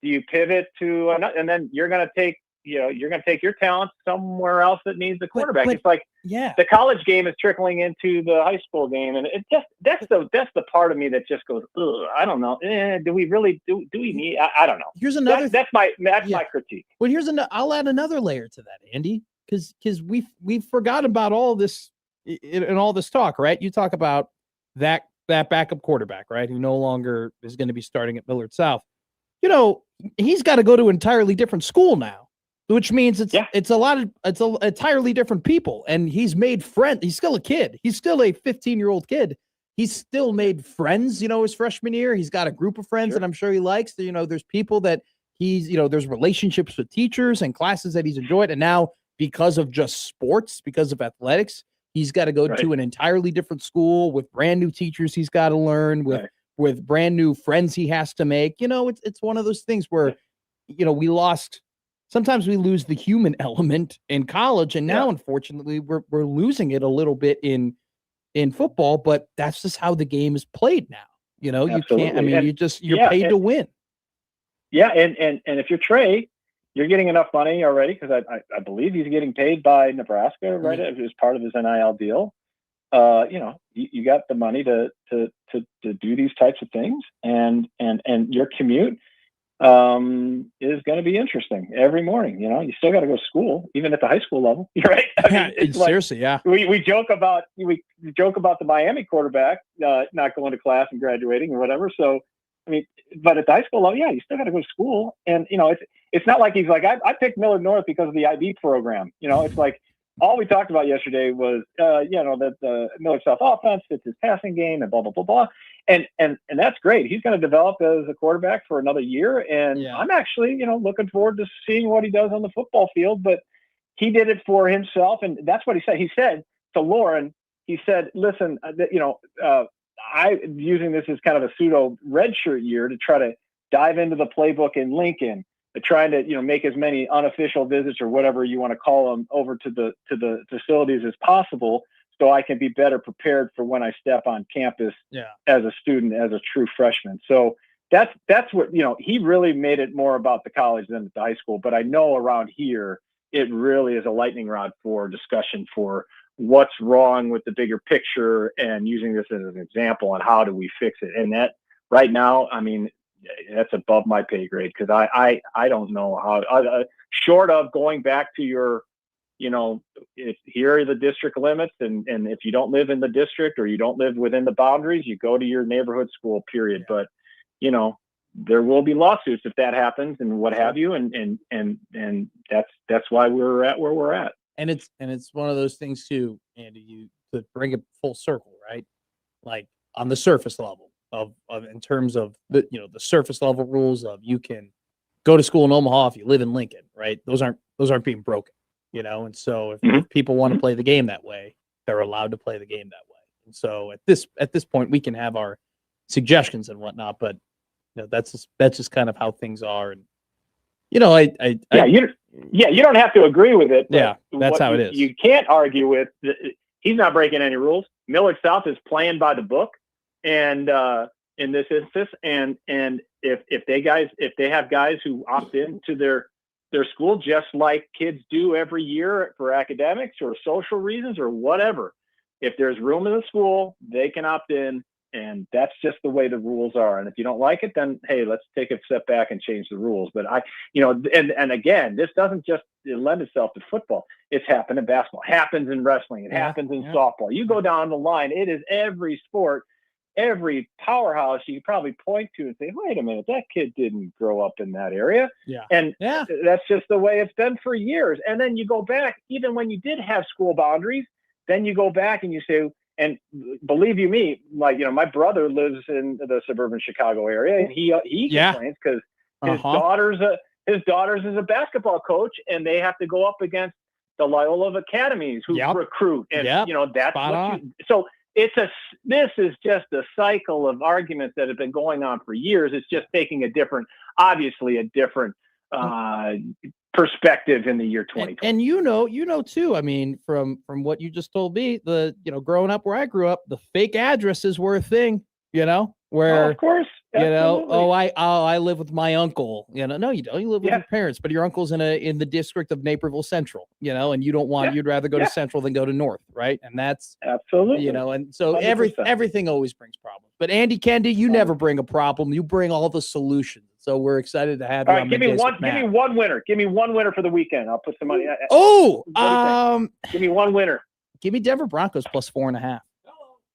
do you pivot to another, and then you're going to take you're going to take your talent somewhere else that needs the quarterback. It's like yeah, the college game is trickling into the high school game, and it just that's the part of me that just goes, ugh, I don't know. Do we really do we need? I don't know. Here's another. That's my critique. Well, I'll add another layer to that, Andy, because we've forgotten about all this in all this talk, right? You talk about that backup quarterback, right, who no longer is going to be starting at Millard South. He's got to go to an entirely different school now, which means it's entirely different people, and he's made friends. He's still a kid. He's still a 15-year-old kid. He's still made friends, his freshman year. He's got a group of friends that I'm sure he likes. There's people that there's relationships with teachers and classes that he's enjoyed. And now because of just sports, because of athletics, he's got to go to an entirely different school with brand new teachers he's got to learn with brand new friends he has to make. It's one of those things where, sometimes we lose the human element in college. And now, unfortunately, we're losing it a little bit in football, but that's just how the game is played now. You can't, you're paid to win. Yeah. And if you're Trey, you're getting enough money already, because I believe he's getting paid by Nebraska, right? As part of his NIL deal. You got the money to do these types of things, and your commute is going to be interesting every morning. You still got to go to school, even at the high school level, right? Seriously, yeah. We joke about the Miami quarterback not going to class and graduating or whatever. So, but at the high school level, you still got to go to school, and it's not like he's like I picked Millard North because of the IB program. It's like all we talked about yesterday was that the Millard South offense fits his passing game and blah blah blah blah, and that's great. He's going to develop as a quarterback for another year, and I'm actually looking forward to seeing what he does on the football field. But he did it for himself, and that's what he said. He said to Lauren, he said, "Listen, I'm using this as kind of a pseudo redshirt year to try to dive into the playbook in Lincoln, trying to make as many unofficial visits or whatever you want to call them over to the facilities as possible, so I can be better prepared for when I step on campus as a student, as a true freshman." So that's what he really made it more about the college than the high school. But I know around here it really is a lightning rod for discussion for what's wrong with the bigger picture, and using this as an example on how do we fix it. And that right now, that's above my pay grade, because I don't know how, short of going back to your, if here are the district limits, and if you don't live in the district or you don't live within the boundaries, you go to your neighborhood school, period. But, there will be lawsuits if that happens and what have you. And that's why we're at where we're at. And it's one of those things too, Andy, to bring it full circle, right? Like on the surface level of in terms of the surface level rules of, you can go to school in Omaha if you live in Lincoln, right? Those aren't being broken, and so if people want to play the game that way, they're allowed to play the game that way. And so at this point, we can have our suggestions and whatnot, but that's just kind of how things are. And you don't have to agree with it. Yeah, that's how it is. You can't argue with. He's not breaking any rules. Millard South is playing by the book, and in this instance, and if they have guys who opt into their school just like kids do every year for academics or social reasons or whatever, if there's room in the school, they can opt in. And that's just the way the rules are. And if you don't like it, then hey, let's take a step back and change the rules. But and again, this doesn't just lend itself to football. It's happened in basketball, happens in wrestling, it happens in softball. You go down the line, it is every sport, every powerhouse you could probably point to and say, wait a minute, that kid didn't grow up in that area. And that's just the way it's been for years. And then you go back, even when you did have school boundaries, then you go back and you say, and believe you me, like, my brother lives in the suburban Chicago area, and he complains because his daughter's is a basketball coach, and they have to go up against the Loyola academies who recruit, and that's so this is just a cycle of arguments that have been going on for years. It's just taking a different perspective in the year 2020. And too, from what you just told me, growing up where I grew up, the fake addresses were a thing, where of course You know, Absolutely. I live with my uncle. You know, no, you don't. You live with Yeah. your parents, but your uncle's in the district of Naperville Central. You know, and you don't want. Yeah. You'd rather go to Yeah. Central than go to North, right? And that's Absolutely. you know, and so 100%. everything always brings problems. But Andy Kendi, you never bring a problem. You bring all the solutions. So we're excited to have All you right, on give me Middays one. with Give me Matt. one winner. Give me one winner for the weekend. I'll put some money. Oh, What do you think? Give me one winner. give me Denver Broncos plus 4.5.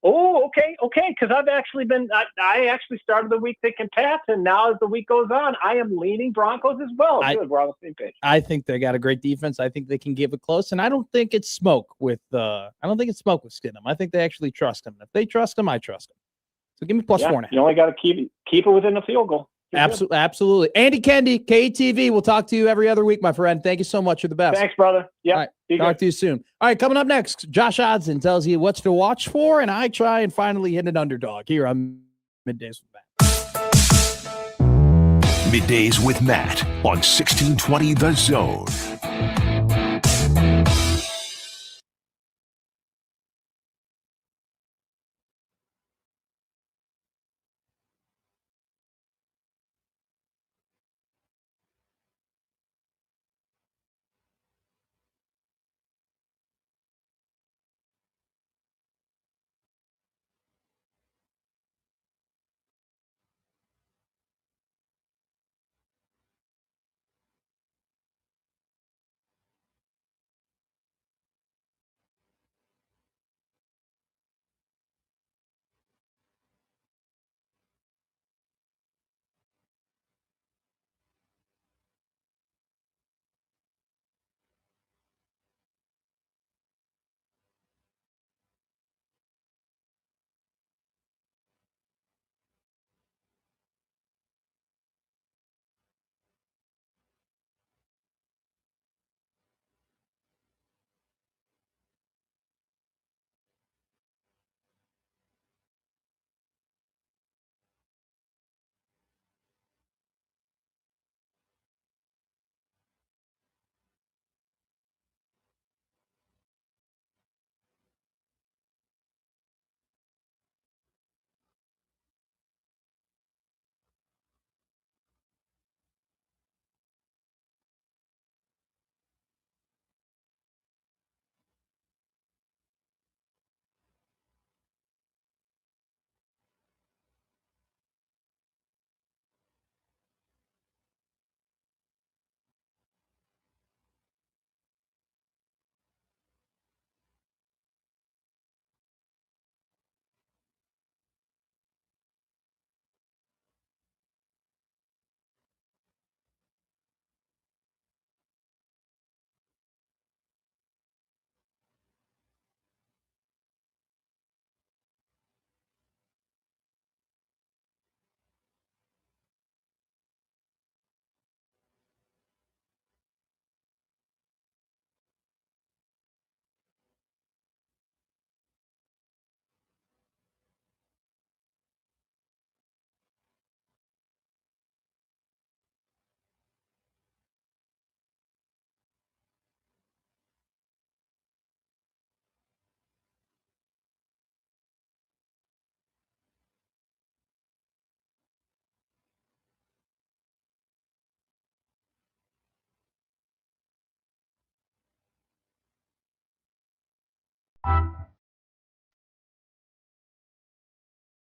Oh, okay. Because I've actually been. I actually started the week thinking Pats, and now as the week goes on, I am leaning Broncos as well. Good, we're on the same page. I think they got a great defense. I think they can give it close, and I don't think it's smoke with Stidham. I think they actually trust him. If they trust him, I trust him. So give me plus 4.5. You only got to keep it within the field goal. Absolutely. Andy Kendi, KTV. We'll talk to you every other week, my friend. Thank you so much. You're the best. Thanks, brother. Yeah. All right. Talk to you soon. All right. Coming up next, Josh Odson tells you what's to watch for, and I try and finally hit an underdog here on Middays with Matt. Middays with Matt on 1620 The Zone.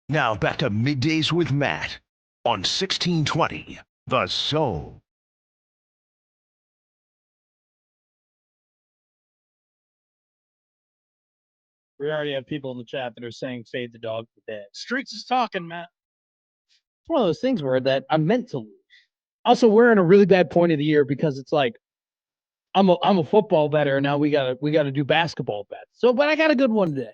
Now back to Middays with Matt on 1620 The Zone. We already have people in the chat that are saying fade the dog today. Streets is talking, Matt. It's one of those things where that I'm meant to lose. Also, we're in a really bad point of the year because it's like I'm a football better now. We gotta do basketball bets. So, but I got a good one today.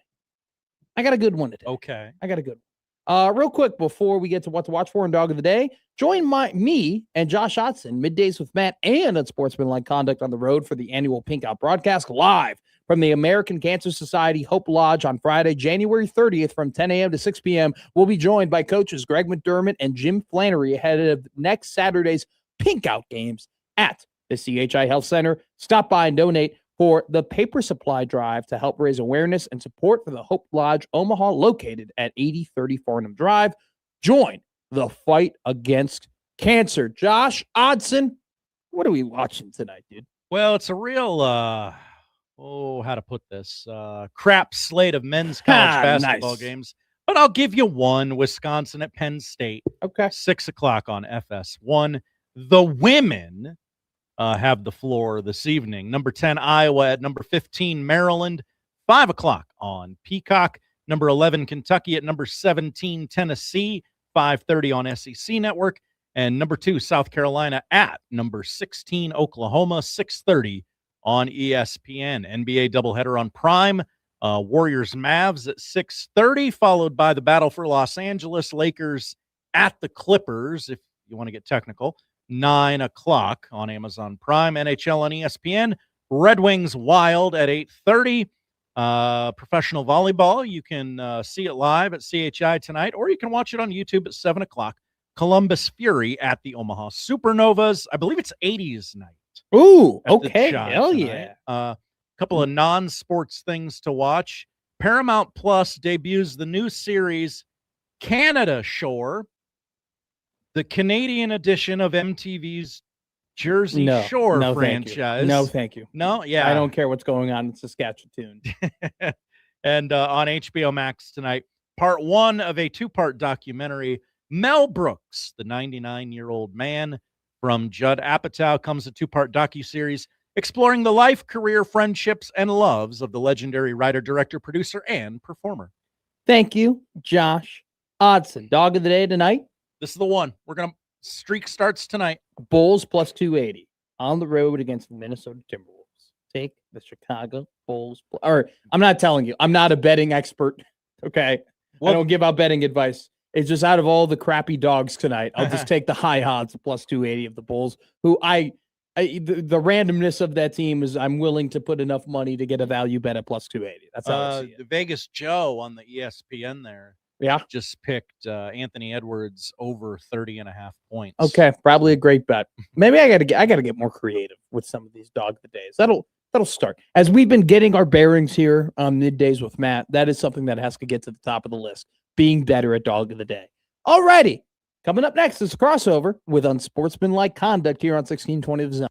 Okay. I got a good one. Real quick before we get to what to watch for and dog of the day, join me and Josh Odson middays with Matt and Unsportsmanlike Conduct on the road for the annual Pink Out broadcast live from the American Cancer Society Hope Lodge on Friday, January 30th from 10 a.m. to 6 p.m. We'll be joined by coaches Greg McDermott and Jim Flannery ahead of next Saturday's Pink Out games at the CHI Health Center. Stop by and donate for the paper supply drive to help raise awareness and support for the Hope Lodge Omaha located at 8030 Farnham Drive. Join the fight against cancer. Josh Odson, what are we watching tonight, dude? Well, it's a real, how to put this, crap slate of men's college basketball Nice. games. But I'll give you one, Wisconsin at Penn State. Okay. 6 o'clock on FS1. The women have the floor this evening. Number 10, Iowa at number 15, Maryland. 5 o'clock on Peacock. Number 11, Kentucky at number 17, Tennessee. 5:30 on SEC Network. And number 2, South Carolina at number 16, Oklahoma. 6:30 on ESPN. NBA doubleheader on Prime. Warriors Mavs at 6:30, followed by the battle for Los Angeles. Lakers at the Clippers, if you want to get technical. 9 o'clock on Amazon Prime. NHL on ESPN. Red Wings Wild at 8:30. Professional volleyball, you can see it live at CHI tonight, or you can watch it on YouTube at 7 o'clock. Columbus Fury at the Omaha Supernovas. I believe it's 80s night. Ooh, at the okay. Chi Hell tonight. yeah. Couple of non-sports things to watch. Paramount Plus debuts the new series Canada Shore, the Canadian edition of MTV's Jersey Shore no, franchise. Thank you. No, thank you. No, yeah. I don't care what's going on in Saskatchewan. And on HBO Max tonight, part 1 of a 2-part documentary. Mel Brooks, the 99-year-old man from Judd Apatow, comes a 2-part docuseries exploring the life, career, friendships, and loves of the legendary writer, director, producer, and performer. Thank you, Josh Odson. Dog of the day tonight. This is the one. Streak starts tonight. Bulls plus 280 on the road against the Minnesota Timberwolves. Take the Chicago Bulls. Or I'm not telling you. I'm not a betting expert. Okay. I don't give out betting advice. It's just out of all the crappy dogs tonight, I'll just take the high odds of plus 280 of the Bulls, who the randomness of that team is I'm willing to put enough money to get a value bet at plus 280. That's how I see it. The Vegas Joe on the ESPN there. Yeah. Just picked Anthony Edwards over 30.5 points. Okay, probably a great bet. Maybe I gotta get more creative with some of these dog of the days. That'll start. As we've been getting our bearings here on Middays with Matt, that is something that has to get to the top of the list. Being better at dog of the day. Alrighty. Coming up next is a crossover with unsportsmanlike conduct here on 1620 The Zone.